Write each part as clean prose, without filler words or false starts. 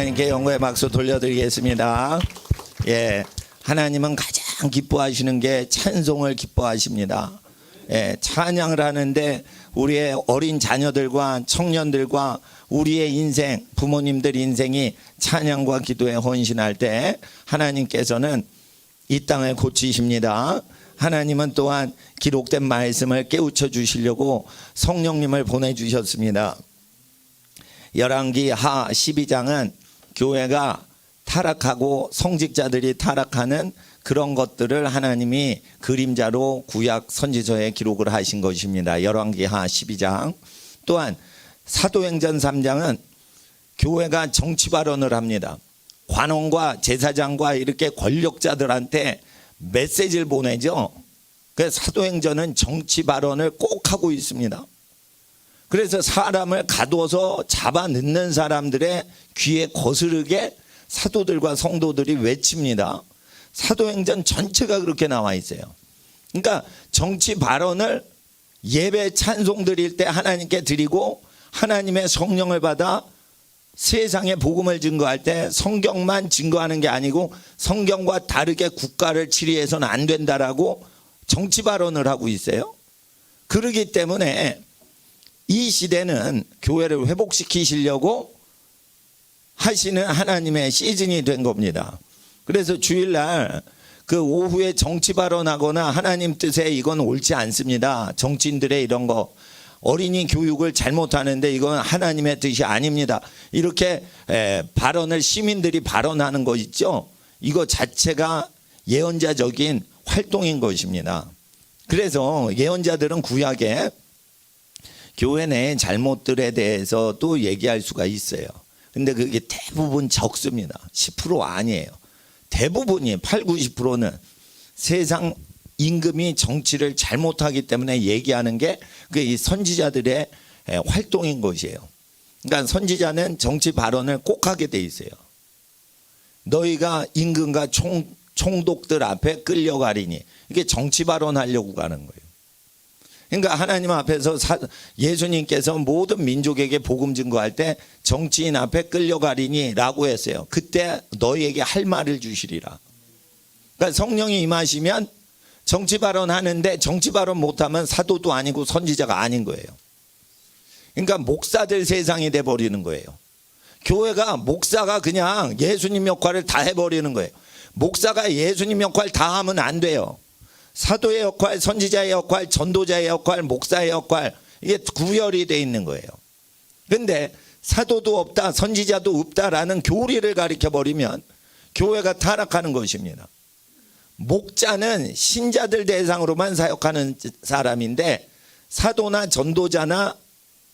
하나님께 영광의 박수 돌려드리겠습니다. 예, 하나님은 가장 기뻐하시는 게 찬송을 기뻐하십니다. 예, 찬양을 하는데 우리의 어린 자녀들과 청년들과 우리의 인생, 부모님들 인생이 찬양과 기도에 헌신할 때 하나님께서는 이 땅을 고치십니다. 하나님은 또한 기록된 말씀을 깨우쳐 주시려고 성령님을 보내주셨습니다. 열왕기 하 12장은 교회가 타락하고 성직자들이 타락하는 그런 것들을 하나님이 그림자로 구약 선지서에 기록을 하신 것입니다. 열왕기 하 12장. 또한 사도행전 3장은 교회가 정치 발언을 합니다. 관원과 제사장과 이렇게 권력자들한테 메시지를 보내죠. 그래서 사도행전은 정치 발언을 꼭 하고 있습니다. 그래서 사람을 가둬서 잡아 넣는 사람들의 귀에 거스르게 사도들과 성도들이 외칩니다. 사도행전 전체가 그렇게 나와 있어요. 그러니까 정치 발언을 예배 찬송 드릴 때 하나님께 드리고 하나님의 성령을 받아 세상에 복음을 증거할 때 성경만 증거하는 게 아니고 성경과 다르게 국가를 치리해서는 안 된다라고 정치 발언을 하고 있어요. 그러기 때문에 이 시대는 교회를 회복시키시려고 하시는 하나님의 시즌이 된 겁니다. 그래서 주일날 그 오후에 정치 발언하거나 하나님 뜻에 이건 옳지 않습니다. 정치인들의 이런 거 어린이 교육을 잘못하는데 이건 하나님의 뜻이 아닙니다. 이렇게 발언을 시민들이 발언하는 거 있죠. 이거 자체가 예언자적인 활동인 것입니다. 그래서 예언자들은 구약에 교회 내의 잘못들에 대해서 또 얘기할 수가 있어요. 근데 그게 대부분 적습니다. 10% 아니에요. 대부분이 8, 90%는 세상 임금이 정치를 잘못하기 때문에 얘기하는 게 이 선지자들의 활동인 것이에요. 그러니까 선지자는 정치 발언을 꼭 하게 돼 있어요. 너희가 임금과 총독들 앞에 끌려가리니, 이게 정치 발언하려고 가는 거예요. 그러니까 하나님 앞에서 예수님께서 모든 민족에게 복음 증거할 때 정치인 앞에 끌려가리니 라고 했어요. 그때 너희에게 할 말을 주시리라. 그러니까 성령이 임하시면 정치 발언하는데 정치 발언 못하면 사도도 아니고 선지자가 아닌 거예요. 그러니까 목사들 세상이 돼버리는 거예요. 교회가 목사가 그냥 예수님 역할을 다 해버리는 거예요. 목사가 예수님 역할 다 하면 안 돼요. 사도의 역할, 선지자의 역할, 전도자의 역할, 목사의 역할, 이게 구별이 돼 있는 거예요. 그런데 사도도 없다, 선지자도 없다라는 교리를 가르쳐버리면 교회가 타락하는 것입니다. 목자는 신자들 대상으로만 사역하는 사람인데 사도나 전도자나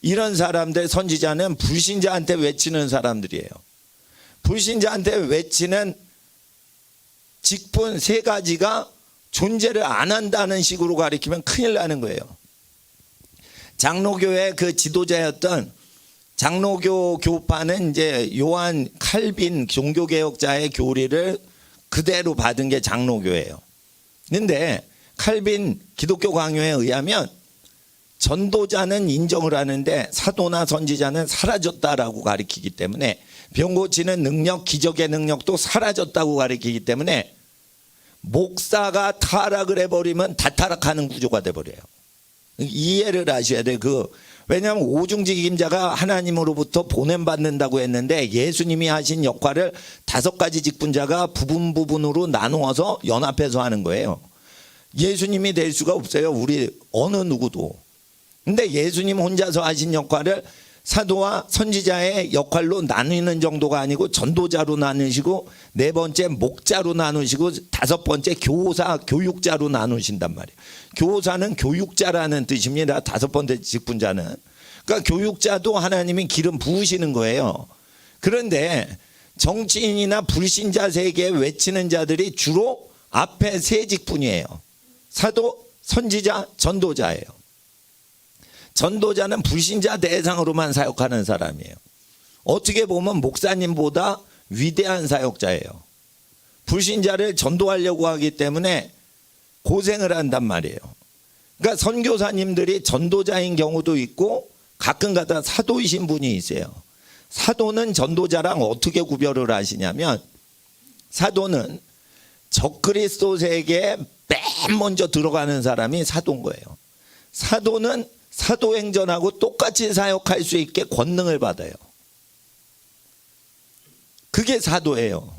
이런 사람들, 선지자는 불신자한테 외치는 사람들이에요. 불신자한테 외치는 직분 세 가지가 존재를 안 한다는 식으로 가리키면 큰일 나는 거예요. 장로교의 그 지도자였던 장로교 교파는 이제 요한 칼빈 종교개혁자의 교리를 그대로 받은 게 장로교예요. 그런데 칼빈 기독교 강요에 의하면 전도자는 인정을 하는데 사도나 선지자는 사라졌다라고 가리키기 때문에 병 고치는 능력, 기적의 능력도 사라졌다고 가리키기 때문에 목사가 타락을 해버리면 다 타락하는 구조가 돼버려요. 이해를 하셔야 돼요. 왜냐하면 오중직임자가 하나님으로부터 보냄받는다고 했는데 예수님이 하신 역할을 5가지 직분자가 부분으로 나누어서 연합해서 하는 거예요. 예수님이 될 수가 없어요. 우리 어느 누구도. 근데 예수님 혼자서 하신 역할을 사도와 선지자의 역할로 나누는 정도가 아니고 전도자로 나누시고 4번째 목자로 나누시고 5번째 교사, 교육자로 나누신단 말이에요. 교사는 교육자라는 뜻입니다. 5번째 직분자는. 그러니까 교육자도 하나님이 기름 부으시는 거예요. 그런데 정치인이나 불신자 세계에 외치는 자들이 주로 앞에 3 직분이에요. 사도, 선지자, 전도자예요. 전도자는 불신자 대상으로만 사역하는 사람이에요. 어떻게 보면 목사님보다 위대한 사역자예요. 불신자를 전도하려고 하기 때문에 고생을 한단 말이에요. 그러니까 선교사님들이 전도자인 경우도 있고 가끔가다 사도이신 분이 있어요. 사도는 전도자랑 어떻게 구별을 하시냐면, 사도는 적그리스도 세계에 맨 먼저 들어가는 사람이 사도인 거예요. 사도는 사도행전하고 똑같이 사역할 수 있게 권능을 받아요. 그게 사도예요.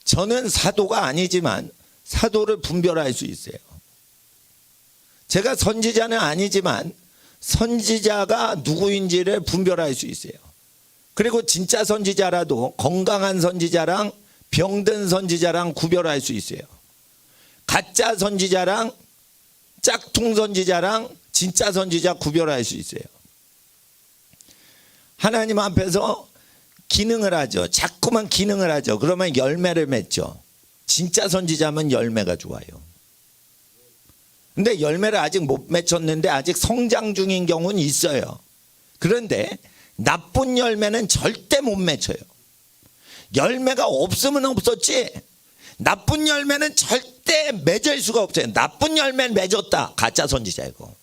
저는 사도가 아니지만 사도를 분별할 수 있어요. 제가 선지자는 아니지만 선지자가 누구인지를 분별할 수 있어요. 그리고 진짜 선지자라도 건강한 선지자랑 병든 선지자랑 구별할 수 있어요. 가짜 선지자랑 짝퉁 선지자랑 진짜 선지자 구별할 수 있어요. 하나님 앞에서 기능을 하죠. 자꾸만 기능을 하죠. 그러면 열매를 맺죠. 진짜 선지자면 열매가 좋아요. 근데 열매를 아직 못 맺혔는데 아직 성장 중인 경우는 있어요. 그런데 나쁜 열매는 절대 못 맺혀요. 열매가 없으면 없었지 나쁜 열매는 절대 맺을 수가 없어요. 나쁜 열매는 맺었다. 가짜 선지자이고.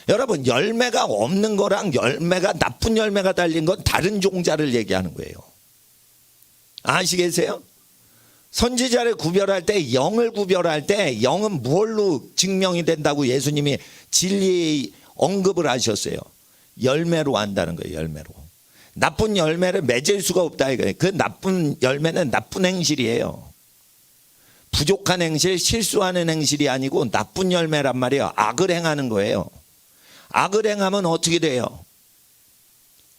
여러분, 열매가 없는 거랑 열매가 나쁜 열매가 달린 건 다른 종자를 얘기하는 거예요. 아시겠어요? 선지자를 구별할 때, 영을 구별할 때 영은 무엇로 증명이 된다고 예수님이 진리 언급을 하셨어요. 열매로 한다는 거예요. 열매로. 나쁜 열매를 맺을 수가 없다 이거예요. 그 나쁜 열매는 나쁜 행실이에요. 부족한 행실, 실수하는 행실이 아니고 나쁜 열매란 말이에요. 악을 행하는 거예요. 악을 행하면 어떻게 돼요?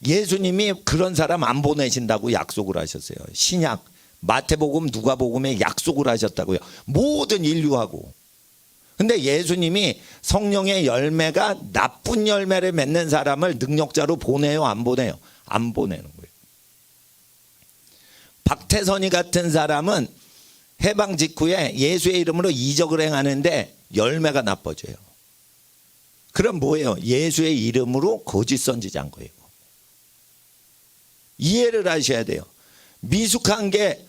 예수님이 그런 사람 안 보내신다고 약속을 하셨어요. 신약 마태복음 누가복음에 약속을 하셨다고요. 모든 인류하고. 근데 예수님이 성령의 열매가 나쁜 열매를 맺는 사람을 능력자로 보내요, 안 보내요? 안 보내는 거예요. 박태선이 같은 사람은 해방 직후에 예수의 이름으로 이적을 행하는데 열매가 나빠져요. 그럼 뭐예요? 예수의 이름으로 거짓 선지자인 거예요. 이해를 하셔야 돼요. 미숙한 게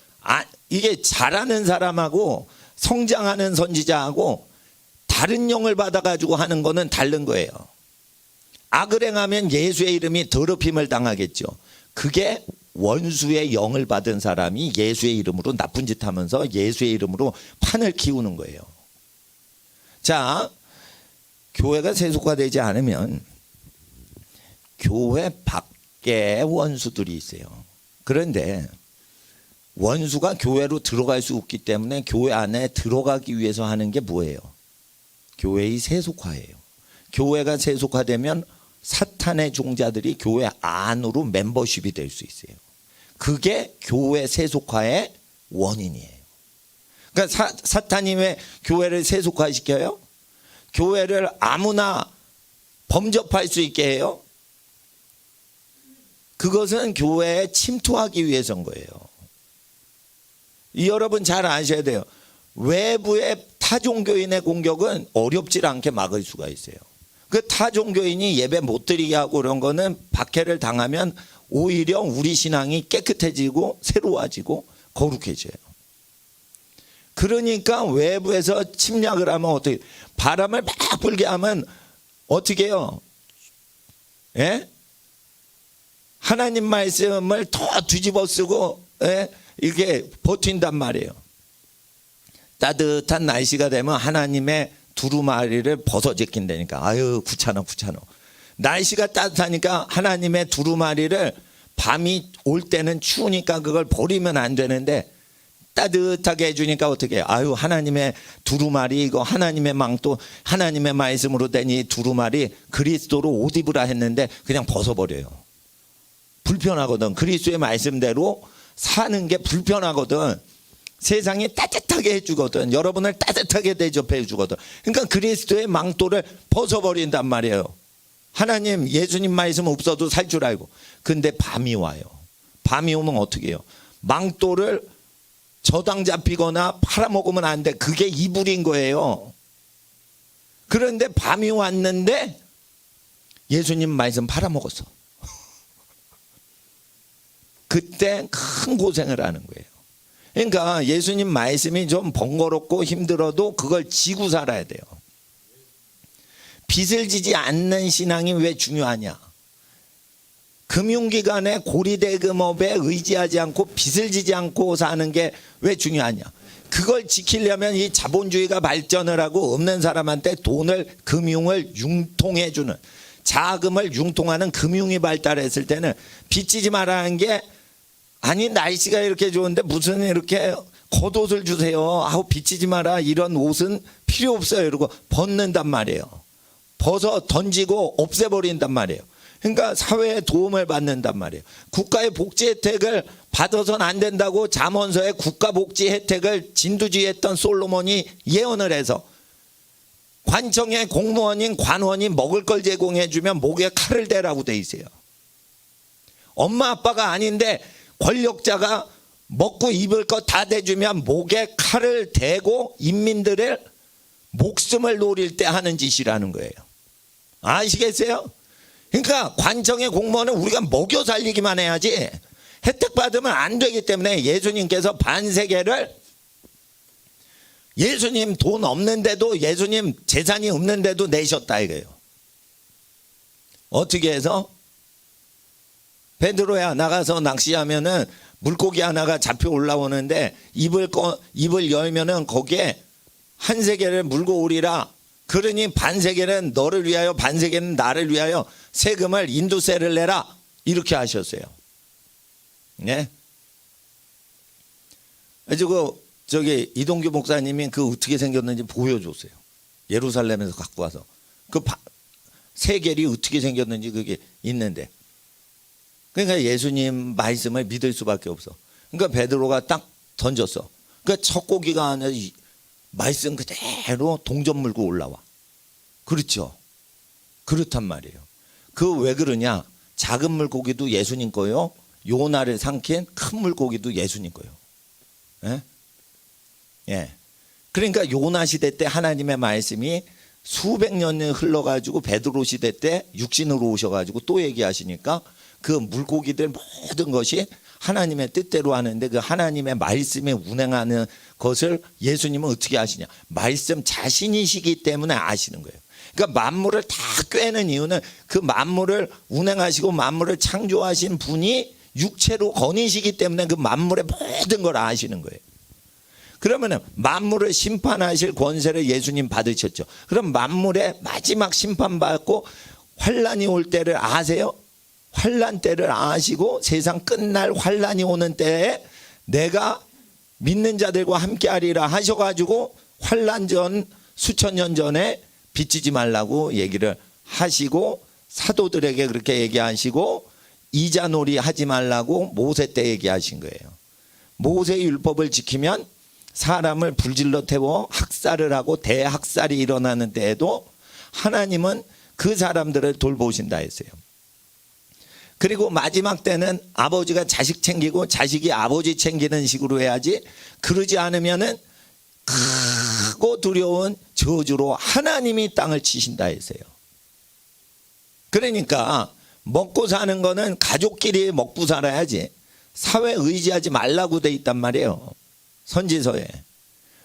이게 잘하는 사람하고 성장하는 선지자하고 다른 영을 받아가지고 하는 거는 다른 거예요. 악을 행하면 예수의 이름이 더럽힘을 당하겠죠. 그게 원수의 영을 받은 사람이 예수의 이름으로 나쁜 짓 하면서 예수의 이름으로 판을 키우는 거예요. 자, 교회가 세속화되지 않으면 교회 밖에 원수들이 있어요. 그런데 원수가 교회로 들어갈 수 없기 때문에 교회 안에 들어가기 위해서 하는 게 뭐예요? 교회의 세속화예요. 교회가 세속화되면 사탄의 종자들이 교회 안으로 멤버십이 될 수 있어요. 그게 교회 세속화의 원인이에요. 그러니까 사탄이 왜 교회를 세속화시켜요? 교회를 아무나 범접할 수 있게 해요. 그것은 교회에 침투하기 위해서인 거예요. 여러분 잘 아셔야 돼요. 외부의 타종교인의 공격은 어렵지 않게 막을 수가 있어요. 그 타종교인이 예배 못 드리게 하고 그런 거는 박해를 당하면 오히려 우리 신앙이 깨끗해지고 새로워지고 거룩해져요. 그러니까 외부에서 침략을 하면 어떻게, 바람을 막 불게 하면 어떻게 해요? 예? 하나님 말씀을 더 뒤집어 쓰고 이렇게 버틴단 말이에요. 따뜻한 날씨가 되면 하나님의 두루마리를 벗어 제낀다니까. 아유 귀찮아. 날씨가 따뜻하니까 하나님의 두루마리를 밤이 올 때는 추우니까 그걸 버리면 안 되는데 따뜻하게 해주니까 어떻게 해요? 아유 하나님의 두루마리, 이거 하나님의 망토, 하나님의 말씀으로 된 이 두루마리 그리스도로 옷 입으라 했는데 그냥 벗어버려요. 불편하거든. 그리스도의 말씀대로 사는 게 불편하거든. 세상이 따뜻하게 해주거든. 여러분을 따뜻하게 대접해 주거든. 그러니까 그리스도의 망토를 벗어버린단 말이에요. 하나님 예수님 말씀 없어도 살 줄 알고. 근데 밤이 와요. 밤이 오면 어떻게 해요? 망토를 저당 잡히거나 팔아먹으면 안 돼. 그게 이불인 거예요. 그런데 밤이 왔는데 예수님 말씀 팔아먹었어. 그때 큰 고생을 하는 거예요. 그러니까 예수님 말씀이 좀 번거롭고 힘들어도 그걸 지고 살아야 돼요. 빚을 지지 않는 신앙이 왜 중요하냐? 금융기관의 고리대금업에 의지하지 않고 빚을 지지 않고 사는 게 왜 중요하냐. 그걸 지키려면 이 자본주의가 발전을 하고 없는 사람한테 돈을, 금융을 융통해 주는, 자금을 융통하는 금융이 발달했을 때는 빚지지 말라는 게, 아니 날씨가 이렇게 좋은데 무슨 이렇게 겉옷을 주세요 하고 빚지지 마라, 이런 옷은 필요 없어요 이러고 벗는단 말이에요. 벗어 던지고 없애버린단 말이에요. 그러니까 사회에 도움을 받는단 말이에요. 국가의 복지 혜택을 받아서는 안 된다고 잠언서에 국가 복지 혜택을 진두지휘했던 솔로몬이 예언을 해서, 관청의 공무원인 관원이 먹을 걸 제공해 주면 목에 칼을 대라고 돼 있어요. 엄마 아빠가 아닌데 권력자가 먹고 입을 거 다 대주면 목에 칼을 대고 인민들의 목숨을 노릴 때 하는 짓이라는 거예요. 아시겠어요? 그러니까 관청의 공무원은 우리가 먹여 살리기만 해야지 혜택 받으면 안 되기 때문에 예수님께서 반세계를, 예수님 돈 없는데도, 예수님 재산이 없는데도 내셨다 이거예요. 어떻게 해서? 베드로야 나가서 낚시하면은 물고기 하나가 잡혀 올라오는데 입을 열면은 거기에 한 세계를 물고 오리라. 그러니 반세계는 너를 위하여 반세계는 나를 위하여 세금을 인두세를 내라, 이렇게 하셨어요. 네. 그래서 저기 이동규 목사님이 그 어떻게 생겼는지 보여줬어요. 예루살렘에서 갖고 와서 그 세겔이 어떻게 생겼는지 그게 있는데, 그러니까 예수님 말씀을 믿을 수밖에 없어. 그러니까 베드로가 딱 던졌어. 그러니까 첫 고기가 아니라 말씀 그대로 동전 물고 올라와. 그렇죠. 그렇단 말이에요. 그 왜 그러냐? 작은 물고기도 예수님 거요, 요나를 삼킨 큰 물고기도 예수님 거요. 예? 예. 그러니까 요나 시대 때 하나님의 말씀이 수백 년이 흘러가지고 베드로 시대 때 육신으로 오셔가지고 또 얘기하시니까 그 물고기들 모든 것이 하나님의 뜻대로 하는데, 그 하나님의 말씀에 운행하는 것을 예수님은 어떻게 아시냐? 말씀 자신이시기 때문에 아시는 거예요. 그러니까 만물을 다 꿰는 이유는 그 만물을 운행하시고 만물을 창조하신 분이 육체로 거니시기 때문에 그 만물의 모든 걸 아시는 거예요. 그러면 만물을 심판하실 권세를 예수님 받으셨죠. 그럼 만물의 마지막 심판받고 환란이 올 때를 아세요? 환란 때를 아시고 세상 끝날 환란이 오는 때에 내가 믿는 자들과 함께하리라 하셔가지고 환란 전 수천 년 전에 빚지지 말라고 얘기를 하시고, 사도들에게 그렇게 얘기하시고, 이자놀이 하지 말라고 모세 때 얘기하신 거예요. 모세의 율법을 지키면 사람을 불질러 태워 학살을 하고 대학살이 일어나는 때에도 하나님은 그 사람들을 돌보신다 했어요. 그리고 마지막 때는 아버지가 자식 챙기고 자식이 아버지 챙기는 식으로 해야지, 그러지 않으면은 크고 두려운 저주로 하나님이 땅을 치신다 했어요. 그러니까 먹고 사는 거는 가족끼리 먹고 살아야지 사회 의지하지 말라고 돼 있단 말이에요, 선지서에.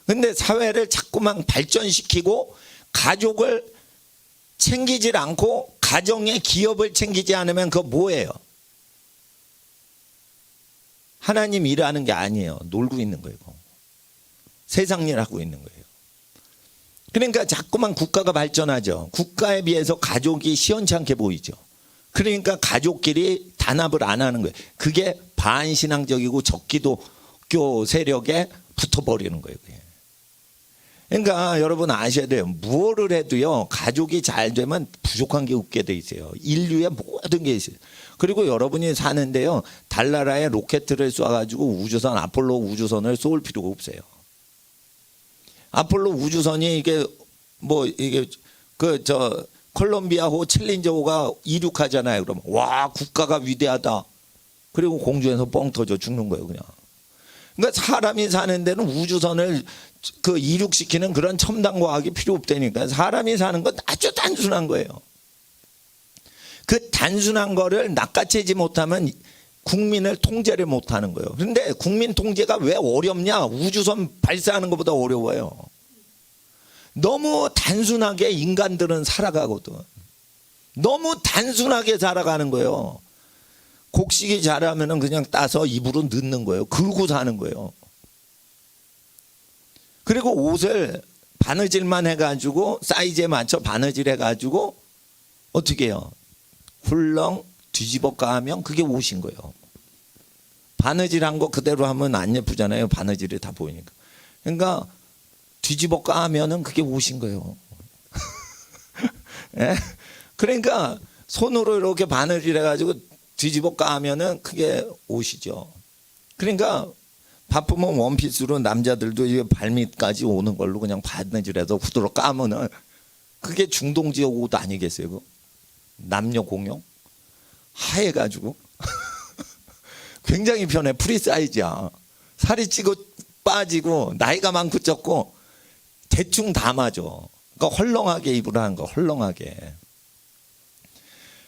근데 사회를 자꾸만 발전시키고 가족을 챙기질 않고 가정의 기업을 챙기지 않으면 그거 뭐예요? 하나님 일하는 게 아니에요. 놀고 있는 거예요. 세상 일 하고 있는 거예요. 그러니까 자꾸만 국가가 발전하죠. 국가에 비해서 가족이 시원찮게 보이죠. 그러니까 가족끼리 단합을 안 하는 거예요. 그게 반신앙적이고 적기독교 세력에 붙어버리는 거예요. 그게. 그러니까 여러분 아셔야 돼요. 무엇을 해도요, 가족이 잘 되면 부족한 게 없게 돼 있어요. 인류의 모든 게 있어요. 그리고 여러분이 사는데요, 달나라에 로켓을 쏴가지고 우주선, 아폴로 우주선을 쏠 필요가 없어요. 아폴로 우주선이 이게 콜롬비아호 챌린저호가 이륙하잖아요. 그러면 와, 국가가 위대하다. 그리고 공중에서 뻥 터져 죽는 거예요, 그냥. 그러니까 사람이 사는 데는 우주선을 이륙시키는 그런 첨단 과학이 필요 없다니까. 사람이 사는 건 아주 단순한 거예요. 그 단순한 거를 낚아채지 못하면 국민을 통제를 못하는 거예요. 그런데 국민 통제가 왜 어렵냐? 우주선 발사하는 것보다 어려워요. 너무 단순하게 인간들은 살아가거든. 너무 단순하게 살아가는 거예요. 곡식이 자라면은 그냥 따서 입으로 넣는 거예요. 그러고 사는 거예요. 그리고 옷을 바느질만 해가지고 사이즈에 맞춰 바느질 해가지고 어떻게 해요? 훌렁 뒤집어 까면 그게 옷인 거예요. 바느질한 거 그대로 하면 안 예쁘잖아요. 바느질이 다 보이니까. 그러니까 뒤집어 까면은 그게 옷인 거예요. 예? 그러니까 손으로 이렇게 바느질 해가지고 뒤집어 까면은 그게 옷이죠. 그러니까 바쁘면 원피스로 남자들도 이게 발밑까지 오는 걸로 그냥 바느질해서 후드로 까면은 그게 중동지역 옷 아니겠어요? 그거? 남녀 공용? 하얘가지고 굉장히 편해. 프리 사이즈야. 살이 찌고 빠지고 나이가 많고 적고 대충 다 맞아. 그러니까 헐렁하게 입으라는 거. 헐렁하게.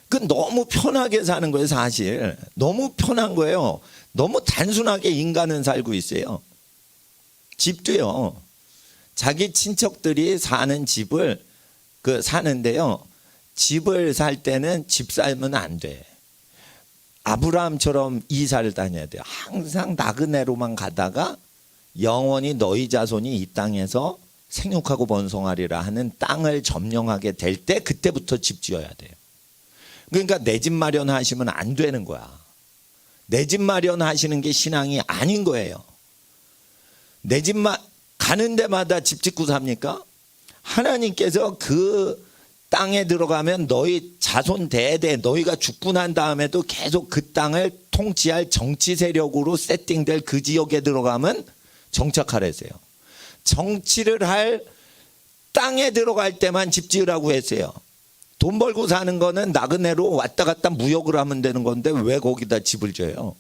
그 너무 편하게 사는 거예요. 사실 너무 편한 거예요. 너무 단순하게 인간은 살고 있어요. 집도요. 자기 친척들이 사는 집을 사는데요. 집을 살 때는 집 살면 안 돼. 아브라함처럼 이사를 다녀야 돼요. 항상 나그네로만 가다가 영원히 너희 자손이 이 땅에서 생육하고 번성하리라 하는 땅을 점령하게 될 때 그때부터 집 지어야 돼요. 그러니까 내 집 마련하시면 안 되는 거야. 내 집 마련하시는 게 신앙이 아닌 거예요. 내 집 가는 데마다 집 짓고 삽니까? 하나님께서 그 땅에 들어가면 너희 자손 대대 너희가 죽고 난 다음에도 계속 그 땅을 통치할 정치 세력으로 세팅될 그 지역에 들어가면 정착하래서요. 정치를 할 땅에 들어갈 때만 집 지으라고 했어요. 돈 벌고 사는 거는 나그네로 왔다 갔다 무역을 하면 되는 건데 왜 거기다 집을 져요?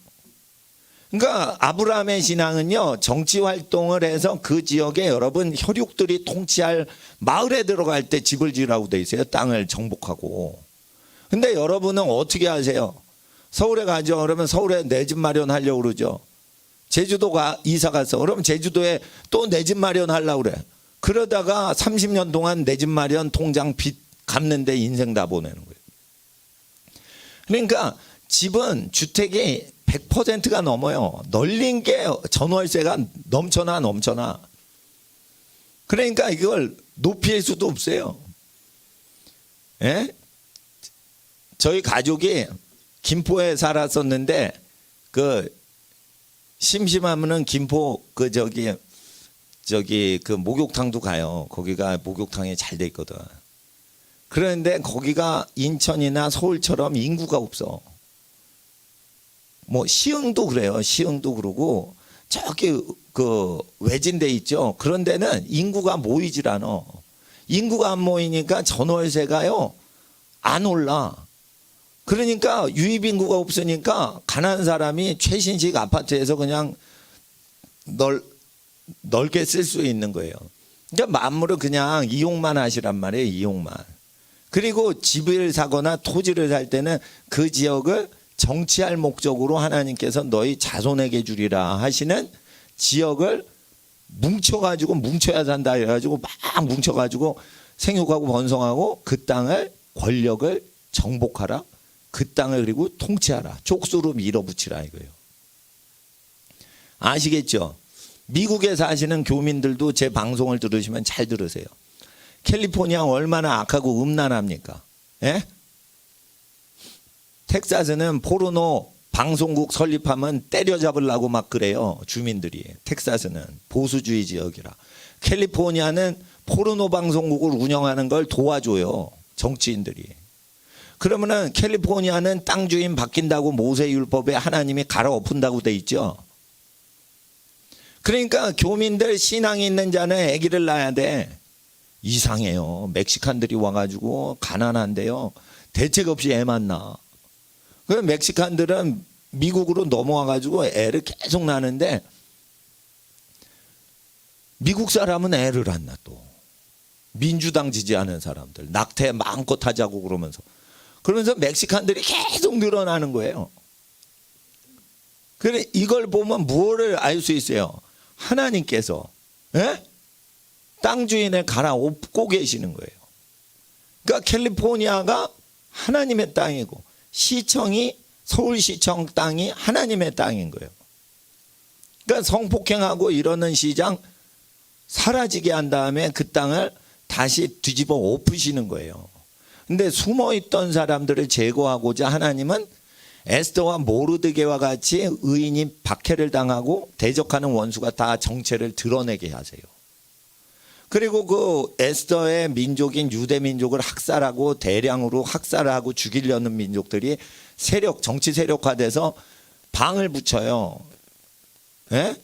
그러니까 아브라함의 신앙은요, 정치 활동을 해서 그 지역에 여러분 혈육들이 통치할 마을에 들어갈 때 집을 지으라고 돼 있어요. 땅을 정복하고. 근데 여러분은 어떻게 하세요? 서울에 가죠. 그러면 서울에 내 집 마련하려고 그러죠. 제주도 이사 갔어. 그러면 제주도에 또 내 집 마련하려고 그래. 그러다가 30년 동안 내 집 마련 통장 빚 갚는데 인생 다 보내는 거예요. 그러니까 집은 주택이 100%가 넘어요. 널린 게 전월세가 넘쳐나. 그러니까 이걸 높일 수도 없어요. 예? 저희 가족이 김포에 살았었는데 심심하면은 김포 그 목욕탕도 가요. 거기가 목욕탕이 잘 돼 있거든. 그런데 거기가 인천이나 서울처럼 인구가 없어. 뭐 시흥도 그래요. 시흥도 그러고 저기 외진데 있죠. 그런 데는 인구가 모이질 않아. 인구가 안 모이니까 전월세가요 안 올라. 그러니까 유입 인구가 없으니까 가난한 사람이 최신식 아파트에서 그냥 넓게 쓸 수 있는 거예요. 그러니까 만물을 그냥 이용만 하시란 말이에요. 이용만. 그리고 집을 사거나 토지를 살 때는 그 지역을 정치할 목적으로 하나님께서 너희 자손에게 주리라 하시는 지역을 뭉쳐야 산다 해가지고 막 뭉쳐가지고 생육하고 번성하고 그 땅을 권력을 정복하라. 그 땅을 그리고 통치하라. 족수로 밀어붙이라 이거예요. 아시겠죠? 미국에 사시는 교민들도 제 방송을 들으시면 잘 들으세요. 캘리포니아 얼마나 악하고 음란합니까? 예? 텍사스는 포르노 방송국 설립하면 때려잡으려고 막 그래요. 주민들이. 텍사스는 보수주의 지역이라. 캘리포니아는 포르노 방송국을 운영하는 걸 도와줘요. 정치인들이. 그러면은 캘리포니아는 땅 주인 바뀐다고 모세율법에 하나님이 갈아엎은다고 돼 있죠. 그러니까 교민들 신앙이 있는 자는 아기를 낳아야 돼. 이상해요. 멕시칸들이 와가지고 가난한데요. 대책 없이 애만 낳아. 그래서 멕시칸들은 미국으로 넘어와가지고 애를 계속 낳는데 미국 사람은 애를 안 낳아 또. 민주당 지지하는 사람들. 낙태 마음껏 하자고 그러면서 멕시칸들이 계속 늘어나는 거예요. 그래 이걸 보면 무엇을 알 수 있어요? 하나님께서 땅 주인을 갈아엎고 계시는 거예요. 그러니까 캘리포니아가 하나님의 땅이고 시청이 서울시청 땅이 하나님의 땅인 거예요. 그러니까 성폭행하고 이러는 시장 사라지게 한 다음에 그 땅을 다시 뒤집어 엎으시는 거예요. 근데 숨어있던 사람들을 제거하고자 하나님은 에스더와 모르드게와 같이 의인이 박해를 당하고 대적하는 원수가 다 정체를 드러내게 하세요. 그리고 그 에스더의 민족인 유대 민족을 학살하고 대량으로 학살하고 죽이려는 민족들이 정치 세력화돼서 방을 붙여요. 예?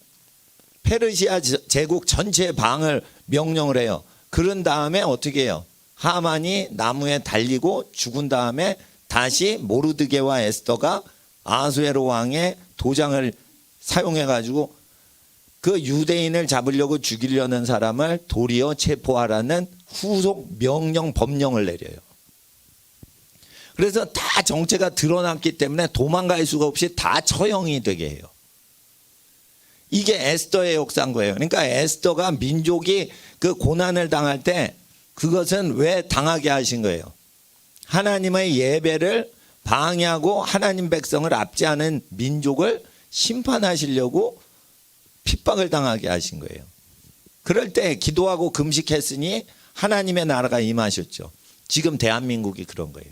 페르시아 제국 전체에 방을 명령을 해요. 그런 다음에 어떻게 해요? 하만이 나무에 달리고 죽은 다음에 다시 모르드게와 에스더가 아수에로 왕의 도장을 사용해 가지고 그 유대인을 잡으려고 죽이려는 사람을 도리어 체포하라는 후속 명령 법령을 내려요. 그래서 다 정체가 드러났기 때문에 도망갈 수가 없이 다 처형이 되게 해요. 이게 에스더의 역사인 거예요. 그러니까 에스더가 민족이 그 고난을 당할 때 그것은 왜 당하게 하신 거예요? 하나님의 예배를 방해하고 하나님 백성을 압제하는 민족을 심판하시려고 핍박을 당하게 하신 거예요. 그럴 때 기도하고 금식했으니 하나님의 나라가 임하셨죠. 지금 대한민국이 그런 거예요.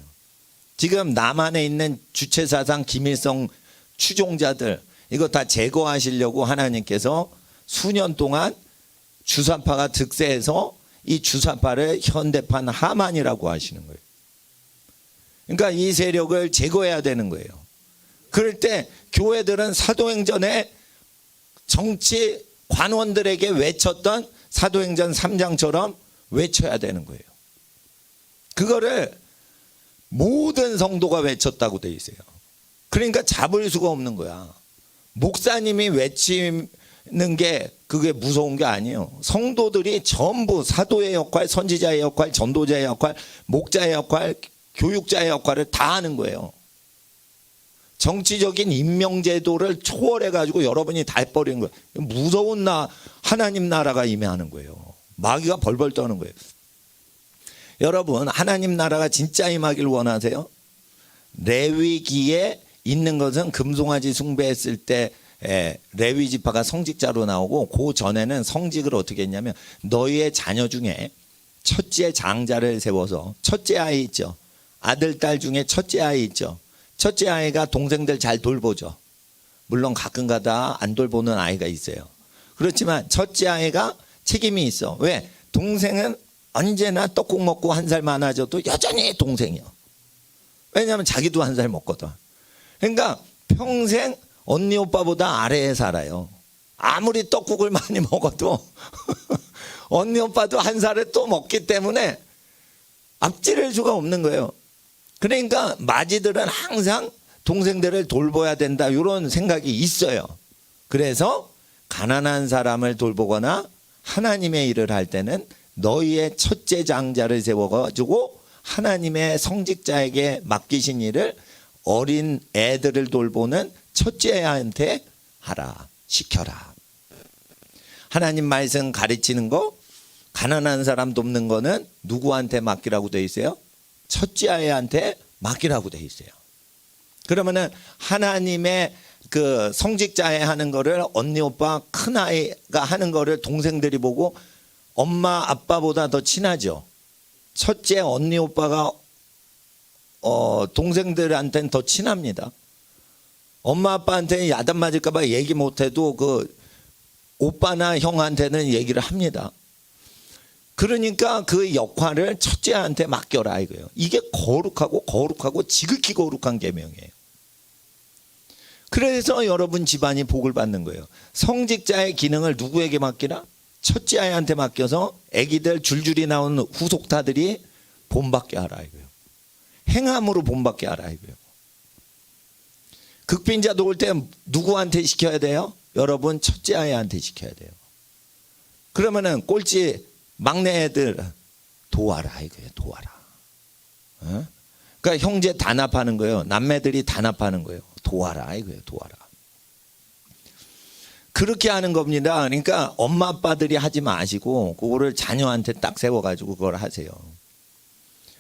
지금 남한에 있는 주체사상 김일성 추종자들 이거 다 제거하시려고 하나님께서 수년 동안 주사파가 득세해서 이 주사파를 현대판 하만이라고 하시는 거예요. 그러니까 이 세력을 제거해야 되는 거예요. 그럴 때 교회들은 사도행전에 정치 관원들에게 외쳤던 사도행전 3장처럼 외쳐야 되는 거예요. 그거를 모든 성도가 외쳤다고 돼 있어요. 그러니까 잡을 수가 없는 거야. 목사님이 외치는 게 그게 무서운 게 아니에요. 성도들이 전부 사도의 역할, 선지자의 역할, 전도자의 역할, 목자의 역할, 교육자의 역할을 다 하는 거예요. 정치적인 임명제도를 초월해가지고 여러분이 다 해버리는 거예요. 무서운 하나님 나라가 임하는 거예요. 마귀가 벌벌 떠는 거예요. 여러분 하나님 나라가 진짜 임하길 원하세요? 레위기에 있는 것은 금송아지 숭배했을 때 레위 지파가 성직자로 나오고 그 전에는 성직을 어떻게 했냐면 너희의 자녀 중에 첫째 장자를 세워서 첫째 아이 있죠. 아들 딸 중에 첫째 아이 있죠. 첫째 아이가 동생들 잘 돌보죠. 물론 가끔가다 안 돌보는 아이가 있어요. 그렇지만 첫째 아이가 책임이 있어. 왜? 동생은 언제나 떡국 먹고 한 살 많아져도 여전히 동생이요. 왜냐하면 자기도 한 살 먹거든. 그러니까 평생 언니 오빠보다 아래에 살아요. 아무리 떡국을 많이 먹어도 언니 오빠도 한 살을 또 먹기 때문에 앞지를 수가 없는 거예요. 그러니까 마지들은 항상 동생들을 돌봐야 된다 이런 생각이 있어요. 그래서 가난한 사람을 돌보거나 하나님의 일을 할 때는 너희의 첫째 장자를 세워가지고 하나님의 성직자에게 맡기신 일을 어린 애들을 돌보는 첫째한테 하라, 시켜라. 하나님 말씀 가르치는 거, 가난한 사람 돕는 거는 누구한테 맡기라고 돼 있어요? 첫째 아이한테 맡기라고 돼 있어요. 그러면은 하나님의 그 성직자에 하는 거를 언니 오빠 큰 아이가 하는 거를 동생들이 보고 엄마 아빠보다 더 친하죠. 첫째 언니 오빠가 동생들한테는 더 친합니다. 엄마 아빠한테는 야단 맞을까 봐 얘기 못해도 그 오빠나 형한테는 얘기를 합니다. 그러니까 그 역할을 첫째한테 맡겨라 이거예요. 이게 거룩하고 지극히 거룩한 계명이에요. 그래서 여러분 집안이 복을 받는 거예요. 성직자의 기능을 누구에게 맡기라? 첫째 아이한테 맡겨서 아기들 줄줄이 나오는 후속타들이 본받게 하라 이거예요. 행함으로 본받게 하라 이거예요. 극빈자도 올 때 누구한테 시켜야 돼요? 여러분 첫째 아이한테 시켜야 돼요. 그러면은 꼴찌 막내 애들 도와라 이거예요. 도와라. 어? 그러니까 형제 단합하는 거예요. 남매들이 단합하는 거예요. 도와라 이거예요. 도와라. 그렇게 하는 겁니다. 그러니까 엄마 아빠들이 하지 마시고 그거를 자녀한테 딱 세워가지고 그걸 하세요.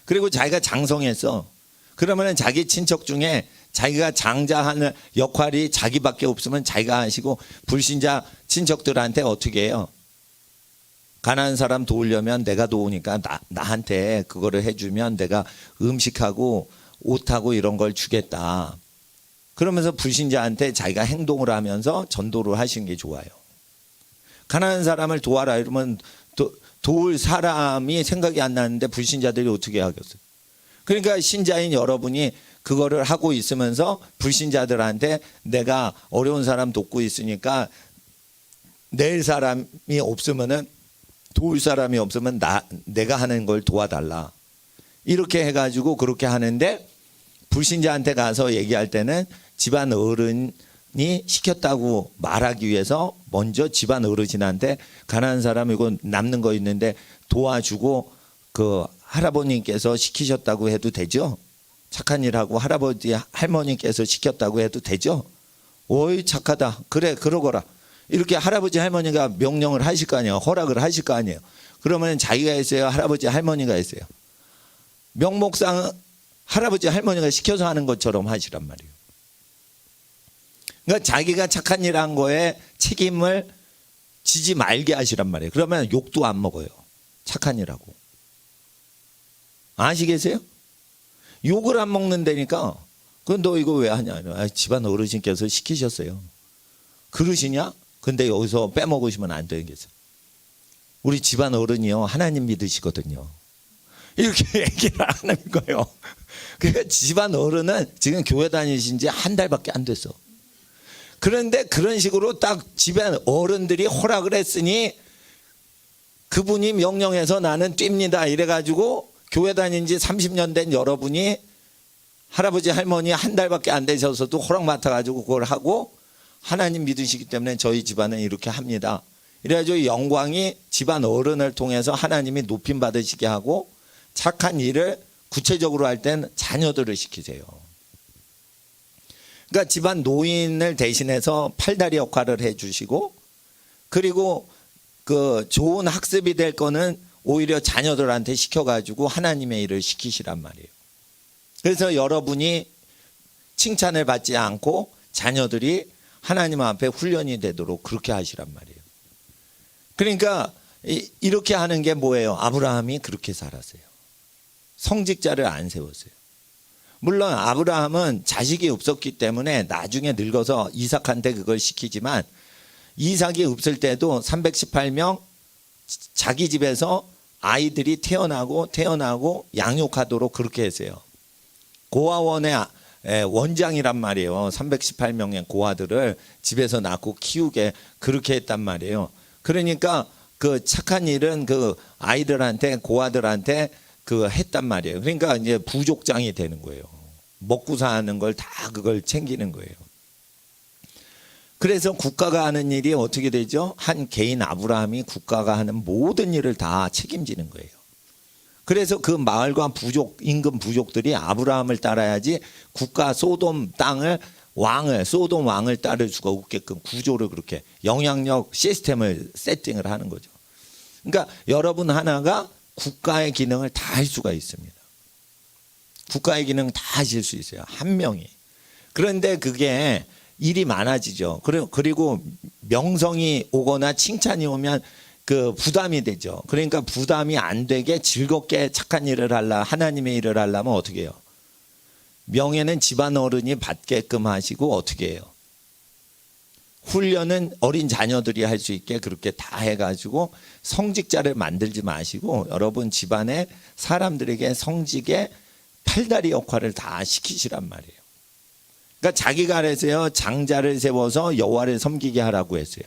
그리고 자기가 장성했어. 그러면은 자기 친척 중에 자기가 장자하는 역할이 자기밖에 없으면 자기가 하시고 불신자 친척들한테 어떻게 해요? 가난한 사람 도우려면 내가 도우니까 나한테 그거를 해주면 내가 음식하고 옷하고 이런 걸 주겠다. 그러면서 불신자한테 자기가 행동을 하면서 전도를 하시는 게 좋아요. 가난한 사람을 도와라 이러면 도울 사람이 생각이 안 나는데 불신자들이 어떻게 하겠어요? 그러니까 신자인 여러분이 그거를 하고 있으면서 불신자들한테 내가 어려운 사람 돕고 있으니까 내일 사람이 없으면은 도울 사람이 없으면 내가 하는 걸 도와달라. 이렇게 해가지고 그렇게 하는데 불신자한테 가서 얘기할 때는 집안 어른이 시켰다고 말하기 위해서 먼저 집안 어르신한테 가난한 사람 이거 남는 거 있는데 도와주고 그 할아버님께서 시키셨다고 해도 되죠? 착한 일하고 할아버지 할머니께서 시켰다고 해도 되죠? 어이 착하다. 그래 그러거라. 이렇게 할아버지 할머니가 명령을 하실 거 아니에요. 허락을 하실 거 아니에요. 그러면 자기가 했어요? 할아버지 할머니가 했어요? 명목상 할아버지 할머니가 시켜서 하는 것처럼 하시란 말이에요. 그러니까 자기가 착한 일 한 거에 책임을 지지 말게 하시란 말이에요. 그러면 욕도 안 먹어요. 착한 일하고. 아시겠어요? 욕을 안 먹는다니까. 그럼 너 이거 왜 하냐? 집안 어르신께서 시키셨어요. 그러시냐? 근데 여기서 빼먹으시면 안 되는 게죠. 우리 집안 어른이요 하나님 믿으시거든요. 이렇게 얘기를 하는 거예요. 그러니까 집안 어른은 지금 교회 다니신 지 한 달밖에 안 됐어. 그런데 그런 식으로 딱 집안 어른들이 허락을 했으니 그분이 명령해서 나는 뜁니다 이래가지고 교회 다닌 지 30년 된 여러분이 할아버지 할머니 한 달밖에 안 되셔서도 허락 맡아가지고 그걸 하고 하나님 믿으시기 때문에 저희 집안은 이렇게 합니다. 이래가지고 영광이 집안 어른을 통해서 하나님이 높임 받으시게 하고 착한 일을 구체적으로 할 땐 자녀들을 시키세요. 그러니까 집안 노인을 대신해서 팔다리 역할을 해주시고 그리고 그 좋은 학습이 될 거는 오히려 자녀들한테 시켜가지고 하나님의 일을 시키시란 말이에요. 그래서 여러분이 칭찬을 받지 않고 자녀들이 하나님 앞에 훈련이 되도록 그렇게 하시란 말이에요. 그러니까 이렇게 하는 게 뭐예요? 아브라함이 그렇게 살았어요. 성직자를 안 세웠어요. 물론 아브라함은 자식이 없었기 때문에 나중에 늙어서 이삭한테 그걸 시키지만 이삭이 없을 때도 318명 자기 집에서 아이들이 태어나고 양육하도록 그렇게 했어요. 고아원의 원장이란 말이에요. 318명의 고아들을 집에서 낳고 키우게 그렇게 했단 말이에요. 그러니까 그 착한 일은 그 아이들한테 고아들한테 그 했단 말이에요. 그러니까 이제 부족장이 되는 거예요. 먹고 사는 걸 다 그걸 챙기는 거예요. 그래서 국가가 하는 일이 어떻게 되죠? 한 개인 아브라함이 국가가 하는 모든 일을 다 책임지는 거예요. 그래서 그 마을과 임금 부족들이 아브라함을 따라야지 국가 소돔 소돔 왕을 따를 수가 없게끔 구조를 그렇게 영향력 시스템을 세팅을 하는 거죠. 그러니까 여러분 하나가 국가의 기능을 다 할 수가 있습니다. 국가의 기능 다 하실 수 있어요. 한 명이. 그런데 그게 일이 많아지죠. 그리고 명성이 오거나 칭찬이 오면 그 부담이 되죠. 그러니까 부담이 안 되게 즐겁게 착한 일을 하나님의 일을 하려면 어떻게 해요? 명예는 집안 어른이 받게끔 하시고 어떻게 해요? 훈련은 어린 자녀들이 할 수 있게 그렇게 다 해가지고 성직자를 만들지 마시고 여러분 집안의 사람들에게 성직의 팔다리 역할을 다 시키시란 말이에요. 그러니까 자기가 그랬어요. 장자를 세워서 여호와를 섬기게 하라고 했어요.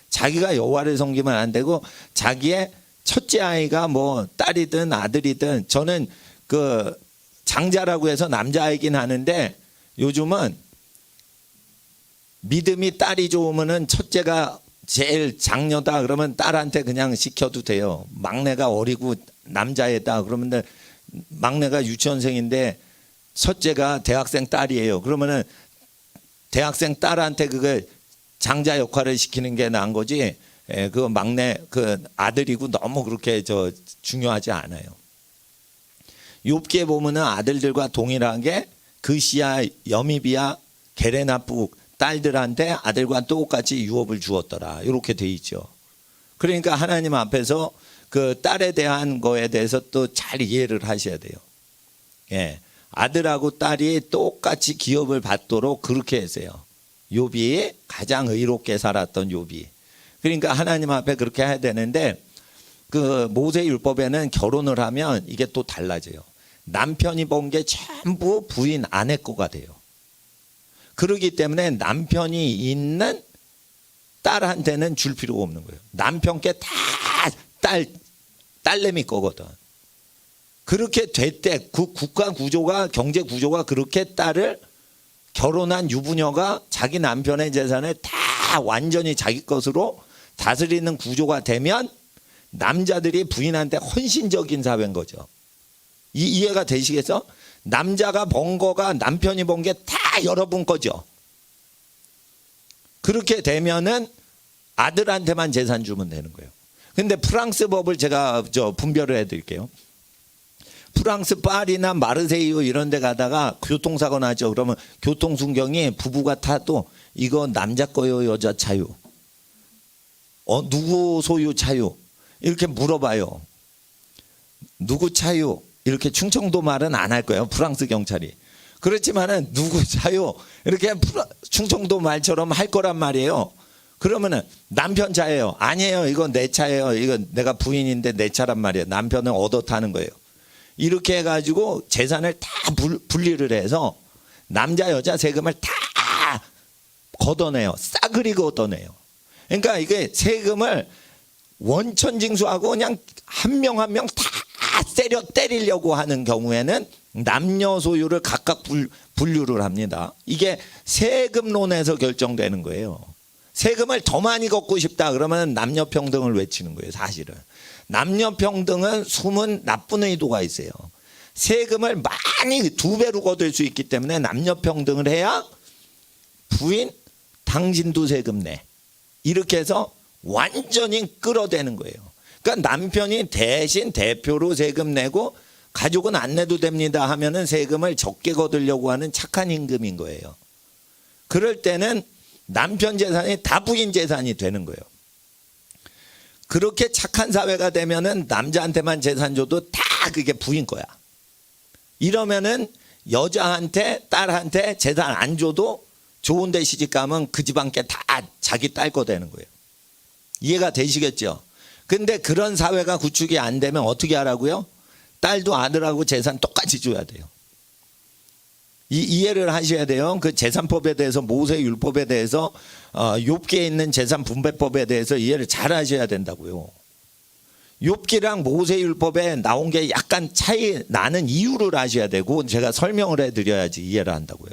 자기가 여호와를 섬기면 안 되고 자기의 첫째 아이가 뭐 딸이든 아들이든 저는 그 장자라고 해서 남자이긴 하는데 요즘은 믿음이 딸이 좋으면은 첫째가 제일 장녀다 그러면 딸한테 그냥 시켜도 돼요. 막내가 어리고 남자애다 그러면 막내가 유치원생인데 첫째가 대학생 딸이에요. 그러면은 대학생 딸한테 그걸 장자 역할을 시키는 게 나은 거지. 그 막내 그 아들이고 너무 그렇게 중요하지 않아요. 욥기에 보면은 아들들과 동일하게 그시야, 여미비야, 게레나북 딸들한테 아들과 똑같이 유업을 주었더라. 이렇게 돼 있죠. 그러니까 하나님 앞에서 그 딸에 대한 거에 대해서 또 잘 이해를 하셔야 돼요. 예, 아들하고 딸이 똑같이 기업을 받도록 그렇게 했어요. 욥이 가장 의롭게 살았던 욥이. 그러니까 하나님 앞에 그렇게 해야 되는데 그 모세 율법에는 결혼을 하면 이게 또 달라져요. 남편이 본 게 전부 부인 아내 거가 돼요. 그렇기 때문에 남편이 있는 딸한테는 줄 필요가 없는 거예요. 남편께 다 딸내미 거거든. 그렇게 됐대. 그 국가 구조가, 경제 구조가 그렇게 딸을 결혼한 유부녀가 자기 남편의 재산을 다 완전히 자기 것으로 다스리는 구조가 되면 남자들이 부인한테 헌신적인 사회인 거죠. 이해가 되시겠어? 남자가 번 거가 남편이 번 게 다 여러분 거죠. 그렇게 되면은 아들한테만 재산 주면 되는 거예요. 근데 프랑스 법을 제가 분별을 해드릴게요. 프랑스 파리나 마르세유 이런 데 가다가 교통사고 나죠. 그러면 교통순경이 부부가 타도 이거 남자 거요, 여자 차요? 누구 소유 차요? 이렇게 물어봐요. 누구 차요? 이렇게 충청도 말은 안 할 거예요. 프랑스 경찰이. 그렇지만은 누구 차요? 이렇게 충청도 말처럼 할 거란 말이에요. 그러면은 남편 차예요. 아니에요. 이건 내 차예요. 이건 내가 부인인데 내 차란 말이에요. 남편은 얻어 타는 거예요. 이렇게 해가지고 재산을 다 분리를 해서 남자 여자 세금을 다 걷어내요. 싸그리 걷어내요. 그러니까 이게 세금을 원천징수하고 그냥 한 명 한 명 다 때리려고 하는 경우에는 남녀 소유를 각각 분류를 합니다. 이게 세금론에서 결정되는 거예요. 세금을 더 많이 걷고 싶다 그러면 남녀평등을 외치는 거예요. 사실은 남녀평등은 숨은 나쁜 의도가 있어요. 세금을 많이 2배로 걷을 수 있기 때문에 남녀평등을 해야 부인 당신도 세금 내 이렇게 해서 완전히 끌어대는 거예요. 그러니까 남편이 대신 대표로 세금 내고 가족은 안 내도 됩니다 하면은 세금을 적게 걷으려고 하는 착한 임금인 거예요. 그럴 때는 남편 재산이 다 부인 재산이 되는 거예요. 그렇게 착한 사회가 되면은 남자한테만 재산 줘도 다 그게 부인 거야. 이러면은 여자한테 딸한테 재산 안 줘도 좋은데 시집 가면 그 집안께 다 자기 딸 거 되는 거예요. 이해가 되시겠죠? 근데 그런 사회가 구축이 안 되면 어떻게 하라고요? 딸도 아들하고 재산 똑같이 줘야 돼요. 이해를 하셔야 돼요. 그 재산법에 대해서 모세 율법에 대해서 욥기에 있는 재산 분배법에 대해서 이해를 잘 하셔야 된다고요. 욥기랑 모세 율법에 나온 게 약간 차이 나는 이유를 아셔야 되고 제가 설명을 해드려야지 이해를 한다고요.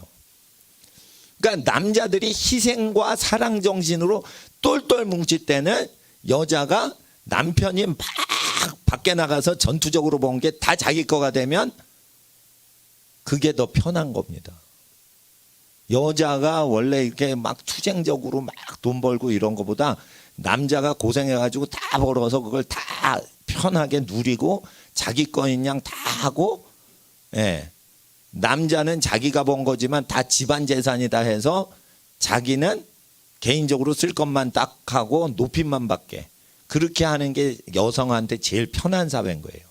그러니까 남자들이 희생과 사랑 정신으로 똘똘 뭉칠 때는 여자가 남편이 막 밖에 나가서 전투적으로 본 게 다 자기 거가 되면 그게 더 편한 겁니다. 여자가 원래 이렇게 막 투쟁적으로 막 돈 벌고 이런 것보다 남자가 고생해가지고 다 벌어서 그걸 다 편하게 누리고 자기 거인 양 다 하고, 예. 남자는 자기가 번 거지만 다 집안 재산이다 해서 자기는 개인적으로 쓸 것만 딱 하고 높임만 받게. 그렇게 하는 게 여성한테 제일 편한 사회인 거예요.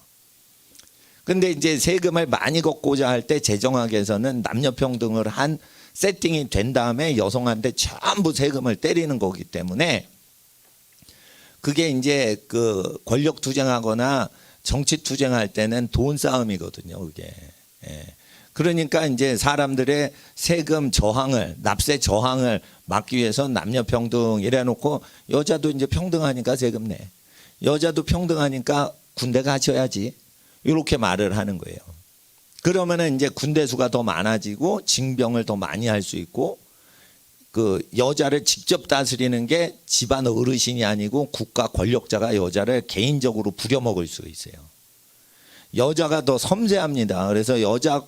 근데 이제 세금을 많이 걷고자 할 때 재정학에서는 남녀평등을 한 세팅이 된 다음에 여성한테 전부 세금을 때리는 거기 때문에 그게 이제 그 권력 투쟁하거나 정치 투쟁할 때는 돈 싸움이거든요, 그게. 예. 그러니까 이제 사람들의 세금 저항을, 납세 저항을 막기 위해서 남녀평등 이래 놓고 여자도 이제 평등하니까 세금 내. 여자도 평등하니까 군대 가셔야지. 이렇게 말을 하는 거예요. 그러면은 이제 군대 수가 더 많아지고 징병을 더 많이 할 수 있고 그 여자를 직접 다스리는 게 집안 어르신이 아니고 국가 권력자가 여자를 개인적으로 부려먹을 수 있어요. 여자가 더 섬세합니다. 그래서 여자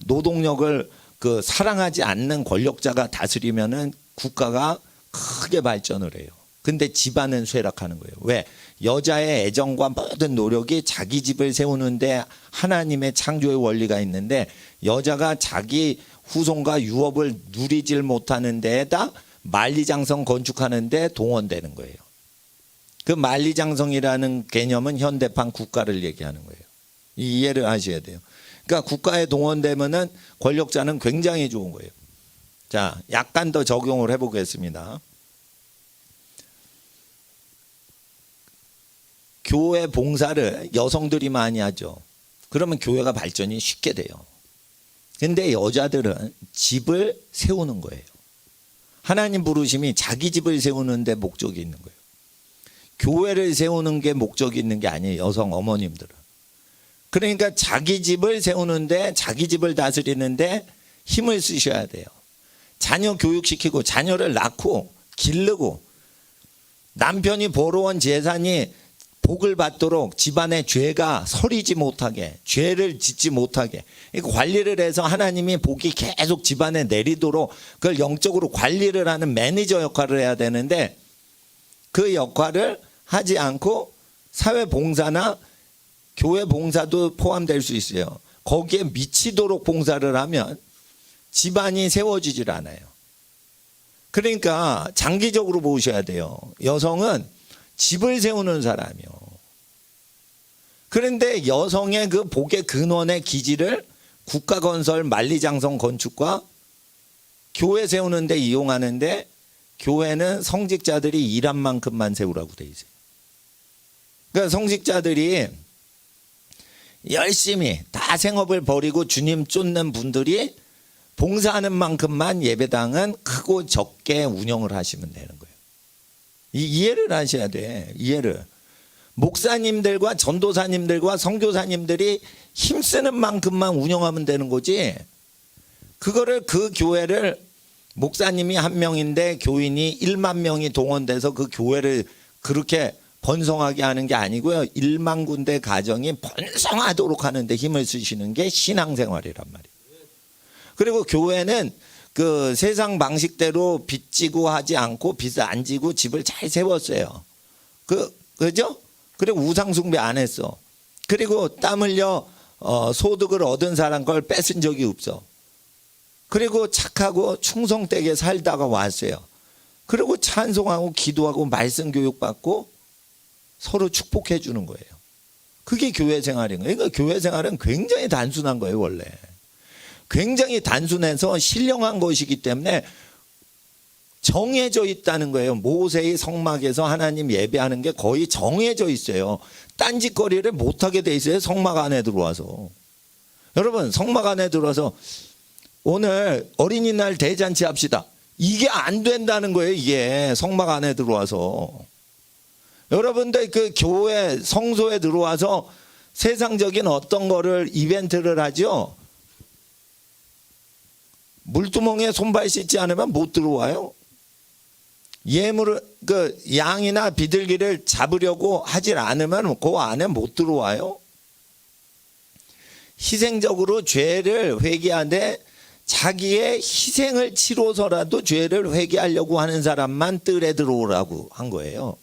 노동력을 그 사랑하지 않는 권력자가 다스리면은 국가가 크게 발전을 해요. 근데 집안은 쇠락하는 거예요. 왜? 여자의 애정과 모든 노력이 자기 집을 세우는데 하나님의 창조의 원리가 있는데 여자가 자기 후손과 유업을 누리질 못하는 데에다 만리장성 건축하는 데 동원되는 거예요. 그 만리장성이라는 개념은 현대판 국가를 얘기하는 거예요. 이해를 하셔야 돼요. 그러니까 국가에 동원되면은 권력자는 굉장히 좋은 거예요. 자, 약간 더 적용을 해보겠습니다. 교회 봉사를 여성들이 많이 하죠. 그러면 교회가 발전이 쉽게 돼요. 근데 여자들은 집을 세우는 거예요. 하나님 부르심이 자기 집을 세우는 데 목적이 있는 거예요. 교회를 세우는 게 목적이 있는 게 아니에요. 여성 어머님들은. 그러니까 자기 집을 세우는데 자기 집을 다스리는데 힘을 쓰셔야 돼요. 자녀 교육시키고 자녀를 낳고 기르고 남편이 벌어온 재산이 복을 받도록 집안에 죄가 서리지 못하게 죄를 짓지 못하게 관리를 해서 하나님이 복이 계속 집안에 내리도록 그걸 영적으로 관리를 하는 매니저 역할을 해야 되는데 그 역할을 하지 않고 사회 봉사나 교회 봉사도 포함될 수 있어요. 거기에 미치도록 봉사를 하면 집안이 세워지질 않아요. 그러니까 장기적으로 보셔야 돼요. 여성은 집을 세우는 사람이요. 그런데 여성의 그 복의 근원의 기지를 국가건설 만리장성 건축과 교회 세우는 데 이용하는데 교회는 성직자들이 일한 만큼만 세우라고 돼 있어요. 그러니까 성직자들이 열심히 다 생업을 버리고 주님 쫓는 분들이 봉사하는 만큼만 예배당은 크고 적게 운영을 하시면 되는 거예요. 이해를 하셔야 돼. 이해를. 목사님들과 전도사님들과 선교사님들이 힘쓰는 만큼만 운영하면 되는 거지. 그거를 그 교회를 목사님이 한 명인데 교인이 1만 명이 동원돼서 그 교회를 그렇게 번성하게 하는 게 아니고요. 1만 군데 가정이 번성하도록 하는 데 힘을 쓰시는 게 신앙생활이란 말이에요. 그리고 교회는 그 세상 방식대로 빚지고 하지 않고 빚을 안 지고 집을 잘 세웠어요. 그죠? 그리고 우상숭배 안 했어. 그리고 땀 흘려 소득을 얻은 사람 걸 뺏은 적이 없어. 그리고 착하고 충성되게 살다가 왔어요. 그리고 찬송하고 기도하고 말씀 교육받고 서로 축복해 주는 거예요. 그게 교회 생활인 거예요. 그러니까 교회 생활은 굉장히 단순한 거예요, 원래. 굉장히 단순해서 신령한 것이기 때문에 정해져 있다는 거예요. 모세의 성막에서 하나님 예배하는 게 거의 정해져 있어요. 딴짓거리를 못하게 돼 있어요. 성막 안에 들어와서. 여러분, 성막 안에 들어와서 오늘 어린이날 대잔치 합시다. 이게 안 된다는 거예요. 이게 성막 안에 들어와서. 여러분들 그 교회 성소에 들어와서 세상적인 어떤 거를 이벤트를 하죠. 물두멍에 손발 씻지 않으면 못 들어와요. 예물을 그 양이나 비둘기를 잡으려고 하질 않으면 그 안에 못 들어와요. 희생적으로 죄를 회개하되 자기의 희생을 치러서라도 죄를 회개하려고 하는 사람만 뜰에 들어오라고 한 거예요.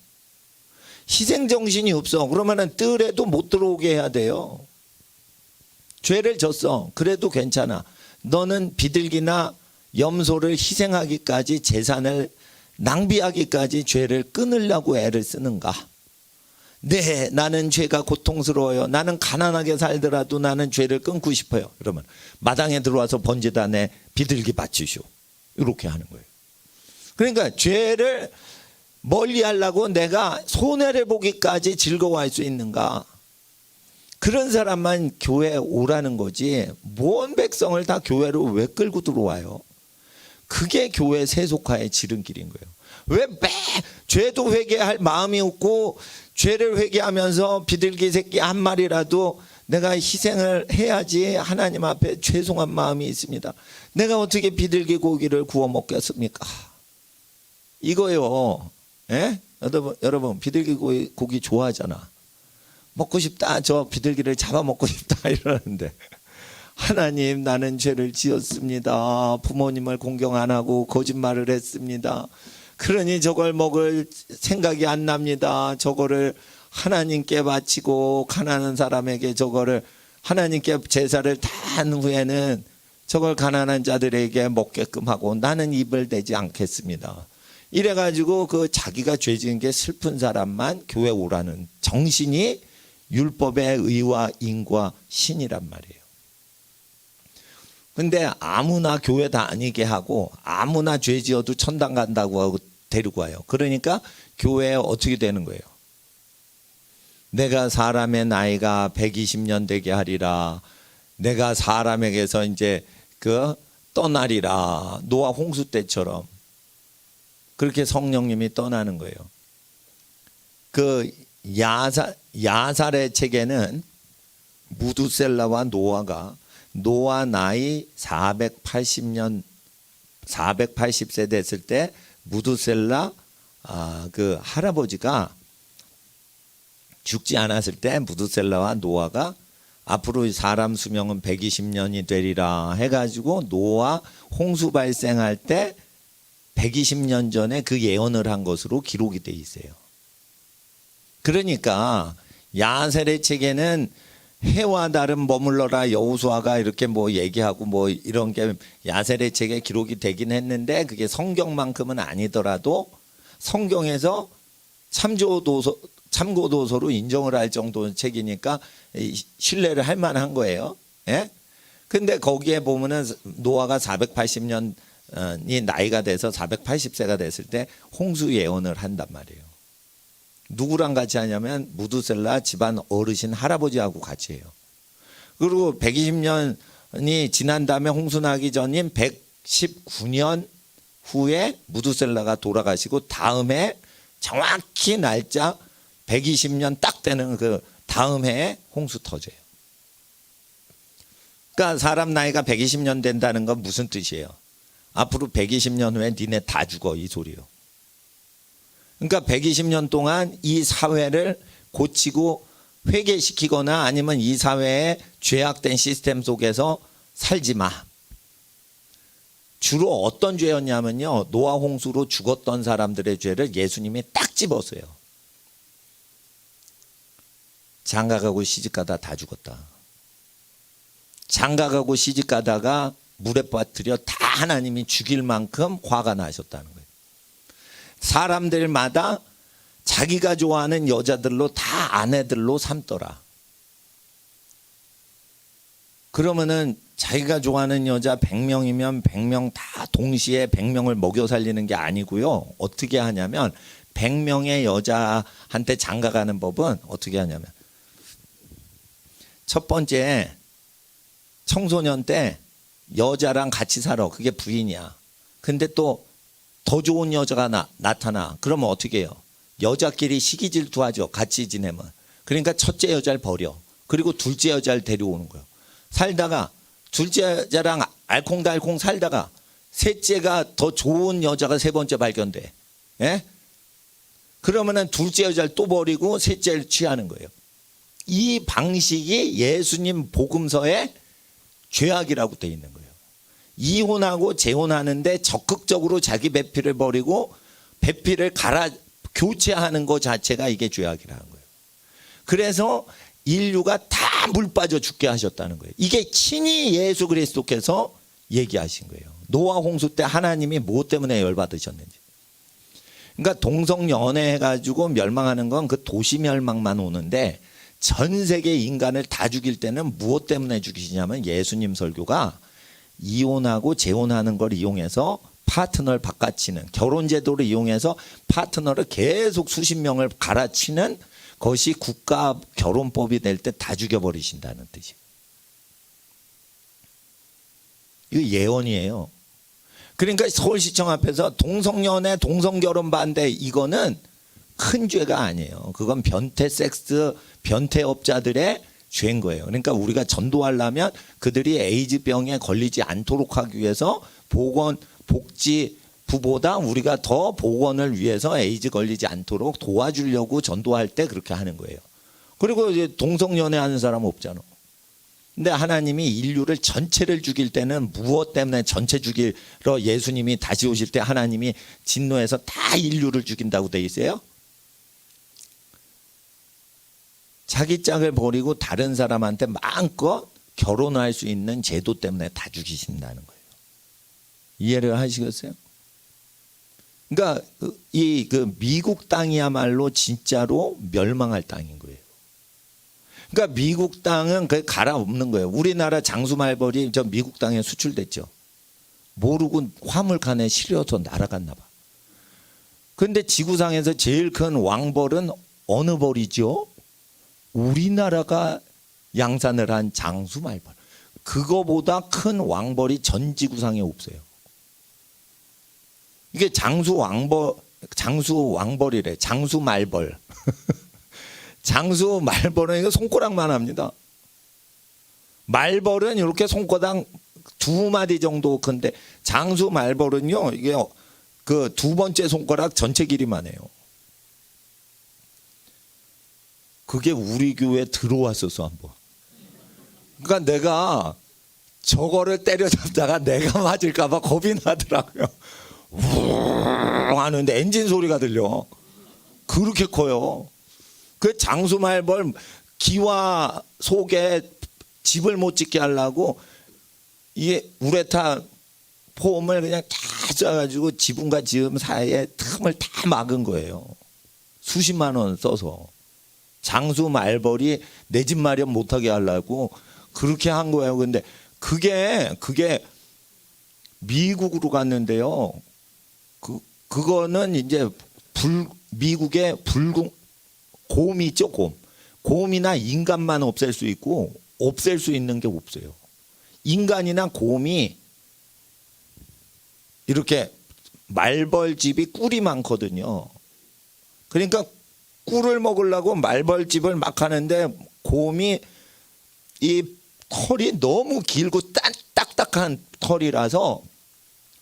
희생 정신이 없어. 그러면은 뜰에도 못 들어오게 해야 돼요. 죄를 졌어. 그래도 괜찮아. 너는 비둘기나 염소를 희생하기까지 재산을 낭비하기까지 죄를 끊으려고 애를 쓰는가? 네, 나는 죄가 고통스러워요. 나는 가난하게 살더라도 나는 죄를 끊고 싶어요. 그러면 마당에 들어와서 번제단에 비둘기 바치시오. 이렇게 하는 거예요. 그러니까 죄를 멀리 하려고 내가 손해를 보기까지 즐거워할 수 있는가? 그런 사람만 교회에 오라는 거지 모든 백성을 다 교회로 왜 끌고 들어와요? 그게 교회 세속화의 지름길인 거예요. 왜 죄도 회개할 마음이 없고 죄를 회개하면서 비둘기 새끼 한 마리라도 내가 희생을 해야지 하나님 앞에 죄송한 마음이 있습니다. 내가 어떻게 비둘기 고기를 구워 먹겠습니까? 이거요. 예? 여러분 비둘기 고기 좋아하잖아. 먹고 싶다. 저 비둘기를 잡아 먹고 싶다 이러는데 하나님 나는 죄를 지었습니다. 부모님을 공경 안 하고 거짓말을 했습니다. 그러니 저걸 먹을 생각이 안 납니다. 저거를 하나님께 바치고 가난한 사람에게 저거를 하나님께 제사를 다 한 후에는 저걸 가난한 자들에게 먹게끔 하고 나는 입을 대지 않겠습니다. 이래가지고 그 자기가 죄 지은 게 슬픈 사람만 교회 오라는 정신이 율법의 의와 인과 신이란 말이에요. 근데 아무나 교회 다니게 하고 아무나 죄 지어도 천당 간다고 하고 데리고 와요. 그러니까 교회에 어떻게 되는 거예요? 내가 사람의 나이가 120년 되게 하리라. 내가 사람에게서 이제 그 떠나리라. 노아 홍수 때처럼 그렇게 성령님이 떠나는 거예요. 그 야살의 책에는 무두셀라와 노아가 노아 나이 480세 됐을 때 무두셀라 그 할아버지가 죽지 않았을 때 무두셀라와 노아가 앞으로 사람 수명은 120년이 되리라 해가지고 노아 홍수 발생할 때 120년 전에 그 예언을 한 것으로 기록이 돼 있어요. 그러니까 야셀의 책에는 해와 달은 머물러라 여호수아가 이렇게 뭐 얘기하고 뭐 이런 게 야셀의 책에 기록이 되긴 했는데 그게 성경만큼은 아니더라도 성경에서 참고도서로 인정을 할 정도의 책이니까 신뢰를 할 만한 거예요. 예? 근데 거기에 보면은 노아가 480년이 나이가 돼서 480세가 됐을 때 홍수 예언을 한단 말이에요. 누구랑 같이 하냐면 무두셀라 집안 어르신 할아버지하고 같이 해요. 그리고 120년이 지난 다음에 홍수 나기 전인 119년 후에 무두셀라가 돌아가시고 다음에 정확히 날짜 120년 딱 되는 그 다음 해에 홍수 터져요. 그러니까 사람 나이가 120년 된다는 건 무슨 뜻이에요? 앞으로 120년 후에 니네 다 죽어 이 소리요. 그러니까 120년 동안 이 사회를 고치고 회개시키거나 아니면 이 사회의 죄악된 시스템 속에서 살지 마. 주로 어떤 죄였냐면요. 노아 홍수로 죽었던 사람들의 죄를 예수님이 딱 집었어요. 장가가고 시집가다 다 죽었다. 장가가고 시집가다가 물에 빠뜨려 다 하나님이 죽일 만큼 화가 나셨다는 거예요. 사람들마다 자기가 좋아하는 여자들로 다 아내들로 삼더라. 그러면은 자기가 좋아하는 여자 100명이면 100명 다 동시에 100명을 먹여 살리는 게 아니고요. 어떻게 하냐면 100명의 여자한테 장가가는 법은 어떻게 하냐면 첫 번째 청소년 때 여자랑 같이 살아. 그게 부인이야. 근데 또 더 좋은 여자가 나타나. 그러면 어떻게 해요? 여자끼리 시기 질투하죠. 같이 지내면. 그러니까 첫째 여자를 버려. 그리고 둘째 여자를 데려오는 거예요. 살다가 둘째 여자랑 알콩달콩 살다가 셋째가 더 좋은 여자가 세 번째 발견돼. 예? 그러면은 둘째 여자를 또 버리고 셋째를 취하는 거예요. 이 방식이 예수님 복음서에 죄악이라고 돼 있는 거예요. 이혼하고 재혼하는데 적극적으로 자기 배필을 버리고 배필을 교체하는 것 자체가 이게 죄악이라는 거예요. 그래서 인류가 다 물 빠져 죽게 하셨다는 거예요. 이게 친히 예수 그리스도께서 얘기하신 거예요. 노아 홍수 때 하나님이 무엇 때문에 열받으셨는지. 그러니까 동성연애 해가지고 멸망하는 건 그 도시 멸망만 오는데 전 세계 인간을 다 죽일 때는 무엇 때문에 죽이시냐면 예수님 설교가 이혼하고 재혼하는 걸 이용해서 파트너를 바꿔치는 결혼제도를 이용해서 파트너를 계속 수십 명을 갈아치는 것이 국가 결혼법이 될 때 다 죽여버리신다는 뜻이에요. 이거 예언이에요. 그러니까 서울시청 앞에서 동성연애 동성결혼 반대 이거는 큰 죄가 아니에요. 그건 변태업자들의 죄인 거예요. 그러니까 우리가 전도하려면 그들이 에이즈병에 걸리지 않도록 하기 위해서 복지부보다 우리가 더 보건을 위해서 에이즈 걸리지 않도록 도와주려고 전도할 때 그렇게 하는 거예요. 그리고 이제 동성연애 하는 사람 없잖아. 근데 하나님이 인류를 전체를 죽일 때는 무엇 때문에 전체 죽이러 예수님이 다시 오실 때 하나님이 진노해서 다 인류를 죽인다고 돼 있어요? 자기 짝을 버리고 다른 사람한테 마음껏 결혼할 수 있는 제도 때문에 다 죽이신다는 거예요. 이해를 하시겠어요? 그러니까 그 미국 땅이야말로 진짜로 멸망할 땅인 거예요. 그러니까 미국 땅은 그 갈아엎는 거예요. 우리나라 장수말벌이 저 미국 땅에 수출됐죠. 모르고 화물칸에 실려서 날아갔나 봐. 그런데 지구상에서 제일 큰 왕벌은 어느 벌이죠? 우리나라가 양산을 한 장수말벌. 그거보다 큰 왕벌이 전 지구상에 없어요. 이게 장수왕벌이래. 장수말벌. 장수말벌은 이거 손가락만 합니다. 말벌은 이렇게 손가락 2마디 정도 큰데 장수말벌은요 이게 그 2번째 손가락 전체 길이만 해요. 그게 우리 교회에 들어왔었어 한번. 그러니까 내가 저거를 때려잡다가 내가 맞을까 봐 겁이 나더라고요. 우웅 하는데 엔진 소리가 들려. 그렇게 커요. 그 장수말벌 기와 속에 집을 못 짓게 하려고 이게 우레탄 폼을 그냥 다 짜가지고 지붕과 지음 사이에 틈을 다 막은 거예요. 수십만 원 써서. 장수말벌이 내 집 마련 못하게 하려고 그렇게 한 거예요. 근데 그게 미국으로 갔는데요. 그거는 이제 미국의 곰이 있죠, 곰. 곰이나 인간만 없앨 수 있고 없앨 수 있는 게 없어요. 인간이나 곰이 이렇게 말벌집이 꿀이 많거든요. 그러니까 꿀을 먹으려고 말벌집을 막 하는데 곰이 이 털이 너무 길고 딱딱한 털이라서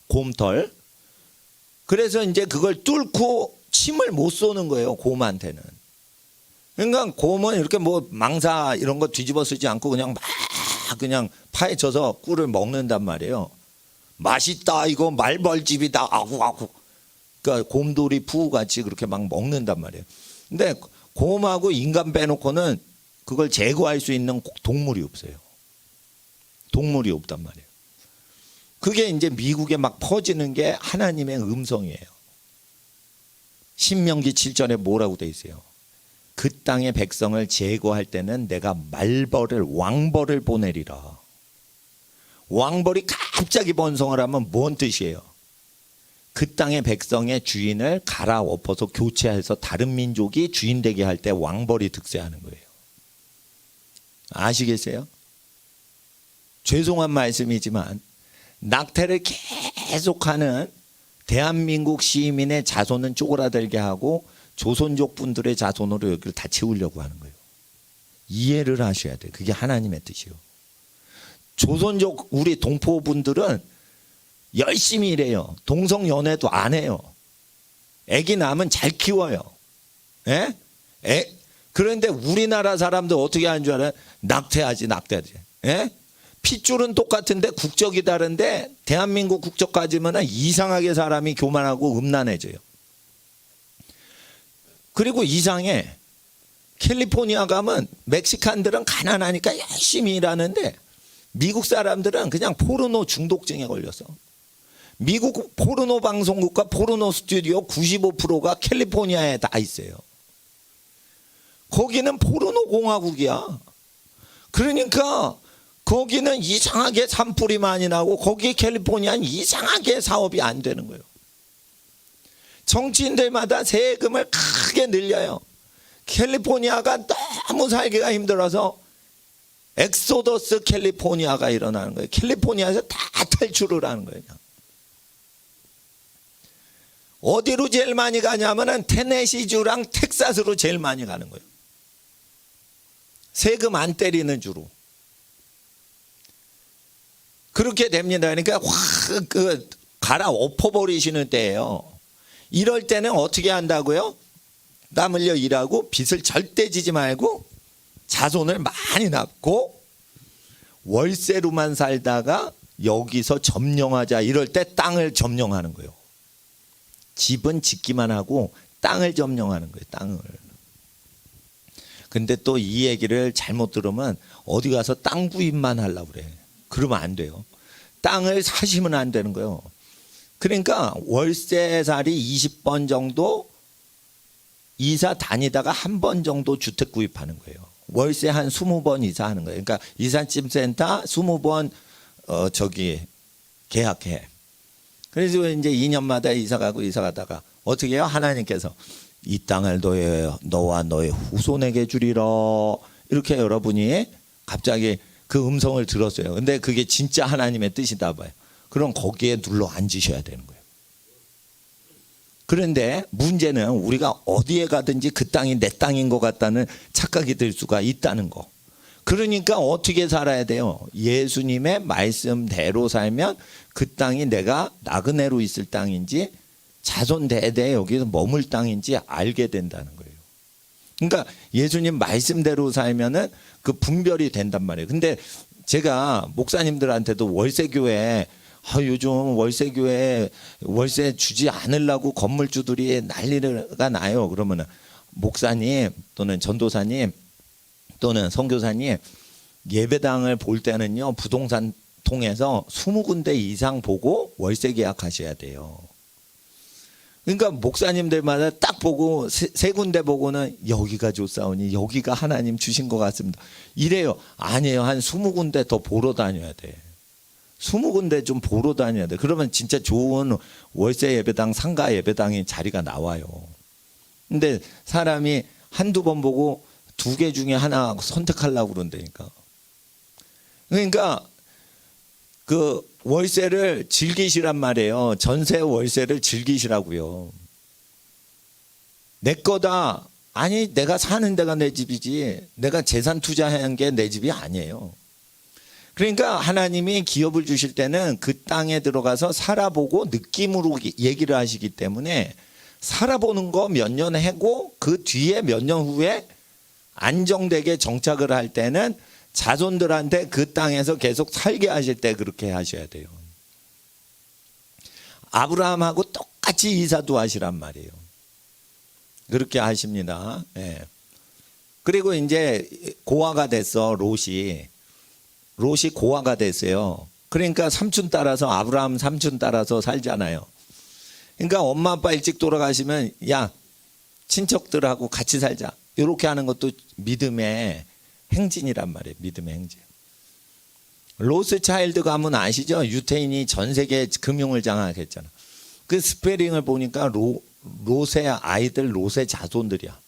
곰털. 그래서 이제 그걸 뚫고 침을 못 쏘는 거예요, 곰한테는. 그러니까 곰은 이렇게 뭐 망사 이런 거 뒤집어 쓰지 않고 그냥 막 그냥 파헤쳐서 꿀을 먹는단 말이에요. 맛있다, 이거 말벌집이다, 아구. 그러니까 곰돌이 푸우같이 그렇게 막 먹는단 말이에요. 근데 곰하고 인간 빼놓고는 그걸 제거할 수 있는 동물이 없어요. 동물이 없단 말이에요. 그게 이제 미국에 막 퍼지는 게 하나님의 음성이에요. 신명기 7절에 뭐라고 돼 있어요? 그 땅의 백성을 제거할 때는 내가 왕벌을 보내리라. 왕벌이 갑자기 번성을 하면 뭔 뜻이에요? 그 땅의 백성의 주인을 갈아엎어서 교체해서 다른 민족이 주인 되게 할 때 왕벌이 득세하는 거예요. 아시겠어요? 죄송한 말씀이지만 낙태를 계속하는 대한민국 시민의 자손은 쪼그라들게 하고 조선족 분들의 자손으로 여기를 다 채우려고 하는 거예요. 이해를 하셔야 돼요. 그게 하나님의 뜻이요. 조선족 우리 동포분들은 열심히 일해요. 동성연애도 안 해요. 애기 낳으면 잘 키워요. 예? 그런데 우리나라 사람들 어떻게 하는 줄 알아요? 낙태하지. 예? 핏줄은 똑같은데 국적이 다른데 대한민국 국적 가지면 이상하게 사람이 교만하고 음란해져요. 그리고 이상해. 캘리포니아 가면 멕시칸들은 가난하니까 열심히 일하는데 미국 사람들은 그냥 포르노 중독증에 걸렸어. 미국 포르노 방송국과 포르노 스튜디오 95%가 캘리포니아에 다 있어요. 거기는 포르노 공화국이야. 그러니까 거기는 이상하게 산불이 많이 나고 거기 캘리포니아는 이상하게 사업이 안 되는 거예요. 정치인들마다 세금을 크게 늘려요. 캘리포니아가 너무 살기가 힘들어서 엑소더스 캘리포니아가 일어나는 거예요. 캘리포니아에서 다 탈출을 하는 거예요. 어디로 제일 많이 가냐면은 테네시주랑 텍사스로 제일 많이 가는 거예요. 세금 안 때리는 주로. 그렇게 됩니다. 그러니까 확 갈아엎어 버리시는 때예요. 이럴 때는 어떻게 한다고요? 땀 흘려 일하고 빚을 절대 지지 말고 자손을 많이 낳고 월세로만 살다가 여기서 점령하자 이럴 때 땅을 점령하는 거예요. 집은 짓기만 하고 땅을 점령하는 거예요. 땅을. 근데 또 이 얘기를 잘못 들으면 어디 가서 땅 구입만 하려고 그래. 그러면 안 돼요. 땅을 사시면 안 되는 거예요. 그러니까 월세살이 20번 정도 이사 다니다가 한 번 정도 주택 구입하는 거예요. 월세 한 20번 이사하는 거예요. 그러니까 이삿짐센터 20번 계약해. 그래서 이제 2년마다 이사 가다가 어떻게 해요? 하나님께서 이 땅을 너와 너의 후손에게 주리라. 이렇게 여러분이 갑자기 그 음성을 들었어요. 근데 그게 진짜 하나님의 뜻이다 봐요. 그럼 거기에 눌러 앉으셔야 되는 거예요. 그런데 문제는 우리가 어디에 가든지 그 땅이 내 땅인 것 같다는 착각이 들 수가 있다는 거. 그러니까 어떻게 살아야 돼요? 예수님의 말씀대로 살면 그 땅이 내가 나그네로 있을 땅인지 자손 대대 여기서 머물 땅인지 알게 된다는 거예요. 그러니까 예수님 말씀대로 살면은 그 분별이 된단 말이에요. 근데 제가 목사님들한테도 월세교회 요즘 월세교회 월세 주지 않으려고 건물주들이 난리가 나요. 그러면은 목사님 또는 전도사님 또는 선교사님 예배당을 볼 때는요 부동산 통해서 20군데 이상 보고 월세 계약하셔야 돼요. 그러니까 목사님들마다 딱 보고 세 군데 보고는 여기가 좋사오니 여기가 하나님 주신 것 같습니다. 이래요. 아니에요. 한 20군데 더 보러 다녀야 돼. 20군데 좀 보러 다녀야 돼. 그러면 진짜 좋은 월세 예배당, 상가 예배당이 자리가 나와요. 근데 사람이 한두 번 보고 2개 중에 하나 선택하려고 그런다니까. 그러니까 그 월세를 즐기시란 말이에요. 전세 월세를 즐기시라고요. 내 거다. 아니 내가 사는 데가 내 집이지 내가 재산 투자한 게 내 집이 아니에요. 그러니까 하나님이 기업을 주실 때는 그 땅에 들어가서 살아보고 느낌으로 얘기를 하시기 때문에 살아보는 거 몇 년 하고 그 뒤에 몇 년 후에 안정되게 정착을 할 때는 자손들한테 그 땅에서 계속 살게 하실 때 그렇게 하셔야 돼요. 아브라함하고 똑같이 이사도 하시란 말이에요. 그렇게 하십니다. 예. 그리고 이제 고아가 됐어. 롯이 고아가 됐어요. 그러니까 삼촌 따라서 아브라함 삼촌 따라서 살잖아요. 그러니까 엄마 아빠 일찍 돌아가시면 야 친척들하고 같이 살자. 이렇게 하는 것도 믿음의 행진이란 말이에요. 믿음의 행진. 로스차일드 가문 아시죠? 유태인이 전 세계 금융을 장악했잖아. 그 스페링을 보니까 롯의 아이들, 롯의 자손들이야.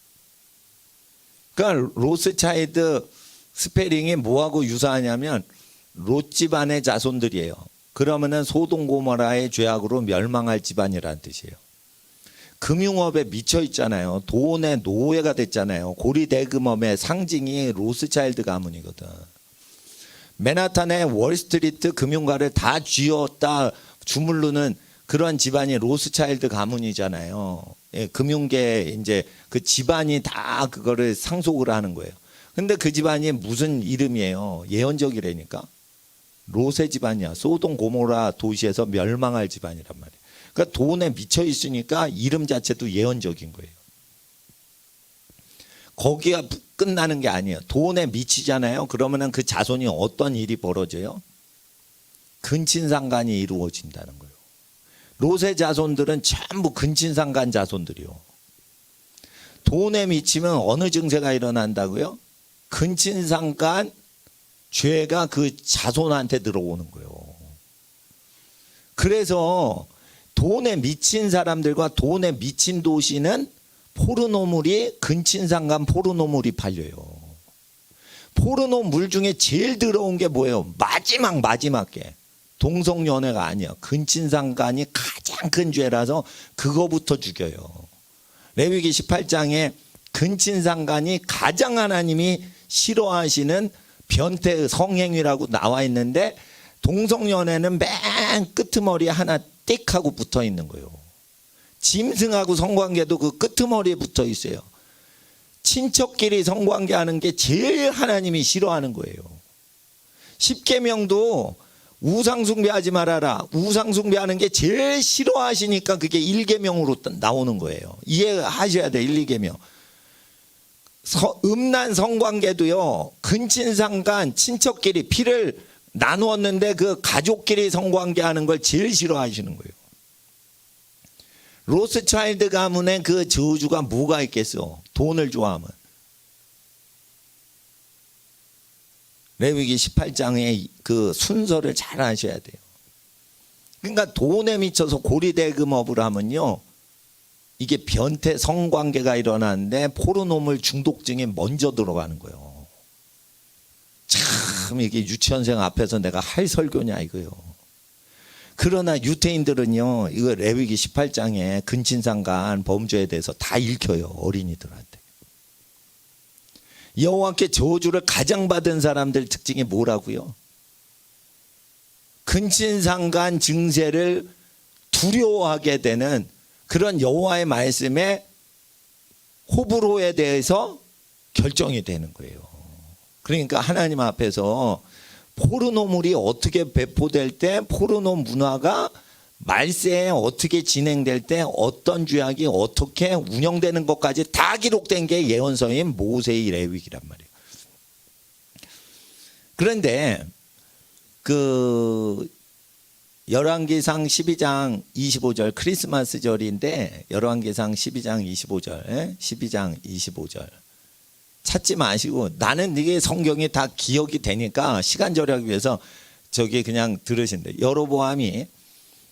그러니까 로스차일드 스페링이 뭐하고 유사하냐면 롯 집안의 자손들이에요. 그러면은 소돔 고모라의 죄악으로 멸망할 집안이라는 뜻이에요. 금융업에 미쳐 있잖아요. 돈의 노예가 됐잖아요. 고리대금업의 상징이 로스차일드 가문이거든. 맨하탄의 월스트리트 금융가를 다 쥐었다 주물르는 그런 집안이 로스차일드 가문이잖아요. 예, 금융계 이제 그 집안이 다 그거를 상속을 하는 거예요. 근데 그 집안이 무슨 이름이에요? 예언적이라니까. 롯의 집안이야. 소돔 고모라 도시에서 멸망할 집안이란 말이에요. 그러니까 돈에 미쳐 있으니까 이름 자체도 예언적인 거예요. 거기가 끝나는 게 아니에요. 돈에 미치잖아요. 그러면은 그 자손이 어떤 일이 벌어져요? 근친상간이 이루어진다는 거예요. 롯의 자손들은 전부 근친상간 자손들이요. 돈에 미치면 어느 증세가 일어난다고요? 근친상간 죄가 그 자손한테 들어오는 거예요. 그래서 돈에 미친 사람들과 돈에 미친 도시는 포르노물이 근친상간 포르노물이 팔려요. 포르노물 중에 제일 더러운 게 뭐예요? 마지막 게 동성연애가 아니야. 근친상간이 가장 큰 죄라서 그거부터 죽여요. 레위기 18장에 근친상간이 가장 하나님이 싫어하시는 변태 성행위라고 나와 있는데 동성연애는 맨 끄트머리에 하나 띡 하고 붙어 있는 거예요. 짐승하고 성관계도 그 끄트머리에 붙어 있어요. 친척끼리 성관계하는 게 제일 하나님이 싫어하는 거예요. 십계명도 우상 숭배하지 말아라. 우상 숭배하는 게 제일 싫어하시니까 그게 1계명으로 나오는 거예요. 이해하셔야 돼. 1, 2계명. 음란 성관계도요. 근친상간 친척끼리 피를 나누었는데 그 가족끼리 성관계하는 걸 제일 싫어하시는 거예요. 로스차일드 가문의 그 저주가 뭐가 있겠어? 돈을 좋아하면. 레위기 18장의 그 순서를 잘 아셔야 돼요. 그러니까 돈에 미쳐서 고리대금업을 하면요, 이게 변태 성관계가 일어나는데 포르노물 중독증이 먼저 들어가는 거예요. 참 이게 유치원생 앞에서 내가 할 설교냐 이거요. 그러나 유태인들은요, 이거 레위기 18장에 근친상간 범죄에 대해서 다 읽혀요. 어린이들한테. 여호와께 저주를 가장 받은 사람들 특징이 뭐라고요? 근친상간 증세를 두려워하게 되는 그런 여호와의 말씀에 호불호에 대해서 결정이 되는 거예요. 그러니까 하나님 앞에서 포르노물이 어떻게 배포될 때, 포르노 문화가 말세에 어떻게 진행될 때 어떤 죄악이 어떻게 운영되는 것까지 다 기록된 게 예언서인 모세의 레위기란 말이에요. 그런데 그 열왕기상 12장 25절 크리스마스절인데 열왕기상 12장 25절 12장 25절 찾지 마시고, 나는 이게 성경이 다 기억이 되니까 시간 절약을 위해서 저기 그냥 들으신대. 여로보암이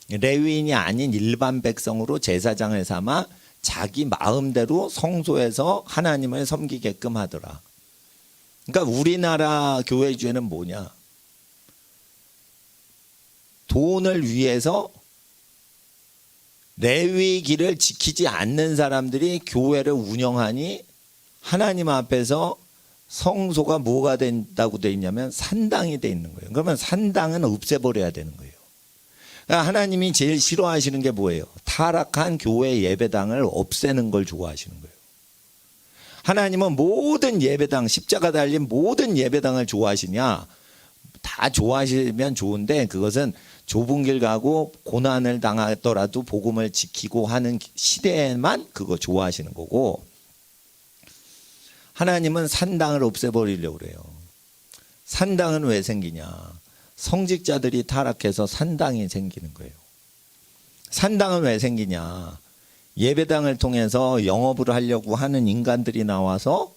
레위인이 아닌 일반 백성으로 제사장을 삼아 자기 마음대로 성소에서 하나님을 섬기게끔 하더라. 그러니까 우리나라 교회 죄는 뭐냐? 돈을 위해서 레위기를 지키지 않는 사람들이 교회를 운영하니 하나님 앞에서 성소가 뭐가 된다고 돼 있냐면 산당이 돼 있는 거예요. 그러면 산당은 없애버려야 되는 거예요. 그러니까 하나님이 제일 싫어하시는 게 뭐예요? 타락한 교회 예배당을 없애는 걸 좋아하시는 거예요. 하나님은 모든 예배당, 십자가 달린 모든 예배당을 좋아하시냐? 다 좋아하시면 좋은데 그것은 좁은 길 가고 고난을 당하더라도 복음을 지키고 하는 시대에만 그거 좋아하시는 거고, 하나님은 산당을 없애버리려고 그래요. 산당은 왜 생기냐? 성직자들이 타락해서 산당이 생기는 거예요. 산당은 왜 생기냐? 예배당을 통해서 영업을 하려고 하는 인간들이 나와서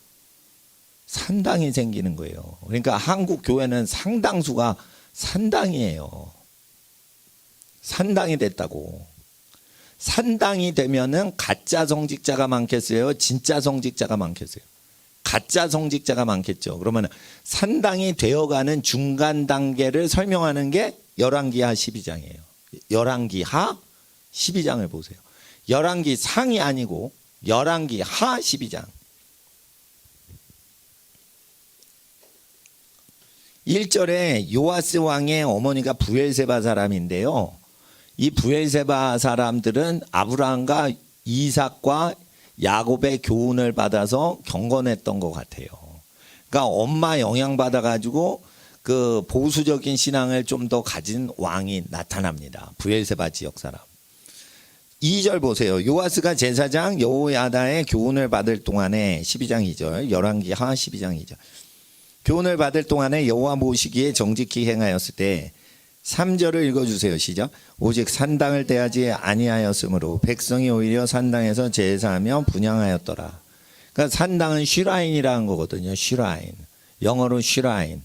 산당이 생기는 거예요. 그러니까 한국 교회는 상당수가 산당이에요. 산당이 됐다고. 산당이 되면은 가짜 성직자가 많겠어요? 진짜 성직자가 많겠어요? 가짜 성직자가 많겠죠. 그러면 산당이 되어가는 중간 단계를 설명하는 게 열왕기하 12장이에요. 열왕기하 12장을 보세요. 열왕기 상이 아니고 열왕기하 12장. 1절에 요아스 왕의 어머니가 부엘세바 사람인데요. 이 부엘세바 사람들은 아브라함과 이삭과 야곱의 교훈을 받아서 경건했던 것 같아요. 그러니까 엄마 영향받아 가지고 그 보수적인 신앙을 좀 더 가진 왕이 나타납니다. 부엘세바 지역 사람. 2절 보세요. 요아스가 제사장 여호야다의 교훈을 받을 동안에 12장 2절 열왕기하 12장 2절 교훈을 받을 동안에 여호와 모시기에 정직히 행하였을 때 3절을 읽어주세요. 시작. 오직 산당을 떼하지 아니하였으므로 백성이 오히려 산당에서 제사하며 분향하였더라. 그러니까 산당은 슈라인이라는 거거든요. 슈라인. 영어로 슈라인.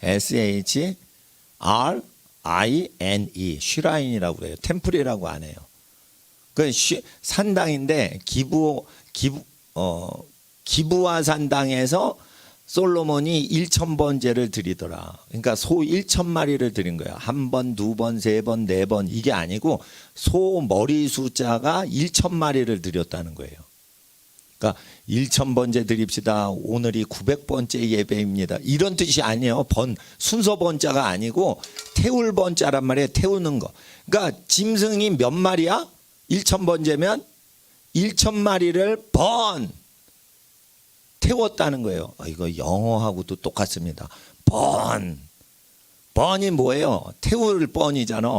S-H-R-I-N-E. 슈라인이라고 그래요. 템플이라고 안 해요. 그 산당인데 기부와 산당에서 솔로몬이 1000번제를 드리더라. 그러니까 소 1000마리를 드린 거야. 한 번, 두 번, 세 번, 네 번 이게 아니고 소 머리 숫자가 1000마리를 드렸다는 거예요. 그러니까 1000번제 드립시다. 오늘이 900번째 예배입니다. 이런 뜻이 아니에요. 순서 번자가 아니고 태울 번자란 말이에요. 태우는 거. 그러니까 짐승이 몇 마리야? 1000번제면 1000마리를 태웠다는 거예요. 이거 영어하고도 똑같습니다. 번이 뭐예요? 태울 번이잖아.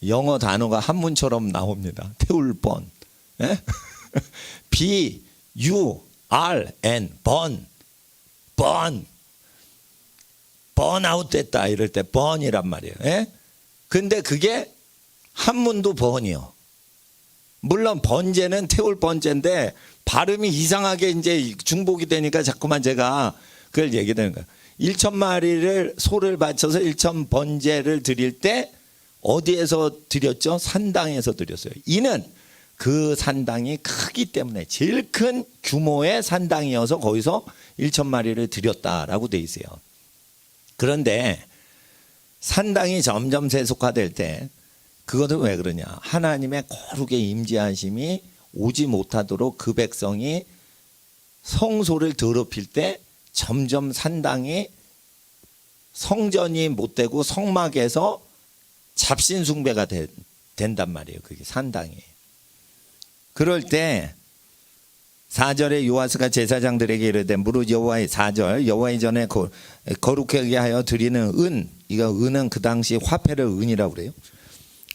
영어 단어가 한문처럼 나옵니다. 태울 번. 예? B, U, R, N, 번. 번. 번아웃 됐다 이럴 때 번이란 말이에요. 예? 근데 그게 한문도 번이요. 물론 번제는 태울 번제인데 발음이 이상하게 이제 중복이 되니까 자꾸만 제가 그걸 얘기되는 거예요. 1,000마리를 소를 바쳐서 1,000번제를 드릴 때 어디에서 드렸죠? 산당에서 드렸어요. 이는 그 산당이 크기 때문에 제일 큰 규모의 산당이어서 거기서 1,000마리를 드렸다라고 돼 있어요. 그런데 산당이 점점 세속화될 때 그것은 왜 그러냐? 하나님의 거룩의 임재하심이 오지 못하도록 그 백성이 성소를 더럽힐 때 점점 산당이 성전이 못 되고 성막에서 잡신 숭배가 된단 말이에요. 그게 산당이. 그럴 때 4절에 요아스가 제사장들에게 이르되 무릇 여호와의 4절 여호와의 전에 거룩하게 하여 드리는 은, 이거 은은 그 당시 화폐를 은이라고 그래요.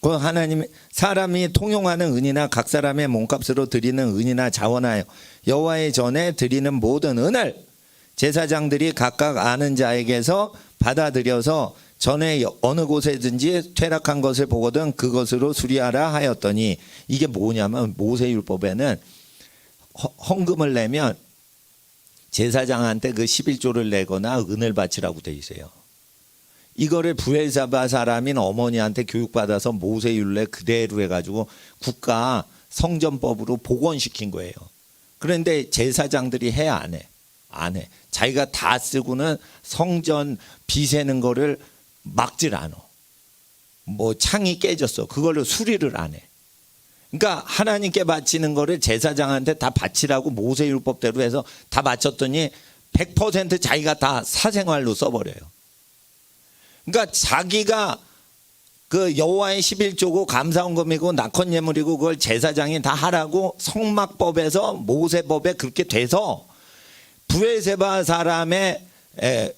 그 하나님 사람이 통용하는 은이나 각 사람의 몸값으로 드리는 은이나 자원하여 여호와의 전에 드리는 모든 은을 제사장들이 각각 아는 자에게서 받아들여서 전에 어느 곳에든지 퇴락한 것을 보거든 그것으로 수리하라 하였더니, 이게 뭐냐면 모세율법에는 헌금을 내면 제사장한테 그 11조를 내거나 은을 바치라고 돼 있어요. 이거를 브엘사바 사람인 어머니한테 교육받아서 모세율례 그대로 해가지고 국가 성전법으로 복원시킨 거예요. 그런데 제사장들이 해 안 해? 안 해. 자기가 다 쓰고는 성전 비세는 거를 막질 않아. 뭐 창이 깨졌어. 그걸로 수리를 안 해. 그러니까 하나님께 바치는 거를 제사장한테 다 바치라고 모세율법대로 해서 다 바쳤더니 100% 자기가 다 사생활로 써버려요. 그러니까 자기가 그 여호와의 11조고 감사헌금이고 낙헌 예물이고 그걸 제사장이 다 하라고 성막법에서 모세법에 그렇게 돼서 브엘세바 사람의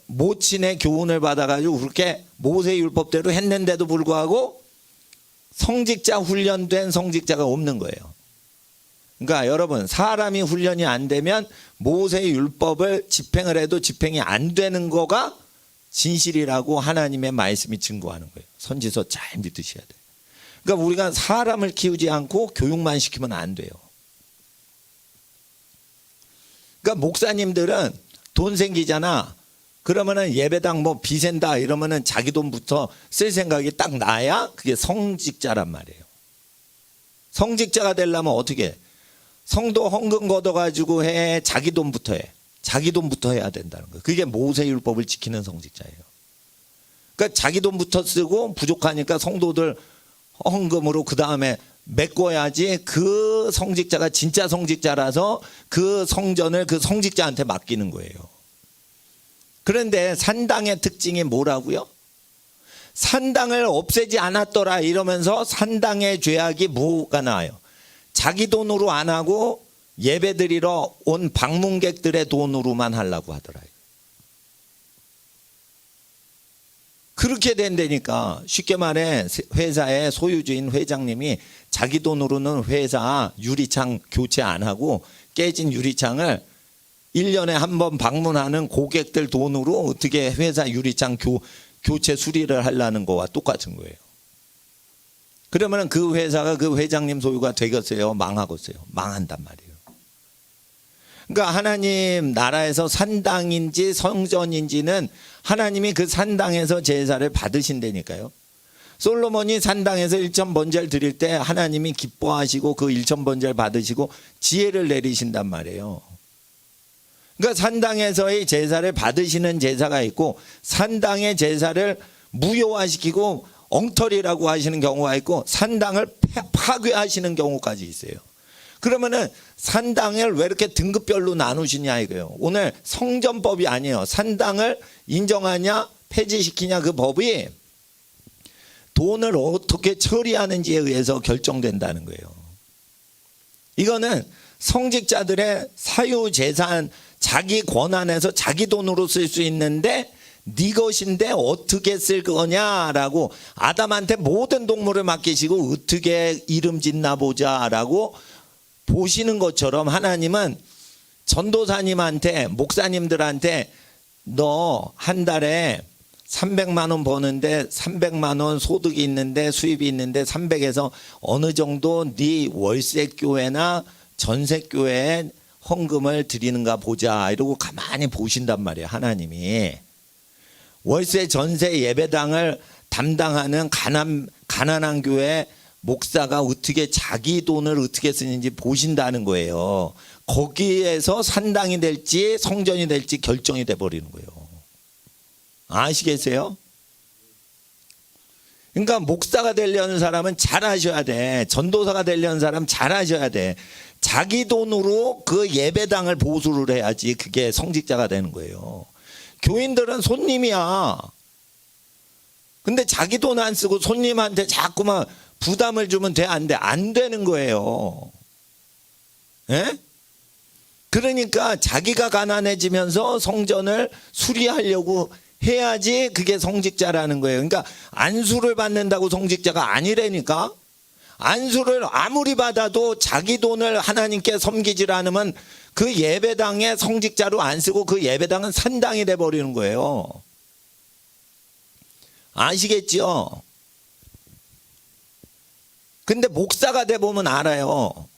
모친의 교훈을 받아가지고 그렇게 모세율법대로 했는데도 불구하고 성직자 훈련된 성직자가 없는 거예요. 그러니까 여러분, 사람이 훈련이 안 되면 모세율법을 집행을 해도 집행이 안 되는 거가 진실이라고 하나님의 말씀이 증거하는 거예요. 선지서 잘 믿으셔야 돼요. 그러니까 우리가 사람을 키우지 않고 교육만 시키면 안 돼요. 그러니까 목사님들은 돈 생기잖아. 그러면은 예배당 뭐 비센다 이러면은 자기 돈부터 쓸 생각이 딱 나야 그게 성직자란 말이에요. 성직자가 되려면 어떻게 해? 성도 헌금 걷어가지고 해? 자기 돈부터 해? 자기 돈부터 해야 된다는 거예요. 그게 모세율법을 지키는 성직자예요. 그러니까 자기 돈부터 쓰고 부족하니까 성도들 헌금으로 그 다음에 메꿔야지 그 성직자가 진짜 성직자라서 그 성전을 그 성직자한테 맡기는 거예요. 그런데 산당의 특징이 뭐라고요? 산당을 없애지 않았더라 이러면서 산당의 죄악이 뭐가 나와요? 자기 돈으로 안 하고 예배드리러 온 방문객들의 돈으로만 하려고 하더라. 그렇게 된다니까. 쉽게 말해 회사의 소유주인 회장님이 자기 돈으로는 회사 유리창 교체 안 하고 깨진 유리창을 1년에 한 번 방문하는 고객들 돈으로 어떻게 회사 유리창 교체 수리를 하려는 거와 똑같은 거예요. 그러면 그 회사가 그 회장님 소유가 되겠어요? 망하겠어요? 망한단 말이에요. 그러니까 하나님 나라에서 산당인지 성전인지는 하나님이 그 산당에서 제사를 받으신다니까요. 솔로몬이 산당에서 1,000번제를 드릴 때 하나님이 기뻐하시고 그 1,000번제를 받으시고 지혜를 내리신단 말이에요. 그러니까 산당에서의 제사를 받으시는 제사가 있고 산당의 제사를 무효화시키고 엉터리라고 하시는 경우가 있고 산당을 파괴하시는 경우까지 있어요. 그러면은 산당을 왜 이렇게 등급별로 나누시냐 이거예요. 오늘 성전법이 아니에요. 산당을 인정하냐 폐지시키냐 그 법이 돈을 어떻게 처리하는지에 의해서 결정된다는 거예요. 이거는 성직자들의 사유재산 자기 권한에서 자기 돈으로 쓸 수 있는데 네 것인데 어떻게 쓸 거냐라고 아담한테 모든 동물을 맡기시고 어떻게 이름 짓나 보자라고 보시는 것처럼 하나님은 전도사님한테 목사님들한테 너 한 달에 300만 원 버는데 300만 원 소득이 있는데 수입이 있는데 300에서 어느 정도 네 월세 교회나 전세 교회에 헌금을 드리는가 보자 이러고 가만히 보신단 말이에요. 하나님이 월세 전세 예배당을 담당하는 가난한 교회 목사가 어떻게 자기 돈을 어떻게 쓰는지 보신다는 거예요. 거기에서 산당이 될지 성전이 될지 결정이 돼 버리는 거예요. 아시겠어요? 그러니까 목사가 되려는 사람은 잘하셔야 돼. 전도사가 되려는 사람은 잘하셔야 돼. 자기 돈으로 그 예배당을 보수를 해야지 그게 성직자가 되는 거예요. 교인들은 손님이야. 근데 자기 돈 안 쓰고 손님한테 자꾸만 부담을 주면 돼? 안 돼? 안 되는 거예요. 예? 그러니까 자기가 가난해지면서 성전을 수리하려고 해야지 그게 성직자라는 거예요. 그러니까 안수를 받는다고 성직자가 아니라니까. 안수를 아무리 받아도 자기 돈을 하나님께 섬기질 않으면 그 예배당에 성직자로 안 쓰고 그 예배당은 산당이 돼버리는 거예요. 아시겠죠? 근데 목사가 돼보면 알아요.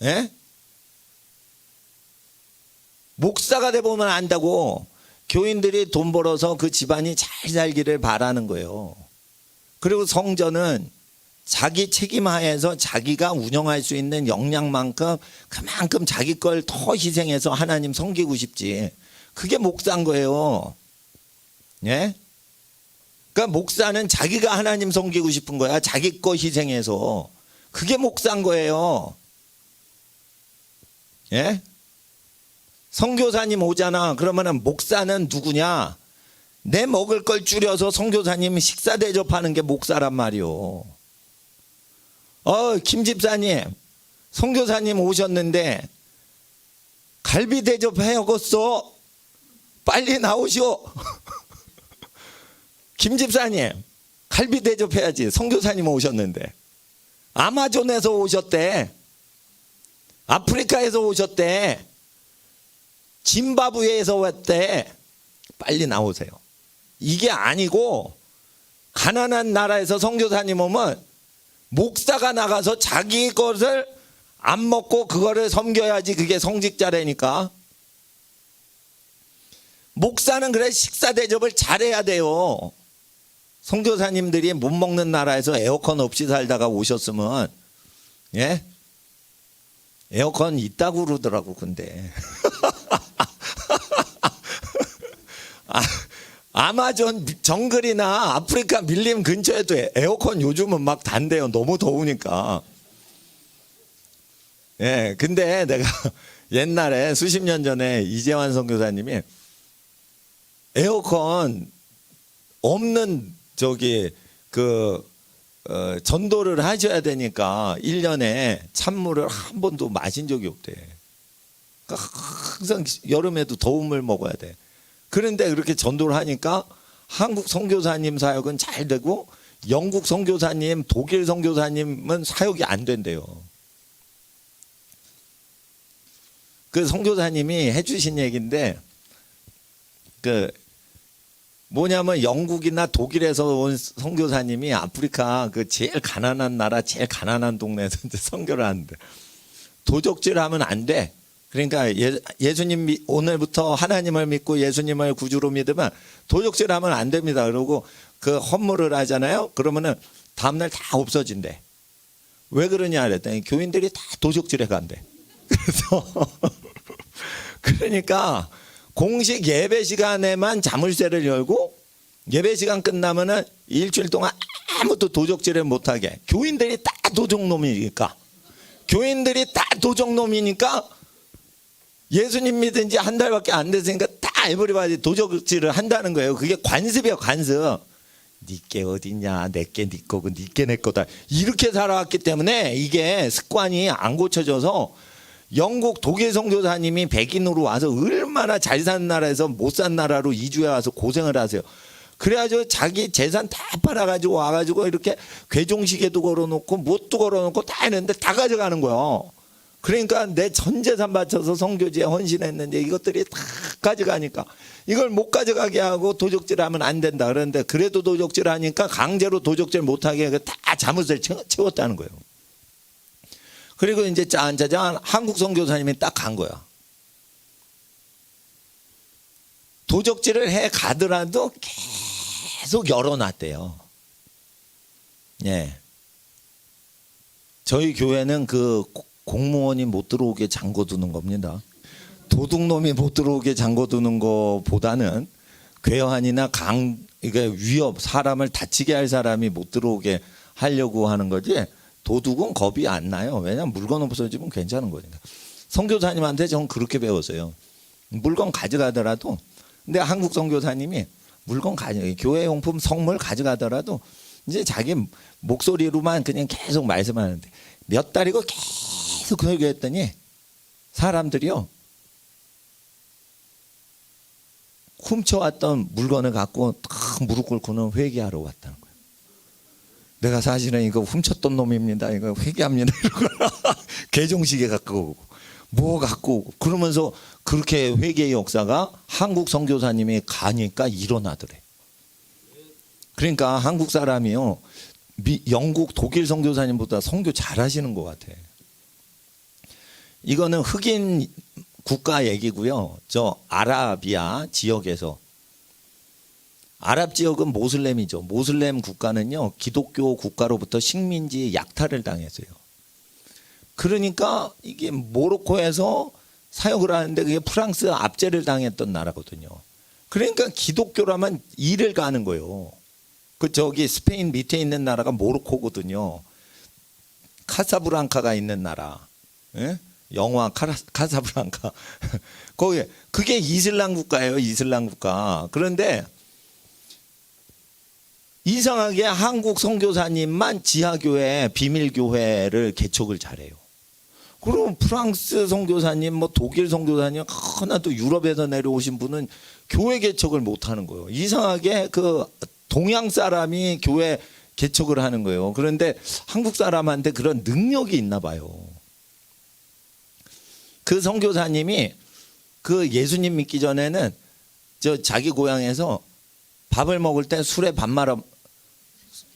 예? 목사가 돼보면 안다고. 교인들이 돈 벌어서 그 집안이 잘 살기를 바라는 거예요. 그리고 성전은 자기 책임 하에서 자기가 운영할 수 있는 역량만큼 그만큼 자기 걸 더 희생해서 하나님 섬기고 싶지. 그게 목사인 거예요. 예? 그러니까 목사는 자기가 하나님 섬기고 싶은 거야. 자기 거 희생해서. 그게 목사인 거예요. 예? 선교사님 오잖아. 그러면은 목사는 누구냐? 내 먹을 걸 줄여서 선교사님 식사 대접하는 게 목사란 말이요. 김 집사님, 선교사님 오셨는데 갈비 대접해야겠어. 빨리 나오시오. 김 집사님, 갈비 대접해야지. 선교사님 오셨는데. 아마존에서 오셨대. 아프리카에서 오셨대. 짐바브웨에서 왔대. 빨리 나오세요. 이게 아니고 가난한 나라에서 선교사님 오면 목사가 나가서 자기 것을 안 먹고 그거를 섬겨야지 그게 성직자라니까. 목사는 그래 식사 대접을 잘해야 돼요. 선교사님들이 못 먹는 나라에서 에어컨 없이 살다가 오셨으면 예? 에어컨 있다고 그러더라고. 근데 아마존 정글이나 아프리카 밀림 근처에도 에어컨 요즘은 막 단대요. 너무 더우니까. 예, 근데 내가 옛날에 수십 년 전에 이재환 선교사님이 에어컨 없는 전도를 하셔야 되니까 1년에 찬물을 한 번도 마신 적이 없대. 그러니까 항상 여름에도 더운 물 먹어야 돼. 그런데 그렇게 전도를 하니까 한국 선교사님 사역은 잘 되고 영국 선교사님, 독일 선교사님은 사역이 안 된대요. 그 선교사님이 해주신 얘기인데 뭐냐면 영국이나 독일에서 온 선교사님이 아프리카 그 제일 가난한 나라, 제일 가난한 동네에서 이제 선교를 하는데 도적질하면 안 돼. 그러니까 예수님 오늘부터 하나님을 믿고 예수님을 구주로 믿으면 도적질하면 안 됩니다. 그러고 그 헌물을 하잖아요. 그러면은 다음날 다 없어진대. 왜 그러냐 그랬더니 교인들이 다 도적질해 간대. 그래서 그러니까 공식 예배 시간에만 자물쇠를 열고 예배 시간 끝나면은 일주일 동안 아무도 도적질을 못하게. 교인들이 다 도적놈이니까. 교인들이 다 도적놈이니까 예수님 믿은 지 한 달밖에 안 됐으니까 다 에브리바디 도적질을 한다는 거예요. 그게 관습이에요. 관습. 니께 어딨냐, 내께 니 거고 니께 내 거다. 이렇게 살아왔기 때문에 이게 습관이 안 고쳐져서 영국 독일 선교사님이 백인으로 와서 얼마나 잘 사는 나라에서 못 산 나라로 이주해 와서 고생을 하세요. 그래가지고 자기 재산 다 팔아가지고 와가지고 이렇게 괴종시계도 걸어놓고 뭣도 걸어놓고 다 했는데 다 가져가는 거예요. 그러니까 내 전 재산 바쳐서 선교지에 헌신했는데 이것들이 다 가져가니까 이걸 못 가져가게 하고 도적질하면 안 된다. 그런데 그래도 도적질하니까 강제로 도적질 못하게 다 자물쇠를 채웠다는 거예요. 그리고 이제 짠짜잔 한국 선교사님이 딱 간 거야. 도적질을 해 가더라도 계속 열어놨대요. 예. 저희 교회는 그 공무원이 못 들어오게 잠궈두는 겁니다. 도둑놈이 못 들어오게 잠궈두는 것보다는 괴환이나 이게 위협, 사람을 다치게 할 사람이 못 들어오게 하려고 하는 거지. 도둑은 겁이 안 나요. 왜냐하면 물건 없어지면 괜찮은 거니까. 선교사님한테 저는 그렇게 배웠어요. 물건 가져가더라도, 근데 한국 선교사님이 물건 교회 용품 성물 가져가더라도 이제 자기 목소리로만 그냥 계속 말씀하는데 몇 달이고 계속 그 얘기했더니 사람들이요 훔쳐왔던 물건을 갖고 딱 무릎 꿇고는 회개하러 왔다는 거예요. 내가 사실은 이거 훔쳤던 놈입니다. 이거 회개합니다. 이러고 개종시계 갖고 오고 뭐 갖고 오고 그러면서 그렇게 회개의 역사가 한국 선교사님이 가니까 일어나더래. 그러니까 한국 사람이요 영국 독일 선교사님보다 선교 잘하시는 것 같아. 이거는 흑인 국가 얘기고요. 저 아라비아 지역에서 아랍 지역은 모슬렘이죠. 모슬렘 국가는요 기독교 국가로부터 식민지 약탈을 당했어요. 그러니까 이게 모로코에서 사역을 하는데 그게 프랑스 압제를 당했던 나라거든요. 그러니까 기독교라면 이를 가는 거예요. 그 저기 스페인 밑에 있는 나라가 모로코거든요. 카사블랑카가 있는 나라. 예? 영화 카사블랑카. 거기 그게 이슬람 국가예요. 이슬람 국가. 그런데 이상하게 한국 선교사님만 지하교회 비밀교회를 개척을 잘해요. 그럼 프랑스 선교사님, 뭐 독일 선교사님, 하나도 유럽에서 내려오신 분은 교회 개척을 못 하는 거예요. 이상하게 그 동양 사람이 교회 개척을 하는 거예요. 그런데 한국 사람한테 그런 능력이 있나 봐요. 그 선교사님이 그 예수님 믿기 전에는 저 자기 고향에서 밥을 먹을 때 술에 밥 말아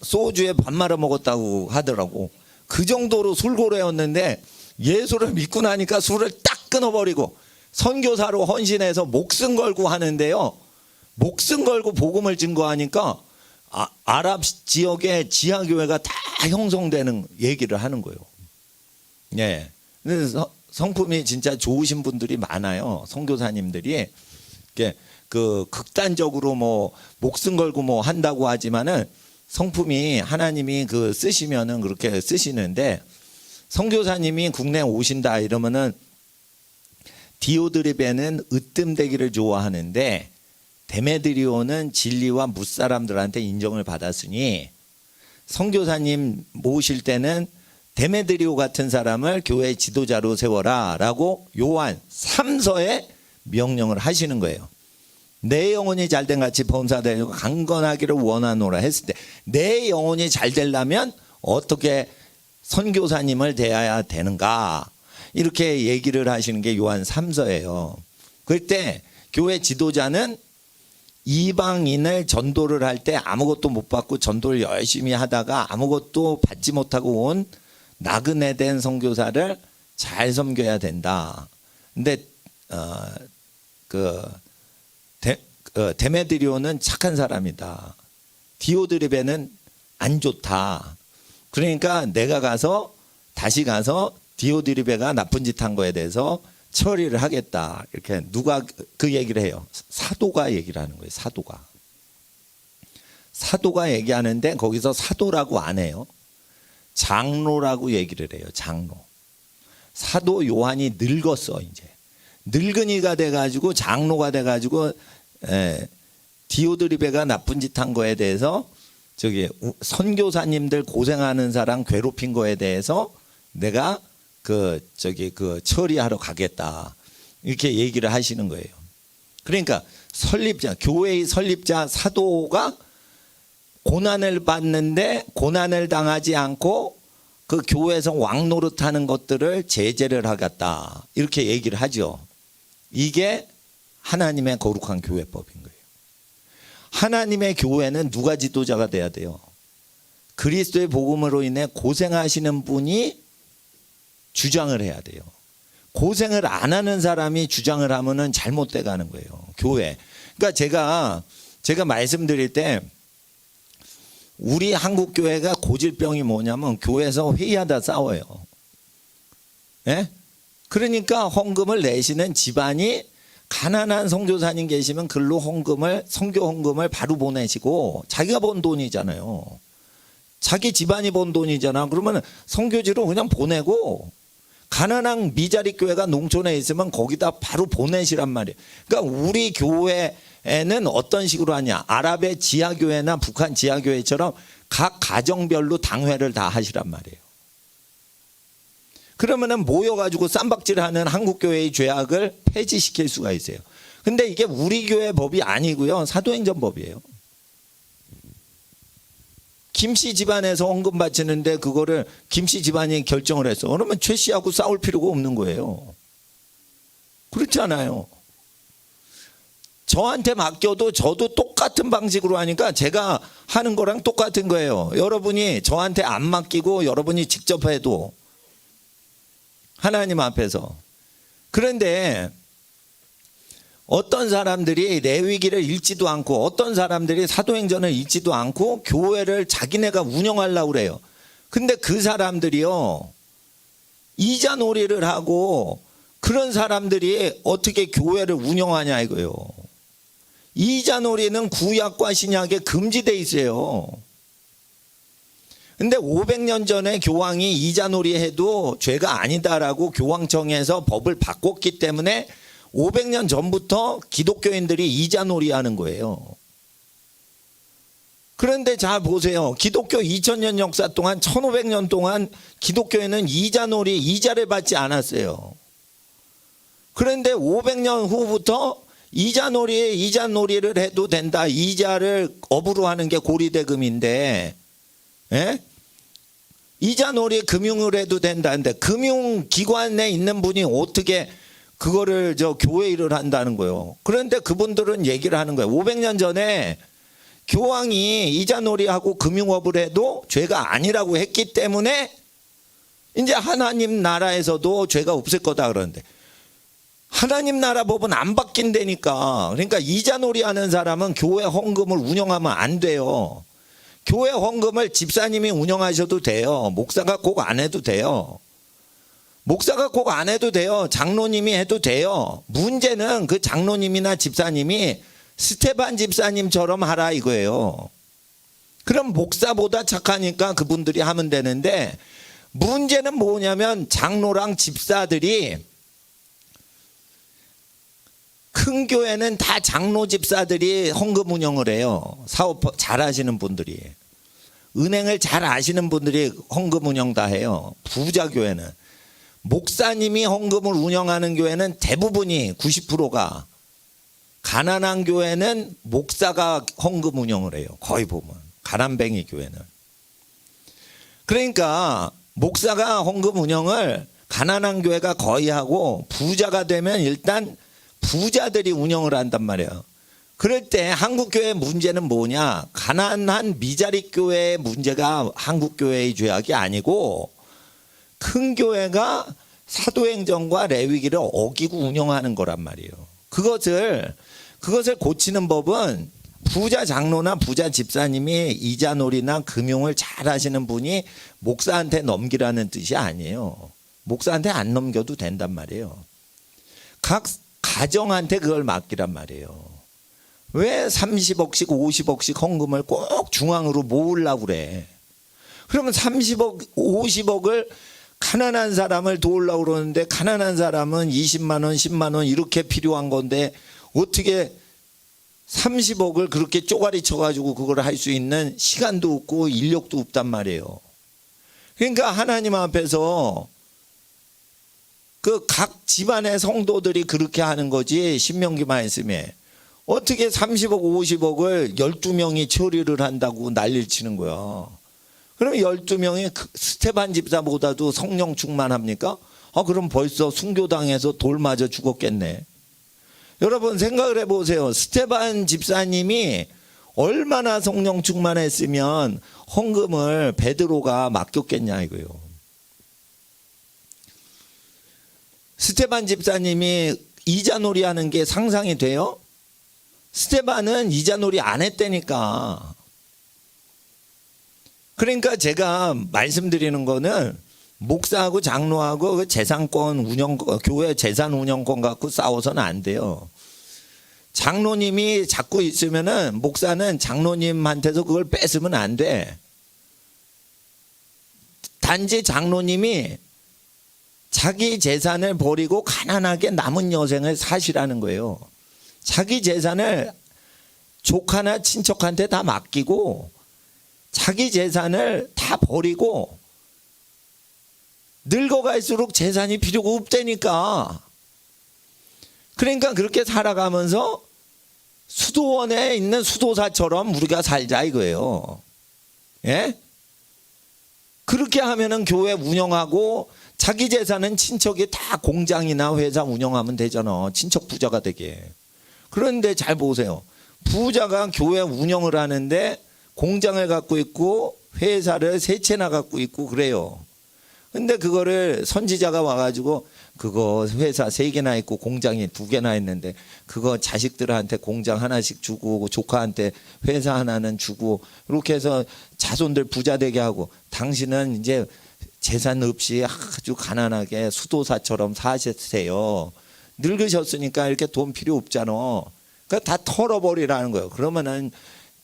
소주에 밥 말아 먹었다고 하더라고. 그 정도로 술고래였는데 예수를 믿고 나니까 술을 딱 끊어버리고 선교사로 헌신해서 목숨 걸고 하는데요. 목숨 걸고 복음을 증거하니까 아랍 지역의 지하교회가 다 형성되는 얘기를 하는 거예요. 예. 그래서 성품이 진짜 좋으신 분들이 많아요. 선교사님들이 그 극단적으로 뭐 목숨 걸고 뭐 한다고 하지만은 성품이 하나님이 그 쓰시면은 그렇게 쓰시는데 선교사님이 국내에 오신다 이러면은 디오드리베는 으뜸되기를 좋아하는데 데메드리오는 진리와 무사람들한테 인정을 받았으니 선교사님 모실 때는 데메드리오 같은 사람을 교회 지도자로 세워라 라고 요한 3서에 명령을 하시는 거예요. 내 영혼이 잘된 같이 범사되고 강건하기를 원하노라 했을 때 내 영혼이 잘 되려면 어떻게 선교사님을 대해야 되는가 이렇게 얘기를 하시는 게 요한 3서예요. 그때 교회 지도자는 이방인을 전도를 할 때 아무것도 못 받고 전도를 열심히 하다가 아무것도 받지 못하고 온 나그네 된 선교사를 잘 섬겨야 된다. 근데 데메드리오는 착한 사람이다. 디오드리베는 안 좋다. 그러니까 내가 다시 가서 디오드리베가 나쁜 짓 한 거에 대해서 처리를 하겠다. 이렇게 누가 그 얘기를 해요. 사도가 얘기를 하는 거예요. 사도가 얘기하는데 거기서 사도라고 안 해요. 장로라고 얘기를 해요. 장로. 사도 요한이 늙었어 이제. 늙은이가 돼가지고 장로가 돼가지고 디오드리베가 나쁜 짓 한 거에 대해서 저기 선교사님들 고생하는 사람 괴롭힌 거에 대해서 내가 처리하러 가겠다. 이렇게 얘기를 하시는 거예요. 그러니까 설립자, 교회의 설립자 사도가 고난을 받는데 고난을 당하지 않고 그 교회에서 왕노릇하는 것들을 제재를 하겠다. 이렇게 얘기를 하죠. 이게 하나님의 거룩한 교회법인 거예요. 하나님의 교회는 누가 지도자가 돼야 돼요? 그리스도의 복음으로 인해 고생하시는 분이 주장을 해야 돼요. 고생을 안 하는 사람이 주장을 하면은 잘못돼 가는 거예요. 교회. 그러니까 제가 말씀드릴 때 우리 한국 교회가 고질병이 뭐냐면 교회에서 회의하다 싸워요. 예? 그러니까 헌금을 내시는 집안이 가난한 선교사님 계시면 글로 헌금을 선교 헌금을 바로 보내시고 자기가 번 돈이잖아요. 자기 집안이 번 돈이잖아. 그러면 선교지로 그냥 보내고 가난한 미자리 교회가 농촌에 있으면 거기다 바로 보내시란 말이에요. 그러니까 우리 교회에는 어떤 식으로 하냐. 아랍의 지하교회나 북한 지하교회처럼 각 가정별로 당회를 다 하시란 말이에요. 그러면은 모여가지고 쌈박질하는 한국교회의 죄악을 폐지시킬 수가 있어요. 근데 이게 우리 교회 법이 아니고요. 사도행전 법이에요. 김씨 집안에서 헌금 바치는데 그거를 김씨 집안이 결정을 했어. 그러면 최 씨하고 싸울 필요가 없는 거예요. 그렇지 않아요. 저한테 맡겨도 저도 똑같은 방식으로 하니까 제가 하는 거랑 똑같은 거예요. 여러분이 저한테 안 맡기고 여러분이 직접 해도 하나님 앞에서. 그런데 어떤 사람들이 레위기를 읽지도 않고 어떤 사람들이 사도행전을 읽지도 않고 교회를 자기네가 운영하려고 그래요. 근데 그 사람들이요, 이자놀이를 하고 그런 사람들이 어떻게 교회를 운영하냐 이거요. 이자놀이는 구약과 신약에 금지돼 있어요. 근데 500년 전에 교황이 이자놀이 해도 죄가 아니다라고 교황청에서 법을 바꿨기 때문에 500년 전부터 기독교인들이 이자놀이 하는 거예요. 그런데 잘 보세요. 기독교 2000년 역사 동안 1500년 동안 기독교에는 이자놀이, 이자를 받지 않았어요. 그런데 500년 후부터 이자놀이를 해도 된다. 이자를 업으로 하는 게 고리대금인데, 예? 이자놀이 금융을 해도 된다는데 금융기관에 있는 분이 어떻게 그거를 교회 일을 한다는 거예요. 그런데 그분들은 얘기를 하는 거예요. 500년 전에 교황이 이자놀이하고 금융업을 해도 죄가 아니라고 했기 때문에 이제 하나님 나라에서도 죄가 없을 거다 그러는데 하나님 나라 법은 안 바뀐다니까. 그러니까 이자놀이 하는 사람은 교회 헌금을 운영하면 안 돼요. 교회 헌금을 집사님이 운영하셔도 돼요. 목사가 꼭 안 해도 돼요. 목사가 꼭 안 해도 돼요. 장로님이 해도 돼요. 문제는 그 장로님이나 집사님이 스테반 집사님처럼 하라 이거예요. 그럼 목사보다 착하니까 그분들이 하면 되는데 문제는 뭐냐면 장로랑 집사들이 큰 교회는 다 장로 집사들이 헌금 운영을 해요. 사업 잘 하시는 분들이. 은행을 잘 아시는 분들이 헌금 운영 다 해요. 부자 교회는. 목사님이 헌금을 운영하는 교회는 대부분이 90%가 가난한 교회는 목사가 헌금 운영을 해요. 거의 보면. 가난뱅이 교회는. 그러니까 목사가 헌금 운영을 가난한 교회가 거의 하고 부자가 되면 일단 부자들이 운영을 한단 말이에요. 그럴 때 한국교회 문제는 뭐냐? 가난한 미자리 교회의 문제가 한국교회의 죄악이 아니고 큰 교회가 사도행전과 레위기를 어기고 운영하는 거란 말이에요. 그것을 고치는 법은 부자 장로나 부자 집사님이 이자놀이나 금융을 잘 하시는 분이 목사한테 넘기라는 뜻이 아니에요. 목사한테 안 넘겨도 된단 말이에요. 각 가정한테 그걸 맡기란 말이에요. 왜 30억씩 50억씩 헌금을 꼭 중앙으로 모으려고 그래? 그러면 30억 50억을 가난한 사람을 도우려고 그러는데 가난한 사람은 20만 원 10만 원 이렇게 필요한 건데 어떻게 30억을 그렇게 쪼가리 쳐가지고 그걸 할 수 있는 시간도 없고 인력도 없단 말이에요. 그러니까 하나님 앞에서 그 각 집안의 성도들이 그렇게 하는 거지. 신명기 말씀에 어떻게 30억 50억을 12명이 처리를 한다고 난리를 치는 거야. 그럼 12명이 스테반 집사보다도 성령 충만합니까? 그럼 벌써 순교당해서 돌 맞아 죽었겠네. 여러분 생각을 해보세요. 스테반 집사님이 얼마나 성령 충만했으면 헌금을 베드로가 맡겼겠냐 이거요. 스테반 집사님이 이자놀이 하는 게 상상이 돼요? 스테반은 이자놀이 안 했다니까. 그러니까 제가 말씀드리는 거는 목사하고 장로하고 그 재산권 운영, 교회 재산 운영권 갖고 싸워서는 안 돼요. 장로님이 잡고 있으면은 목사는 장로님한테서 그걸 뺏으면 안 돼. 단지 장로님이 자기 재산을 버리고 가난하게 남은 여생을 사시라는 거예요. 자기 재산을 조카나 친척한테 다 맡기고 자기 재산을 다 버리고 늙어갈수록 재산이 필요가 없다니까. 그러니까 그렇게 살아가면서 수도원에 있는 수도사처럼 우리가 살자 이거예요. 예? 그렇게 하면은 교회 운영하고 자기 재산은 친척이 다 공장이나 회사 운영하면 되잖아. 친척 부자가 되게. 그런데 잘 보세요. 부자가 교회 운영을 하는데 공장을 갖고 있고 회사를 세 채나 갖고 있고 그래요. 근데 그거를 선지자가 와가지고 그거 회사 3개나 있고 공장이 2개나 있는데 그거 자식들한테 공장 하나씩 주고 조카한테 회사 하나는 주고 이렇게 해서 자손들 부자 되게 하고 당신은 이제 재산 없이 아주 가난하게 수도사처럼 사세요. 늙으셨으니까 이렇게 돈 필요 없잖아. 그러니까 다 털어버리라는 거예요. 그러면은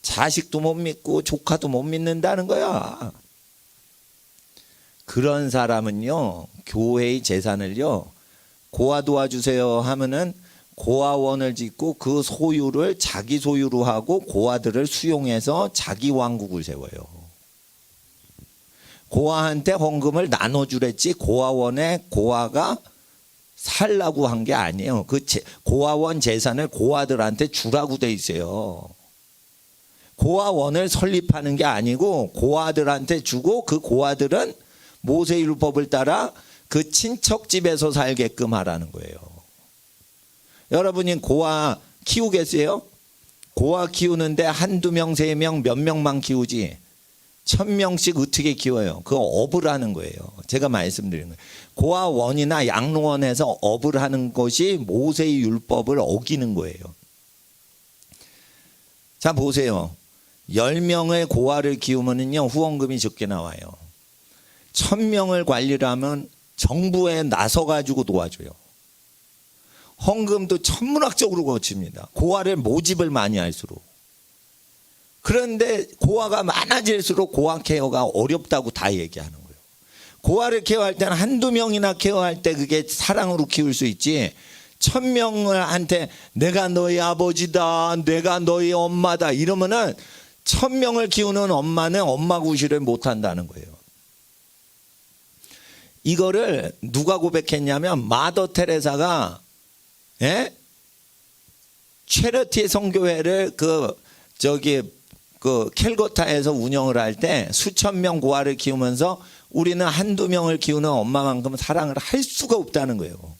자식도 못 믿고 조카도 못 믿는다는 거야. 그런 사람은요, 교회의 재산을요, 고아 도와주세요 하면은 고아원을 짓고 그 소유를 자기 소유로 하고 고아들을 수용해서 자기 왕국을 세워요. 고아한테 헌금을 나눠주랬지 고아원에 고아가 살라고 한 게 아니에요. 그 고아원 재산을 고아들한테 주라고 돼 있어요. 고아원을 설립하는 게 아니고 고아들한테 주고 그 고아들은 모세율법을 따라 그 친척 집에서 살게끔 하라는 거예요. 여러분이 고아 키우겠어요? 고아 키우는데 한두 명, 3명, 몇 명만 키우지 1000명씩 어떻게 키워요? 그거 업을 하는 거예요. 제가 말씀드리는 거예요. 고아원이나 양로원에서 업을 하는 것이 모세의 율법을 어기는 거예요. 자 보세요. 10명의 고아를 키우면은요 후원금이 적게 나와요. 1000명을 관리를 하면 정부에 나서 가지고 도와줘요. 헌금도 천문학적으로 거칩니다. 고아를 모집을 많이 할수록. 그런데 고아가 많아질수록 고아 케어가 어렵다고 다 얘기하는 거예요. 고아를 케어할 때는 한두 명이나 케어할 때 그게 사랑으로 키울 수 있지 1000명한테 내가 너희 아버지다, 내가 너희 엄마다 이러면은 1000명을 키우는 엄마는 엄마 구실을 못한다는 거예요. 이거를 누가 고백했냐면 마더 테레사가 체러티 선교회를 그 캘거타에서 운영을 할 때 수천 명 고아를 키우면서 우리는 한두 명을 키우는 엄마만큼 사랑을 할 수가 없다는 거예요.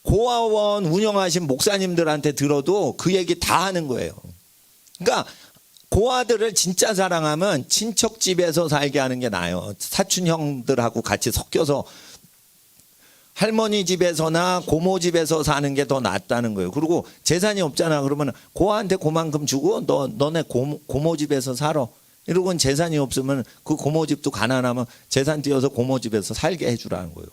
고아원 운영하신 목사님들한테 들어도 그 얘기 다 하는 거예요. 그러니까 고아들을 진짜 사랑하면 친척 집에서 살게 하는 게 나아요. 사촌 형들하고 같이 섞여서 할머니 집에서나 고모 집에서 사는 게 더 낫다는 거예요. 그리고 재산이 없잖아. 그러면 고아한테 그만큼 주고 너네 고모 집에서 살아. 이러고는 재산이 없으면 그 고모 집도 가난하면 재산 띄어서 고모 집에서 살게 해주라는 거예요.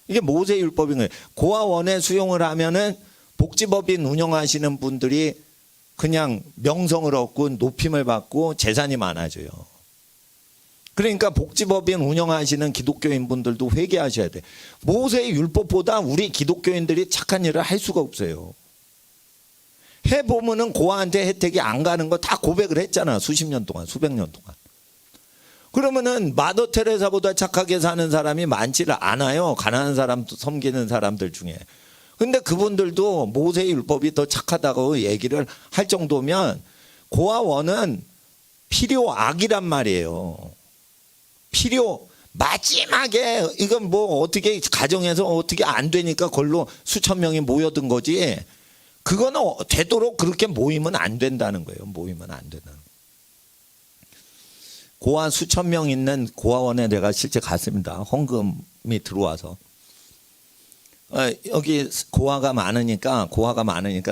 이게 모세 율법인 거예요. 고아원에 수용을 하면은 복지법인 운영하시는 분들이 그냥 명성을 얻고 높임을 받고 재산이 많아져요. 그러니까 복지법인 운영하시는 기독교인 분들도 회개하셔야 돼. 모세의 율법보다 우리 기독교인들이 착한 일을 할 수가 없어요. 해보면은 고아한테 혜택이 안 가는 거 다 고백을 했잖아. 수십 년 동안, 수백 년 동안. 그러면은 마더 테레사보다 착하게 사는 사람이 많지를 않아요. 가난한 사람 섬기는 사람들 중에. 근데 그분들도 모세의 율법이 더 착하다고 얘기를 할 정도면 고와 원은 필요악이란 말이에요. 마지막에 이건 뭐 어떻게 가정에서 어떻게 안 되니까 그걸로 수천 명이 모여든 거지. 그거는 되도록 그렇게 모이면 안 된다는 거예요. 모이면 안 된다는 거예요. 고아 수천 명 있는 고아원에 내가 실제 갔습니다. 헌금이 들어와서. 여기 고아가 많으니까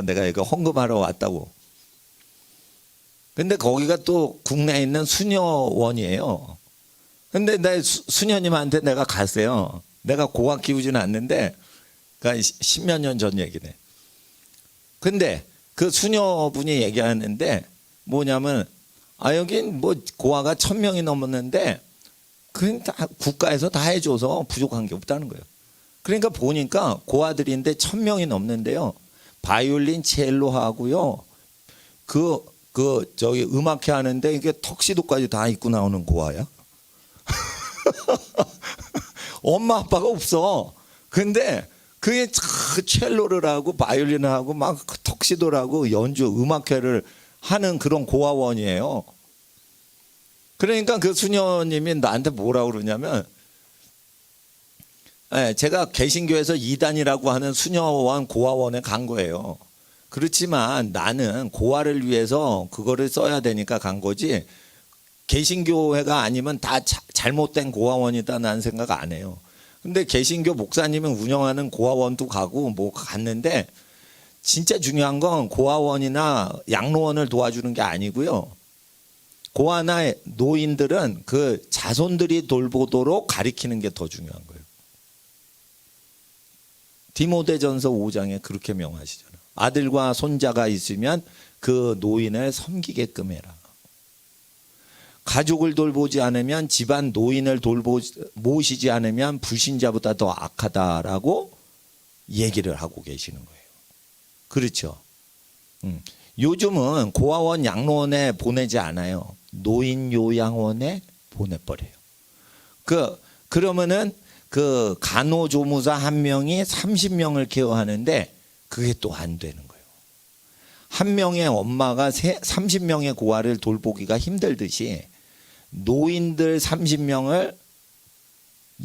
내가 이거 헌금하러 왔다고. 근데 거기가 또 국내에 있는 수녀원이에요. 근데 내 수녀님한테 내가 갔어요. 내가 고아 키우지는 않는데, 그러니까 10몇 년 전 얘기네. 근데 그 수녀분이 얘기하는데 뭐냐면, 여긴 뭐 고아가 1000명이 넘었는데, 그건 다 국가에서 다 해줘서 부족한 게 없다는 거예요. 그러니까 보니까 고아들인데 1000명이 넘는데요. 바이올린, 첼로 하고요. 저기 음악회 하는데 이게 턱시도까지 다 입고 나오는 고아야. 엄마 아빠가 없어. 근데 그게 첼로를 하고 바이올린을 하고 막 턱시도를 하고 연주 음악회를 하는 그런 고아원이에요. 그러니까 그 수녀님이 나한테 뭐라고 그러냐면, 제가 개신교에서 이단이라고 하는 수녀원 고아원에 간 거예요. 그렇지만 나는 고아를 위해서 그거를 써야 되니까 간 거지, 개신교회가 아니면 다 잘못된 고아원이다 나는 생각 안 해요. 근데 개신교 목사님이 운영하는 고아원도 가고 뭐 갔는데, 진짜 중요한 건 고아원이나 양로원을 도와주는 게 아니고요. 고아나 노인들은 그 자손들이 돌보도록 가리키는 게 더 중요한 거예요. 디모데전서 5장에 그렇게 명하시잖아요. 아들과 손자가 있으면 그 노인을 섬기게끔 해라. 가족을 돌보지 않으면, 집안 노인을 모시지 않으면 불신자보다 더 악하다라고 얘기를 하고 계시는 거예요. 그렇죠. 요즘은 고아원, 양로원에 보내지 않아요. 노인 요양원에 보내버려요. 그러면은 그 간호조무사 한 명이 30명을 케어하는데 그게 또 안 되는 거예요. 한 명의 엄마가 30명의 고아를 돌보기가 힘들듯이 노인들 30명을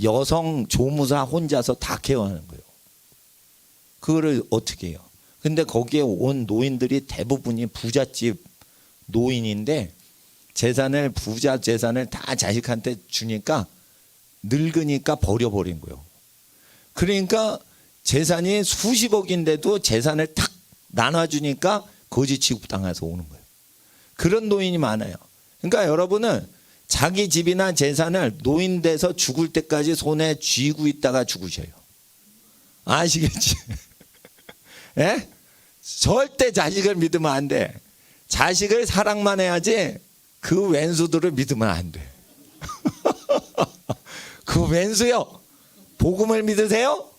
여성 조무사 혼자서 다 케어하는 거예요. 그거를 어떻게 해요? 근데 거기에 온 노인들이 대부분이 부잣집 노인인데 부자 재산을 다 자식한테 주니까 늙으니까 버려버린 거예요. 그러니까 재산이 수십억인데도 재산을 탁 나눠주니까 거지 취급당해서 오는 거예요. 그런 노인이 많아요. 그러니까 여러분은 자기 집이나 재산을 노인 돼서 죽을 때까지 손에 쥐고 있다가 죽으셔요. 아시겠지? 예? 절대 자식을 믿으면 안 돼. 자식을 사랑만 해야지 그 왼수들을 믿으면 안 돼. 그 왼수요, 복음을 믿으세요?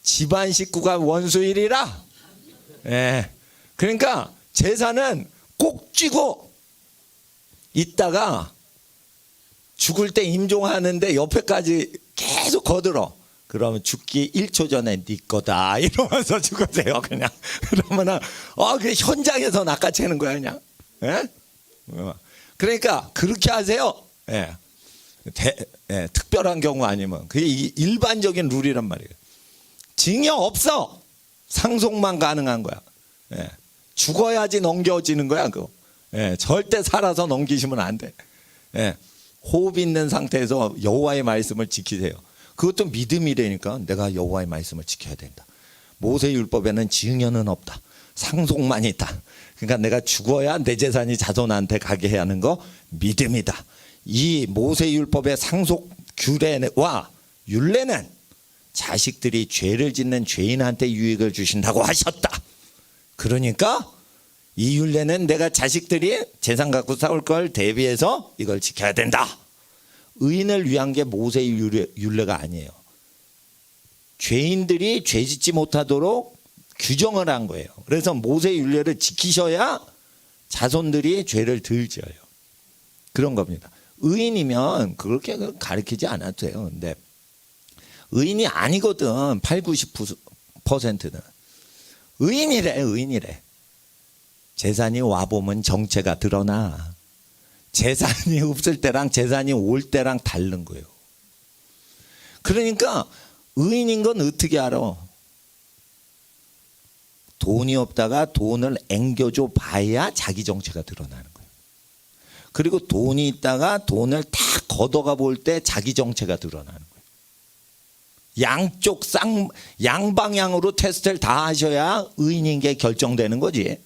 집안 식구가 원수일이라. 예. 그러니까 재산은 꼭 쥐고 있다가 죽을 때 임종하는데 옆에까지 계속 거들어. 그러면 죽기 1초 전에 네 거다 이러면서 죽으세요. 그냥 그러면은 그 현장에서 낚아채는 거야 그냥. 예? 그러니까 그렇게 하세요. 예. 특별한 경우 아니면 그게 일반적인 룰이란 말이에요. 징역 없어. 상속만 가능한 거야. 예. 죽어야지 넘겨지는 거야 그거. 예. 절대 살아서 넘기시면 안 돼. 예. 호흡 있는 상태에서 여호와의 말씀을 지키세요. 그것도 믿음이라니까. 내가 여호와의 말씀을 지켜야 된다. 모세 율법에는 증여는 없다. 상속만 있다. 그러니까 내가 죽어야 내 재산이 자손한테 가게 해야 하는 거 믿음이다. 이 모세 율법의 상속 규례와 율례는 자식들이 죄를 짓는 죄인한테 유익을 주신다고 하셨다. 그러니까 이 율례는 내가 자식들이 재산 갖고 싸울 걸 대비해서 이걸 지켜야 된다. 의인을 위한 게 모세 율례가 아니에요. 죄인들이 죄 짓지 못하도록 규정을 한 거예요. 그래서 모세 율례를 지키셔야 자손들이 죄를 덜 지어요. 그런 겁니다. 의인이면 그렇게 가르치지 않아도 돼요. 근데 의인이 아니거든. 8, 90%는 의인이래. 의인이래. 재산이 와보면 정체가 드러나. 재산이 없을 때랑 재산이 올 때랑 다른 거예요. 그러니까 의인인 건 어떻게 알아? 돈이 없다가 돈을 앵겨줘 봐야 자기 정체가 드러나는 거예요. 그리고 돈이 있다가 돈을 다 걷어가 볼 때 자기 정체가 드러나는 거예요. 양방향으로 테스트를 다 하셔야 의인인 게 결정되는 거지.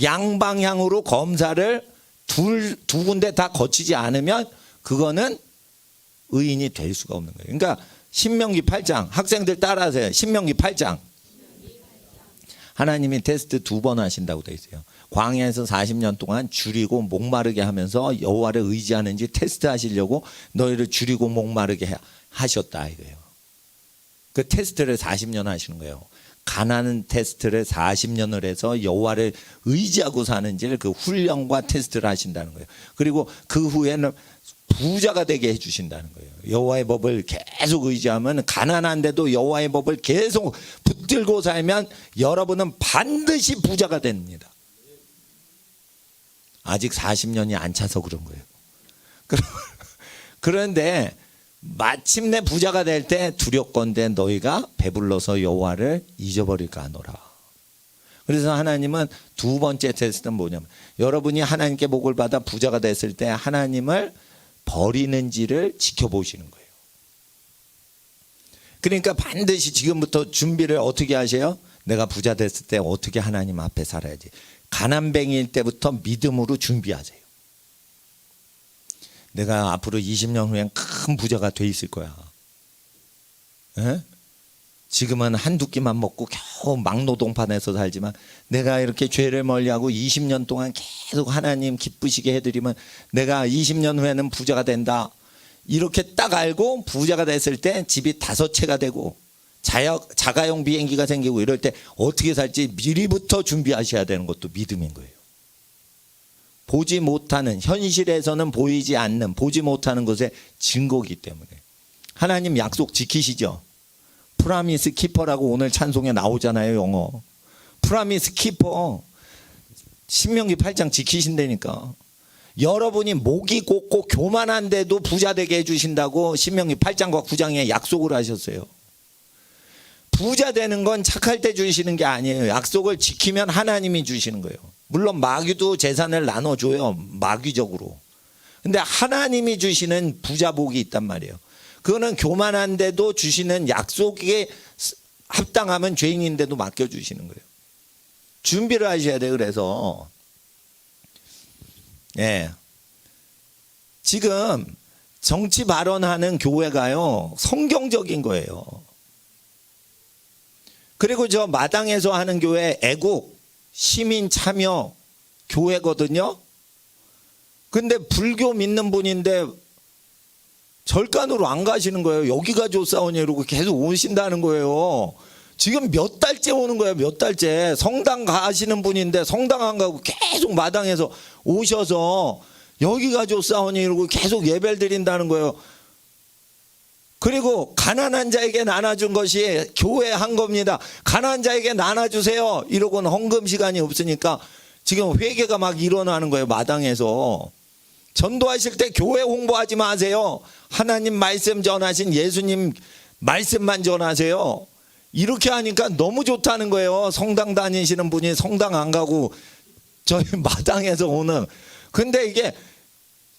양방향으로 검사를 두 군데 다 거치지 않으면 그거는 의인이 될 수가 없는 거예요. 그러니까 신명기 8장 학생들 따라하세요. 신명기 8장 하나님이 테스트 2번 하신다고 돼 있어요. 광야에서 40년 동안 줄이고 목마르게 하면서 여호와를 의지하는지 테스트 하시려고 너희를 줄이고 목마르게 하셨다 이거예요. 그 테스트를 40년 하시는 거예요. 가나안 테스트를 40년을 해서 여호와를 의지하고 사는지를 그 훈련과 테스트를 하신다는 거예요. 그리고 그 후에는 부자가 되게 해주신다는 거예요. 여호와의 법을 계속 의지하면 가난한데도 여호와의 법을 계속 붙들고 살면 여러분은 반드시 부자가 됩니다. 아직 40년이 안 차서 그런 거예요. 그런데 마침내 부자가 될 때 두렵건대 너희가 배불러서 여호와를 잊어버릴까 하노라. 그래서 하나님은 두 번째 테스트는 뭐냐면 여러분이 하나님께 복을 받아 부자가 됐을 때 하나님을 버리는지를 지켜보시는 거예요. 그러니까 반드시 지금부터 준비를 어떻게 하세요? 내가 부자 됐을 때 어떻게 하나님 앞에 살아야지. 가난뱅이일 때부터 믿음으로 준비하세요. 내가 앞으로 20년 후엔 큰 부자가 돼 있을 거야. 에? 지금은 한두 끼만 먹고 겨우 막노동판에서 살지만 내가 이렇게 죄를 멀리하고 20년 동안 계속 하나님 기쁘시게 해드리면 내가 20년 후에는 부자가 된다. 이렇게 딱 알고 부자가 됐을 때 집이 5채가 되고 자가용 비행기가 생기고 이럴 때 어떻게 살지 미리부터 준비하셔야 되는 것도 믿음인 거예요. 보지 못하는 현실에서는 보이지 않는 보지 못하는 것의 증거이기 때문에 하나님 약속 지키시죠. 프라미스 키퍼라고 오늘 찬송에 나오잖아요. 영어 프라미스 키퍼 신명기 8장 지키신다니까. 여러분이 목이 곧고 교만한데도 부자 되게 해주신다고 신명기 8장과 9장에 약속을 하셨어요. 부자 되는 건 착할 때 주시는 게 아니에요. 약속을 지키면 하나님이 주시는 거예요. 물론 마귀도 재산을 나눠줘요. 마귀적으로. 근데 하나님이 주시는 부자복이 있단 말이에요. 그거는 교만한데도 주시는 약속에 합당하면 죄인인데도 맡겨주시는 거예요. 준비를 하셔야 돼요. 그래서 예. 지금 정치 발언하는 교회가요 성경적인 거예요. 그리고 저 마당에서 하는 교회 애국 시민 참여 교회거든요. 근데 불교 믿는 분인데 절간으로 안 가시는 거예요. 여기가 좋사오니 이러고 계속 오신다는 거예요. 지금 몇 달째 오는 거예요. 몇 달째. 성당 가시는 분인데 성당 안 가고 계속 마당에서 오셔서 여기가 좋사오니 이러고 계속 예배를 드린다는 거예요. 그리고 가난한 자에게 나눠준 것이 교회 한 겁니다. 가난한 자에게 나눠주세요. 이러고는 헌금 시간이 없으니까 지금 회개가 막 일어나는 거예요. 마당에서. 전도하실 때 교회 홍보하지 마세요. 하나님 말씀 전하신 예수님 말씀만 전하세요. 이렇게 하니까 너무 좋다는 거예요. 성당 다니시는 분이 성당 안 가고 저희 마당에서 오는. 근데 이게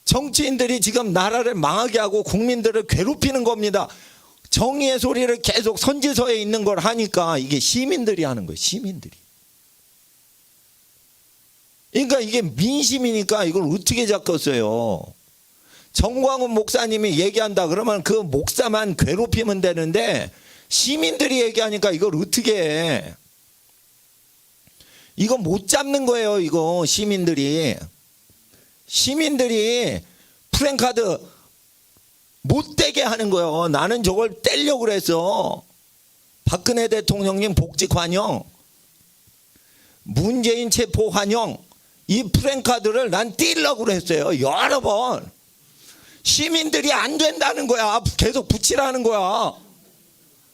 정치인들이 지금 나라를 망하게 하고 국민들을 괴롭히는 겁니다. 정의의 소리를 계속 선지서에 있는 걸 하니까 이게 시민들이 하는 거예요. 시민들이. 그러니까 이게 민심이니까 이걸 어떻게 잡겠어요. 정광훈 목사님이 얘기한다 그러면 그 목사만 괴롭히면 되는데 시민들이 얘기하니까 이걸 어떻게 해. 이거 못 잡는 거예요. 이거 시민들이 프랭카드 못 되게 하는 거예요. 나는 저걸 떼려고 그랬어. 박근혜 대통령님 복직 환영, 문재인 체포 환영, 이 프랭카드를 난 띄려고 그랬어요. 여러 번. 시민들이 안 된다는 거야. 계속 붙이라는 거야.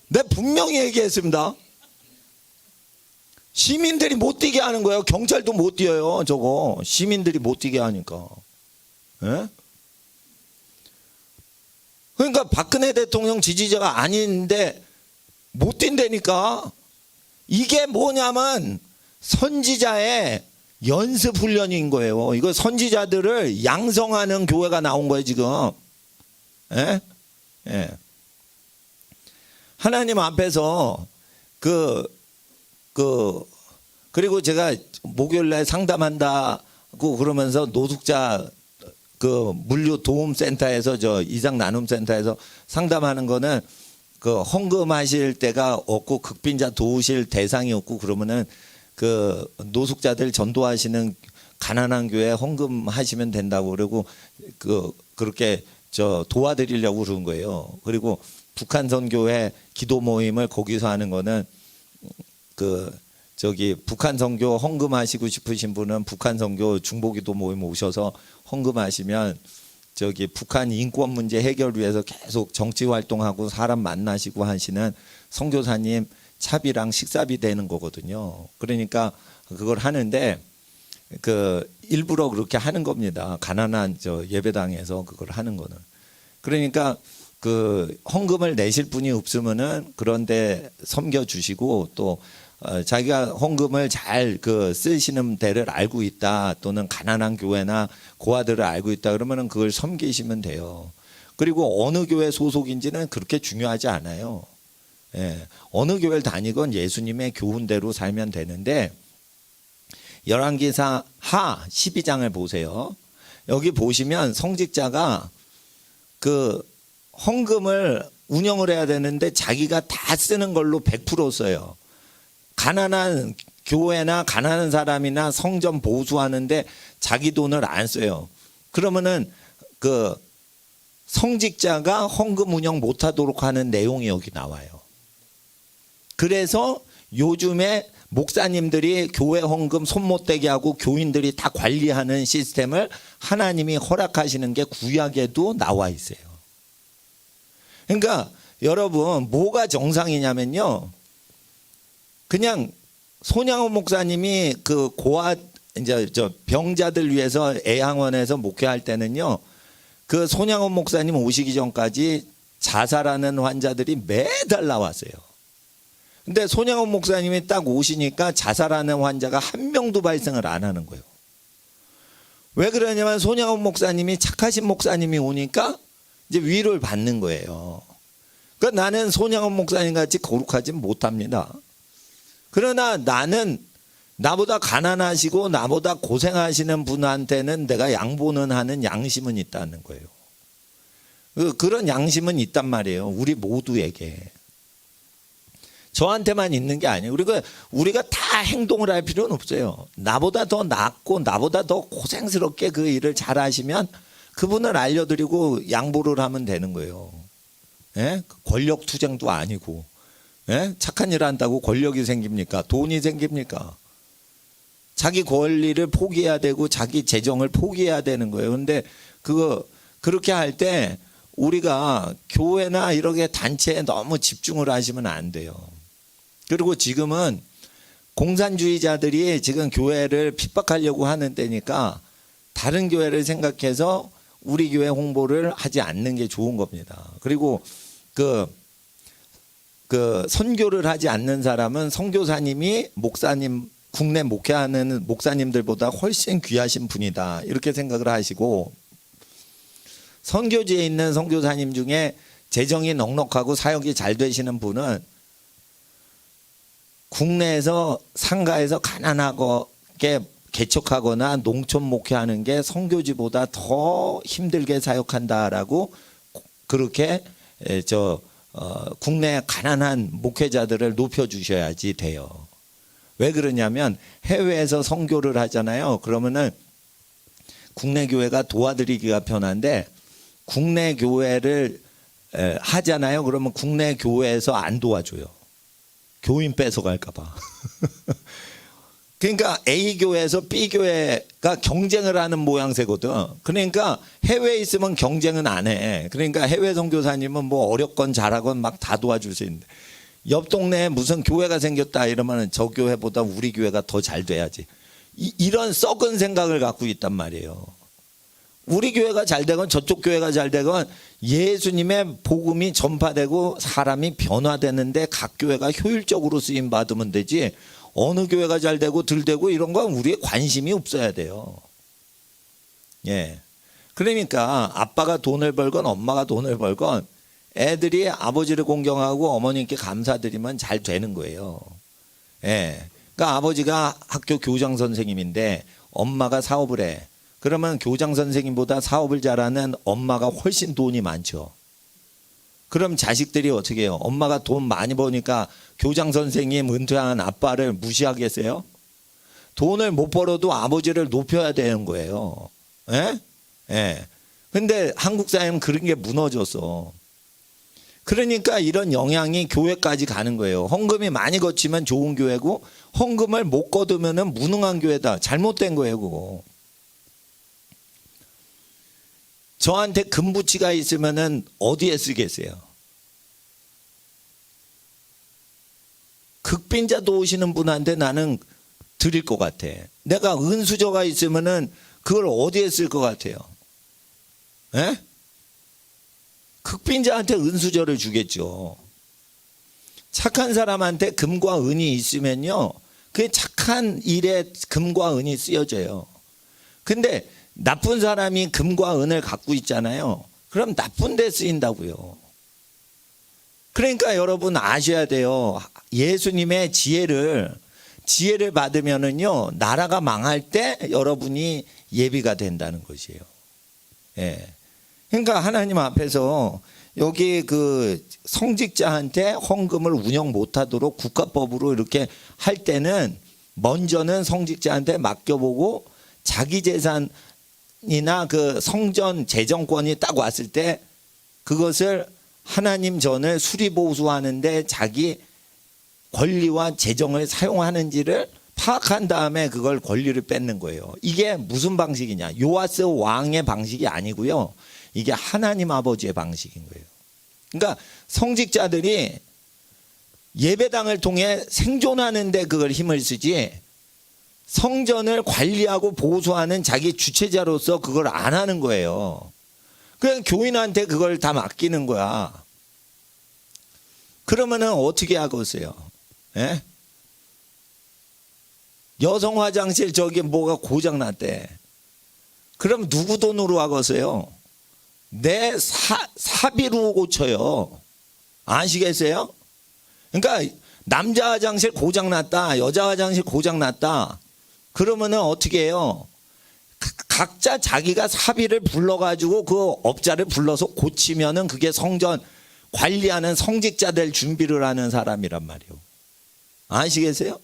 내가 분명히 얘기했습니다. 시민들이 못 뛰게 하는 거예요. 경찰도 못 뛰어요. 저거 시민들이 못 뛰게 하니까. 예? 그러니까 박근혜 대통령 지지자가 아닌데 못 뛴다니까. 이게 뭐냐면 선지자의 연습 훈련인 거예요. 이거 선지자들을 양성하는 교회가 나온 거예요 지금. 예? 예. 하나님 앞에서 그리고 제가 목요일날 상담한다고 그러면서 노숙자 물류 도움센터에서 저 이상 나눔센터에서 상담하는 거는 헌금하실 때가 없고 극빈자 도우실 대상이 없고 그러면은 노숙자들 전도하시는 가난한 교회 헌금하시면 된다고 그러고 그렇게 도와드리려고 그러는 거예요. 그리고 북한 선교회 기도 모임을 거기서 하는 거는 북한 선교 헌금하시고 싶으신 분은 북한 선교 중보기도 모임 오셔서 헌금하시면 북한 인권 문제 해결 위해서 계속 정치 활동하고 사람 만나시고 하시는 선교사님 차비랑 식사비 되는 거거든요. 그러니까 그걸 하는데 일부러 그렇게 하는 겁니다. 가난한 예배당에서 그걸 하는 거는. 그러니까 헌금을 내실 분이 없으면은 그런데 섬겨 주시고 또 자기가 헌금을 잘 쓰시는 데를 알고 있다 또는 가난한 교회나 고아들을 알고 있다 그러면은 그걸 섬기시면 돼요. 그리고 어느 교회 소속인지는 그렇게 중요하지 않아요. 예, 어느 교회를 다니건 예수님의 교훈대로 살면 되는데 열왕기사 하 12장을 보세요. 여기 보시면 성직자가 헌금을 운영을 해야 되는데 자기가 다 쓰는 걸로 100% 써요. 가난한 교회나 가난한 사람이나 성전 보수하는데 자기 돈을 안 써요. 그러면은 성직자가 헌금 운영 못하도록 하는 내용이 여기 나와요. 그래서 요즘에 목사님들이 교회 헌금 손 못 대게 하고 교인들이 다 관리하는 시스템을 하나님이 허락하시는 게 구약에도 나와 있어요. 그러니까 여러분 뭐가 정상이냐면요. 그냥 손양원 목사님이 고아 이제 병자들 위해서 애양원에서 목회할 때는요. 손양원 목사님 오시기 전까지 자살하는 환자들이 매달 나왔어요. 근데 손양원 목사님이 딱 오시니까 자살하는 환자가 한 명도 발생을 안 하는 거예요. 왜 그러냐면 손양원 목사님이 착하신 목사님이 오니까 이제 위로를 받는 거예요. 그러니까 나는 손양원 목사님 같이 거룩하지 못합니다. 그러나 나는 나보다 가난하시고 나보다 고생하시는 분한테는 내가 양보는 하는 양심은 있다는 거예요. 그런 양심은 있단 말이에요. 우리 모두에게. 저한테만 있는 게 아니에요. 우리가 다 행동을 할 필요는 없어요. 나보다 더 낫고 나보다 더 고생스럽게 그 일을 잘 하시면 그분을 알려드리고 양보를 하면 되는 거예요. 예? 권력 투쟁도 아니고. 예? 착한 일 한다고 권력이 생깁니까? 돈이 생깁니까? 자기 권리를 포기해야 되고 자기 재정을 포기해야 되는 거예요. 근데 그렇게 할 때 우리가 교회나 이렇게 단체에 너무 집중을 하시면 안 돼요. 그리고 지금은 공산주의자들이 지금 교회를 핍박하려고 하는 때니까 다른 교회를 생각해서 우리 교회 홍보를 하지 않는 게 좋은 겁니다. 그리고 선교를 하지 않는 사람은 선교사님이 목사님 국내 목회하는 목사님들보다 훨씬 귀하신 분이다 이렇게 생각을 하시고 선교지에 있는 선교사님 중에 재정이 넉넉하고 사역이 잘 되시는 분은 국내에서 상가에서 가난하게 개척하거나 농촌 목회하는 게 선교지보다 더 힘들게 사역한다라고 그렇게 국내 가난한 목회자들을 높여주셔야지 돼요. 왜 그러냐면 해외에서 선교를 하잖아요. 그러면은 국내 교회가 도와드리기가 편한데 국내 교회를 하잖아요. 그러면 국내 교회에서 안 도와줘요. 교인 뺏어갈까 봐. 그러니까 A 교회에서 B 교회가 경쟁을 하는 모양새거든. 그러니까 해외에 있으면 경쟁은 안 해. 그러니까 해외 선교사님은 뭐 어렵건 잘하건 막 다 도와줄 수 있는데 옆 동네에 무슨 교회가 생겼다 이러면은 저 교회보다 우리 교회가 더 잘 돼야지. 이런 썩은 생각을 갖고 있단 말이에요. 우리 교회가 잘 되건 저쪽 교회가 잘 되건 예수님의 복음이 전파되고 사람이 변화되는데 각 교회가 효율적으로 쓰임 받으면 되지, 어느 교회가 잘 되고 덜 되고 이런 건 우리의 관심이 없어야 돼요. 예. 그러니까 아빠가 돈을 벌건 엄마가 돈을 벌건 애들이 아버지를 공경하고 어머님께 감사드리면 잘 되는 거예요. 예. 그러니까 아버지가 학교 교장 선생님인데 엄마가 사업을 해. 그러면 교장 선생님보다 사업을 잘하는 엄마가 훨씬 돈이 많죠. 그럼 자식들이 어떻게 해요? 엄마가 돈 많이 버니까 교장 선생님 은퇴한 아빠를 무시하겠어요? 돈을 못 벌어도 아버지를 높여야 되는 거예요. 예? 예. 근데 한국 사회는 그런 게 무너졌어. 그러니까 이런 영향이 교회까지 가는 거예요. 헌금이 많이 거치면 좋은 교회고 헌금을 못 거두면은 무능한 교회다. 잘못된 거예요, 그거. 저한테 금부치가 있으면은 어디에 쓰겠어요? 극빈자 도우시는 분한테 나는 드릴 것 같아. 내가 은수저가 있으면은 그걸 어디에 쓸 것 같아요? 예? 극빈자한테 은수저를 주겠죠. 착한 사람한테 금과 은이 있으면요, 그 착한 일에 금과 은이 쓰여져요. 근데 나쁜 사람이 금과 은을 갖고 있잖아요. 그럼 나쁜 데 쓰인다고요. 그러니까 여러분 아셔야 돼요. 예수님의 지혜를 받으면은요, 나라가 망할 때 여러분이 예비가 된다는 것이에요. 예. 그러니까 하나님 앞에서 여기 그 성직자한테 헌금을 운영 못하도록 국가법으로 이렇게 할 때는 먼저는 성직자한테 맡겨보고 자기 재산이나 그 성전 재정권이 딱 왔을 때 그것을 하나님 전을 수리보수하는데 자기 권리와 재정을 사용하는지를 파악한 다음에 그걸 권리를 뺏는 거예요. 이게 무슨 방식이냐? 요아스 왕의 방식이 아니고요. 이게 하나님 아버지의 방식인 거예요. 그러니까 성직자들이 예배당을 통해 생존하는 데 그걸 힘을 쓰지 성전을 관리하고 보수하는 자기 주체자로서 그걸 안 하는 거예요. 그냥 교인한테 그걸 다 맡기는 거야. 그러면은 어떻게 하겠어요? 예? 여성 화장실 저기 뭐가 고장 났대. 그럼 누구 돈으로 하겠어요? 내 사비로 고쳐요. 아시겠어요? 그러니까 남자 화장실 고장 났다, 여자 화장실 고장 났다. 그러면은 어떻게 해요? 각자 자기가 사비를 불러가지고 그 업자를 불러서 고치면은 그게 성전 관리하는 성직자들 준비를 하는 사람이란 말이에요. 아시겠어요?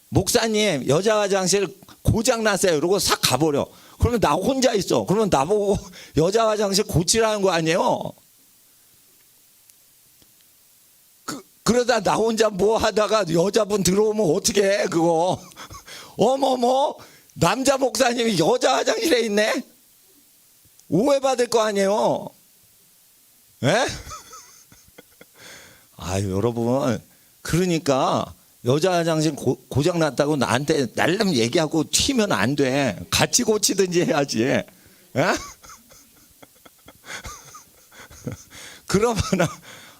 목사님 여자 화장실 고장 났어요. 이러고 싹 가버려. 그러면 나 혼자 있어. 그러면 나보고 여자 화장실 고치라는 거 아니에요? 그러다 나 혼자 뭐 하다가 여자분 들어오면 어떻게 해 그거? 어머머, 남자 목사님이 여자 화장실에 있네? 오해받을 거 아니에요? 예? 아유 여러분, 그러니까 여자 화장실 고장 났다고 나한테 날름 얘기하고 튀면 안 돼. 같이 고치든지 해야지. 예? 그러면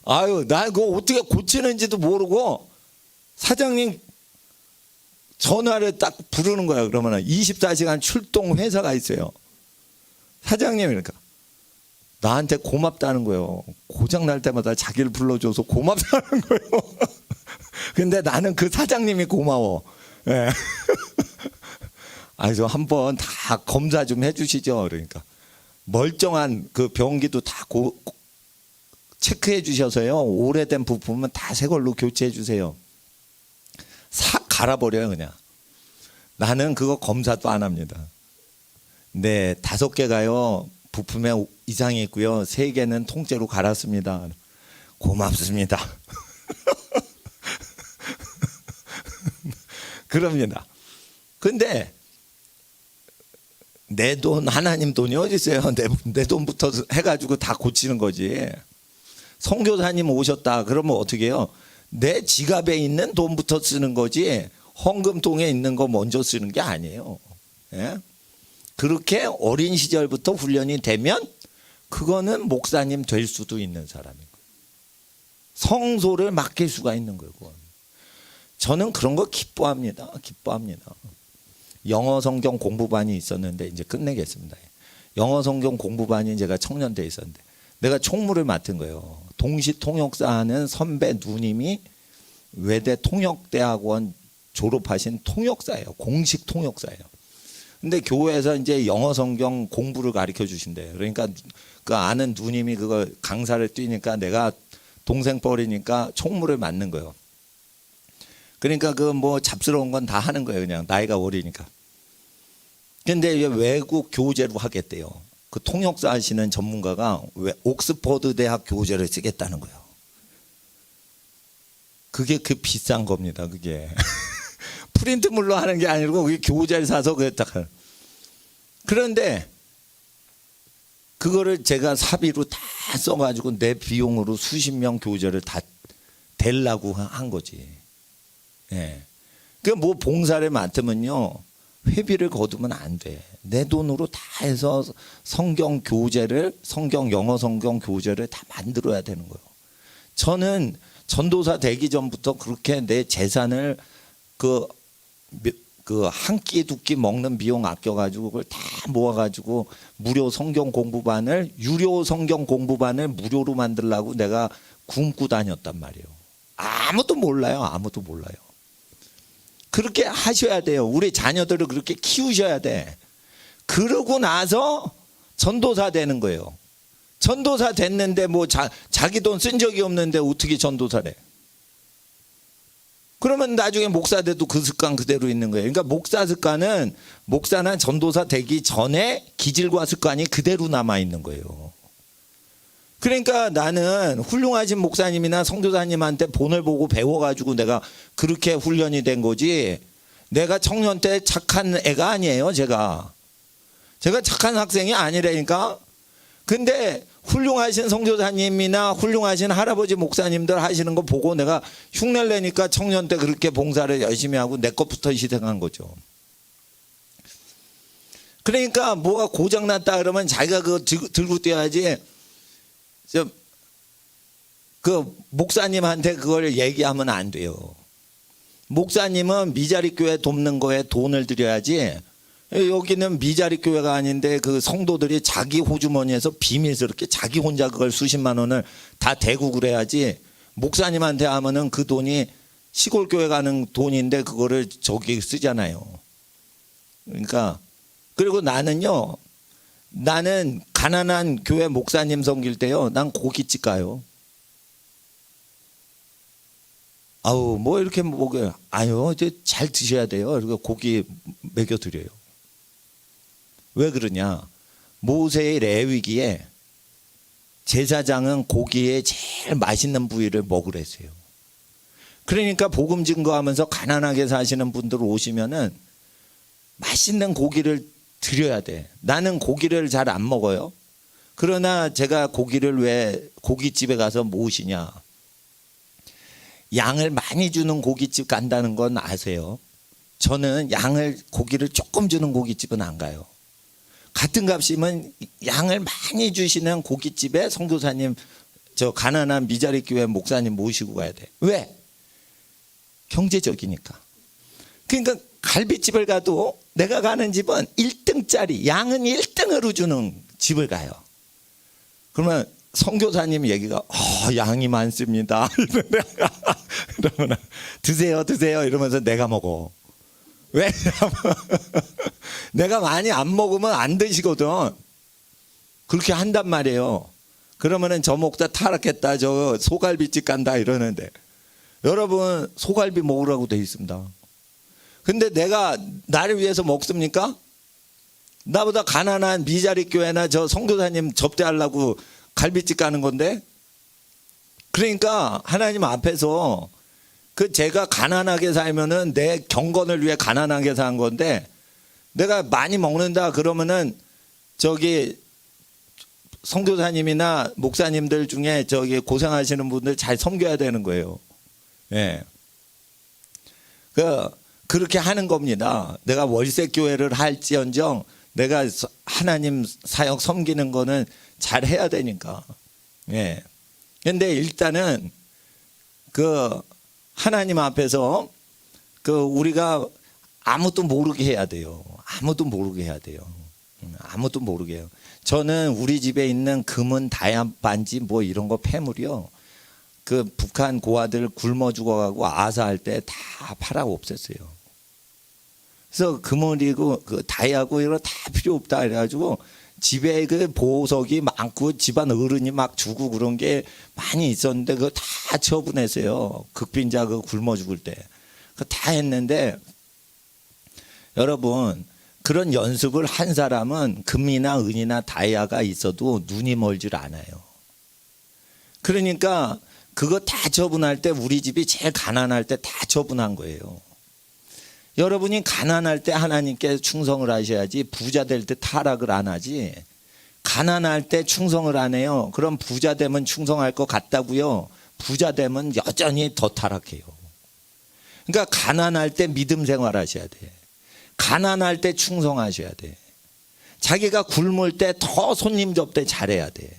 아유 나 그거 어떻게 고치는지도 모르고 사장님 전화를 딱 부르는 거야. 그러면 24시간 출동 회사가 있어요. 사장님이니까 나한테 고맙다는 거예요. 고장 날 때마다 자기를 불러줘서 고맙다는 거예요. 근데 나는 그 사장님이 고마워. 예. 아니, 저 한번 다 검사 좀 해주시죠. 그러니까 멀쩡한 그 변기도 다 체크해 주셔서요. 오래된 부품은 다 새 걸로 교체해 주세요. 싹 갈아버려요, 그냥. 나는 그거 검사도 안 합니다. 네, 5개가요. 부품에 이상이 있고요. 3개는 통째로 갈았습니다. 고맙습니다. 그럽니다. 근데 내 돈, 하나님 돈이 어디 있어요? 내 돈부터 해가지고 다 고치는 거지. 선교사님 오셨다 그러면 어떻게 해요? 내 지갑에 있는 돈부터 쓰는 거지 헌금통에 있는 거 먼저 쓰는 게 아니에요. 예? 그렇게 어린 시절부터 훈련이 되면 그거는 목사님 될 수도 있는 사람인 거예요. 성소를 맡길 수가 있는 거예요. 그건. 저는 그런 거 기뻐합니다. 영어 성경 공부반이 있었는데 이제 끝내겠습니다. 영어 성경 공부반이 제가 청년대에 있었는데 내가 총무를 맡은 거예요. 동시 통역사하는 선배 누님이 외대 통역대학원 졸업하신 통역사예요. 공식 통역사예요. 근데 교회에서 이제 영어 성경 공부를 가르쳐 주신대요. 그러니까 그 아는 누님이 그거 강사를 뛰니까 내가 동생 뻘이니까 총무를 맡는 거예요. 그러니까 그 뭐 잡스러운 건 다 하는 거예요. 그냥 나이가 어리니까. 근데 외국 교재로 하겠대요. 그 통역사 하시는 전문가가 왜 옥스퍼드 대학 교재를 쓰겠다는 거예요. 그게 그 비싼 겁니다. 그게 프린트물로 하는 게 아니고 그게 교재를 사서 그랬다. 그런데 그거를 제가 사비로 다 써가지고 내 비용으로 수십 명 교재를 다 대려고 한 거지. 예. 그 뭐 봉사를 맡으면요 회비를 거두면 안 돼. 내 돈으로 다 해서 성경 교재를 성경 영어 성경 교재를 다 만들어야 되는 거예요. 저는 전도사 되기 전부터 그렇게 내 재산을 그 한 끼 두 끼 먹는 비용 아껴가지고 그걸 다 모아가지고 무료 성경 공부반을 유료 성경 공부반을 무료로 만들려고 내가 굶고 다녔단 말이에요. 아무도 몰라요. 그렇게 하셔야 돼요. 우리 자녀들을 그렇게 키우셔야 돼. 그러고 나서 전도사 되는 거예요. 전도사 됐는데 뭐 자기 돈 쓴 적이 없는데 어떻게 전도사래? 그러면 나중에 목사 돼도 그 습관 그대로 있는 거예요. 그러니까 목사 습관은 목사나 전도사 되기 전에 기질과 습관이 그대로 남아 있는 거예요. 그러니까 나는 훌륭하신 목사님이나 성도사님한테 본을 보고 배워가지고 내가 그렇게 훈련이 된 거지. 내가 청년 때 착한 애가 아니에요. 제가 착한 학생이 아니라니까. 근데 훌륭하신 성도사님이나 훌륭하신 할아버지 목사님들 하시는 거 보고 내가 흉내를 내니까 청년 때 그렇게 봉사를 열심히 하고 내 것부터 희생한 거죠. 그러니까 뭐가 고장났다 그러면 자기가 그거 들고 뛰어야지. 그 목사님한테 그걸 얘기하면 안 돼요. 목사님은 미자리 교회 돕는 거에 돈을 들여야지. 여기는 미자리 교회가 아닌데 그 성도들이 자기 호주머니에서 비밀스럽게 자기 혼자 그걸 수십만 원을 다 대고 그래야지. 목사님한테 하면은 그 돈이 시골 교회 가는 돈인데 그거를 저기 쓰잖아요. 그러니까 그리고 나는 가난한 교회 목사님 섬길 때요. 난 고깃집 가요. 아우 뭐 이렇게 먹어요. 아유 이제 잘 드셔야 돼요. 그리고 고기 먹여 드려요. 왜 그러냐? 모세의 레위기에 제사장은 고기의 제일 맛있는 부위를 먹으랬어요. 그러니까 복음 증거하면서 가난하게 사시는 분들 오시면은 맛있는 고기를 드려야 돼. 나는 고기를 잘 안 먹어요. 그러나 제가 고기를 왜 고깃집에 가서 모시냐? 양을 많이 주는 고깃집 간다는 건 아세요? 저는 고기를 조금 주는 고깃집은 안 가요. 같은 값이면 양을 많이 주시는 고깃집에 선교사님, 저 가난한 미자리 교회 목사님 모시고 가야 돼. 왜? 경제적이니까. 그러니까 갈비집을 가도 내가 가는 집은 1등짜리 양은 1등으로 주는 집을 가요. 그러면 선교사님 얘기가 양이 많습니다. 이러면 드세요 이러면서 내가 먹어. 왜냐면 내가 많이 안 먹으면 안 드시거든. 그렇게 한단 말이에요. 그러면은 저 목사 타락했다, 저 소갈비집 간다 이러는데 여러분 소갈비 먹으라고 돼 있습니다. 근데 내가 나를 위해서 먹습니까? 나보다 가난한 미자리 교회나 저 선교사님 접대하려고 갈비집 가는 건데. 그러니까 하나님 앞에서 제가 가난하게 살면은 내 경건을 위해 가난하게 산 건데 내가 많이 먹는다 그러면은 저기 선교사님이나 목사님들 중에 저기 고생하시는 분들 잘 섬겨야 되는 거예요. 예. 그렇게 하는 겁니다. 내가 월세 교회를 할지언정 내가 하나님 사역 섬기는 거는 잘 해야 되니까. 예. 근데 일단은 하나님 앞에서 우리가 아무도 모르게 해야 돼요. 아무도 모르게 해야 돼요. 아무도 모르게 해요. 저는 우리 집에 있는 금은 다이아 반지 뭐 이런 거 폐물이요. 북한 고아들 굶어 죽어가고 아사할 때 다 팔아 없앴어요. 그래서 금은이고 다이아고 이런 거 다 필요 없다 그래가지고 집에 보석이 많고 집안 어른이 막 주고 그런 게 많이 있었는데 그거 다 처분했어요. 극빈자 굶어 죽을 때. 그거 다 했는데 여러분 그런 연습을 한 사람은 금이나 은이나 다이아가 있어도 눈이 멀질 않아요. 그러니까 그거 다 처분할 때 우리 집이 제일 가난할 때 다 처분한 거예요. 여러분이 가난할 때 하나님께 충성을 하셔야지 부자 될 때 타락을 안 하지. 가난할 때 충성을 안 해요. 그럼 부자 되면 충성할 것 같다고요. 부자 되면 여전히 더 타락해요. 그러니까 가난할 때 믿음 생활하셔야 돼. 가난할 때 충성하셔야 돼. 자기가 굶을 때 더 손님 접대 잘해야 돼.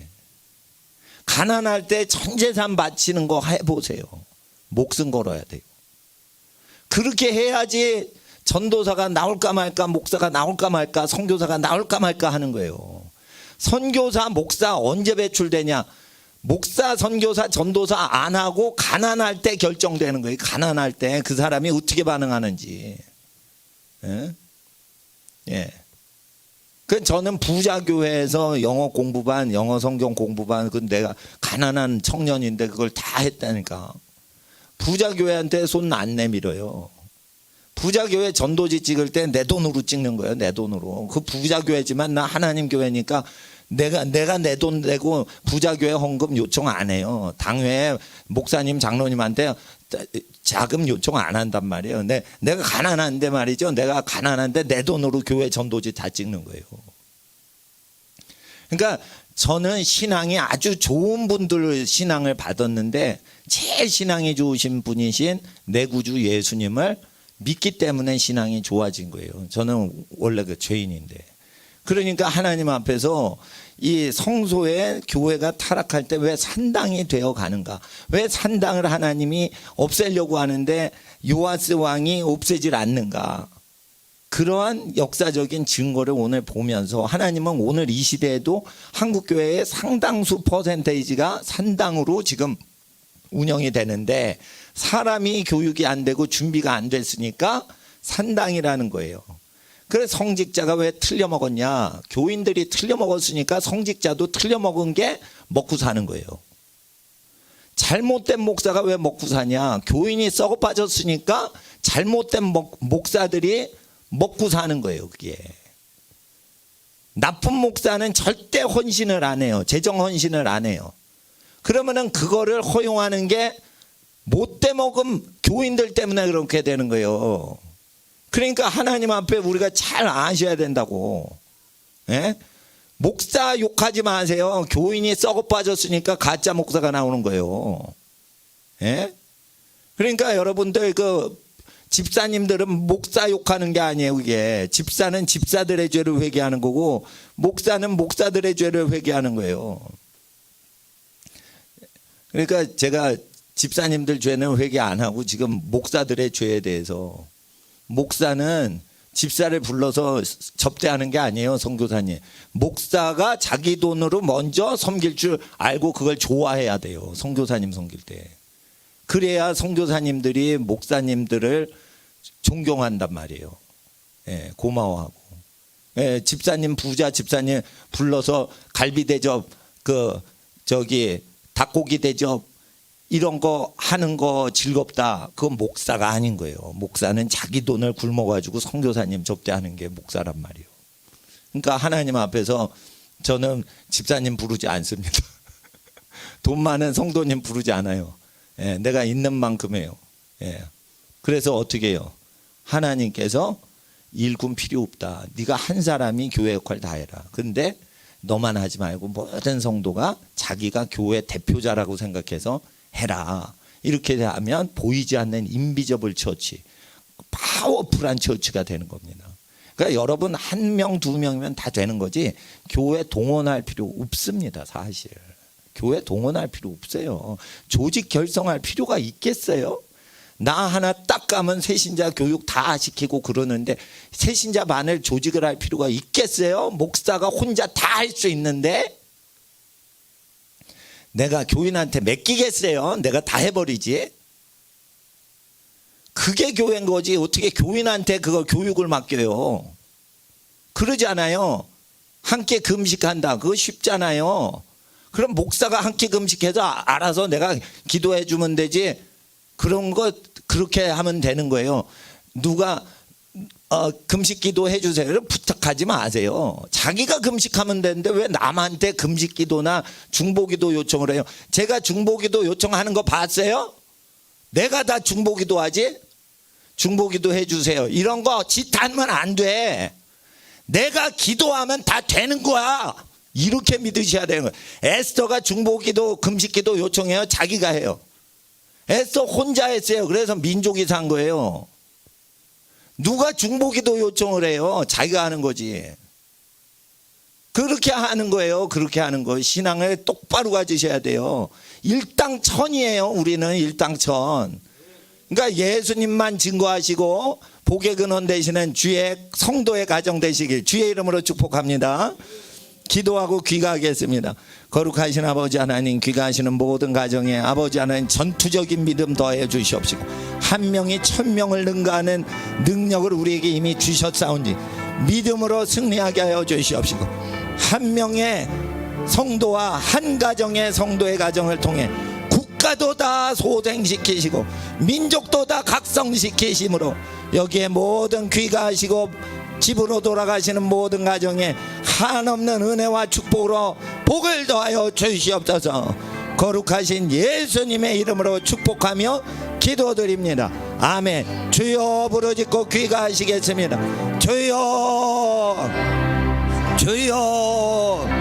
가난할 때 전 재산 바치는 거 해보세요. 목숨 걸어야 돼요. 그렇게 해야지 전도사가 나올까 말까, 목사가 나올까 말까, 선교사가 나올까 말까 하는 거예요. 선교사, 목사 언제 배출되냐? 목사, 선교사, 전도사 안 하고 가난할 때 결정되는 거예요. 가난할 때 그 사람이 어떻게 반응하는지. 예? 예. 저는 부자교회에서 영어 공부반, 영어 성경 공부반, 내가 가난한 청년인데 그걸 다 했다니까. 부자교회한테 손 안 내밀어요. 부자교회 전도지 찍을 때 내 돈으로 찍는 거예요. 내 돈으로. 그 부자교회지만 나 하나님 교회니까 내가 내 돈 내고 부자교회 헌금 요청 안 해요. 당회에 목사님, 장로님한테 자금 요청 안 한단 말이에요. 근데 내가 가난한데 말이죠. 내가 가난한데 내 돈으로 교회 전도지 다 찍는 거예요. 그러니까 저는 신앙이 아주 좋은 분들 신앙을 받았는데 제일 신앙이 좋으신 분이신 내 구주 예수님을 믿기 때문에 신앙이 좋아진 거예요. 저는 원래 죄인인데. 그러니까 하나님 앞에서 이 성소에 교회가 타락할 때 왜 산당이 되어 가는가? 왜 산당을 하나님이 없애려고 하는데 요아스 왕이 없애질 않는가? 그러한 역사적인 증거를 오늘 보면서 하나님은 오늘 이 시대에도 한국교회의 상당수 퍼센테이지가 산당으로 지금 운영이 되는데 사람이 교육이 안 되고 준비가 안 됐으니까 산당이라는 거예요. 그래서 성직자가 왜 틀려먹었냐? 교인들이 틀려먹었으니까 성직자도 틀려먹은 게 먹고 사는 거예요. 잘못된 목사가 왜 먹고 사냐? 교인이 썩어 빠졌으니까 잘못된 목사들이 먹고 사는 거예요. 그게. 나쁜 목사는 절대 헌신을 안 해요. 재정 헌신을 안 해요. 그러면은 그거를 허용하는 게 못돼 먹은 교인들 때문에 그렇게 되는 거예요. 그러니까 하나님 앞에 우리가 잘 아셔야 된다고. 예? 목사 욕하지 마세요. 교인이 썩어 빠졌으니까 가짜 목사가 나오는 거예요. 예? 그러니까 여러분들 집사님들은 목사 욕하는 게 아니에요. 그게 집사는 집사들의 죄를 회개하는 거고 목사는 목사들의 죄를 회개하는 거예요. 그러니까 제가 집사님들 죄는 회개 안 하고 지금 목사들의 죄에 대해서 목사는 집사를 불러서 접대하는 게 아니에요. 선교사님. 목사가 자기 돈으로 먼저 섬길 줄 알고 그걸 좋아해야 돼요. 선교사님 섬길 때. 그래야 선교사님들이 목사님들을 존경한단 말이에요. 예, 고마워하고. 예, 집사님 부자 집사님 불러서 갈비 대접 닭고기 대접 이런 거 하는 거 즐겁다. 그건 목사가 아닌 거예요. 목사는 자기 돈을 굶어가지고 선교사님 접대하는 게 목사란 말이에요. 그러니까 하나님 앞에서 저는 집사님 부르지 않습니다. 돈 많은 성도님 부르지 않아요. 예, 내가 있는 만큼 해요. 예. 그래서 어떻게 해요? 하나님께서 일꾼 필요 없다. 네가 한 사람이 교회 역할 다 해라. 근데 너만 하지 말고 모든 성도가 자기가 교회 대표자라고 생각해서 해라. 이렇게 하면 보이지 않는 인비저블 처치, 파워풀한 처치가 되는 겁니다. 그러니까 여러분 한 명, 두 명이면 다 되는 거지 교회 동원할 필요 없습니다. 사실 교회 동원할 필요 없어요. 조직 결성할 필요가 있겠어요? 나 하나 딱 가면 새신자 교육 다 시키고 그러는데 새신자만을 조직을 할 필요가 있겠어요? 목사가 혼자 다 할 수 있는데 내가 교인한테 맡기겠어요? 내가 다 해버리지. 그게 교회인 거지 어떻게 교인한테 그걸 교육을 맡겨요. 그러지 않아요. 함께 금식한다. 그거 쉽잖아요. 그럼 목사가 함께 금식해서 알아서 내가 기도해 주면 되지. 그런 거 그렇게 하면 되는 거예요. 누가 금식 기도해 주세요. 부탁하지 마세요. 자기가 금식하면 되는데 왜 남한테 금식 기도나 중보 기도 요청을 해요. 제가 중보 기도 요청하는 거 봤어요? 내가 다 중보 기도하지? 중보 기도 해 주세요. 이런 거 짓하면 안 돼. 내가 기도하면 다 되는 거야. 이렇게 믿으셔야 되는 거예요. 에스더가 중보 기도 금식 기도 요청해요? 자기가 해요. 에스더 혼자 했어요. 그래서 민족이 산 거예요. 누가 중보기도 요청을 해요? 자기가 하는 거지. 그렇게 하는 거예요. 그렇게 하는 거. 신앙을 똑바로 가지셔야 돼요. 일당천이에요. 우리는 일당천. 그러니까 예수님만 증거하시고 복의 근원 되시는 주의 성도의 가정 되시길 주의 이름으로 축복합니다. 기도하고 귀가하겠습니다. 거룩하신 아버지 하나님, 귀가하시는 모든 가정에 아버지 하나님 전투적인 믿음 더해 주시옵시고 한 명이 1000명을 능가하는 능력을 우리에게 이미 주셨사온지 믿음으로 승리하게 하여 주시옵시고 한 명의 성도와 한 가정의 성도의 가정을 통해 국가도 다 소생시키시고 민족도 다 각성시키심으로 여기에 모든 귀가하시고 집으로 돌아가시는 모든 가정에 한없는 은혜와 축복으로 복을 더하여 주시옵소서. 거룩하신 예수님의 이름으로 축복하며 기도드립니다. 아멘. 주여 부르짖고 귀가하시겠습니다. 주여 주여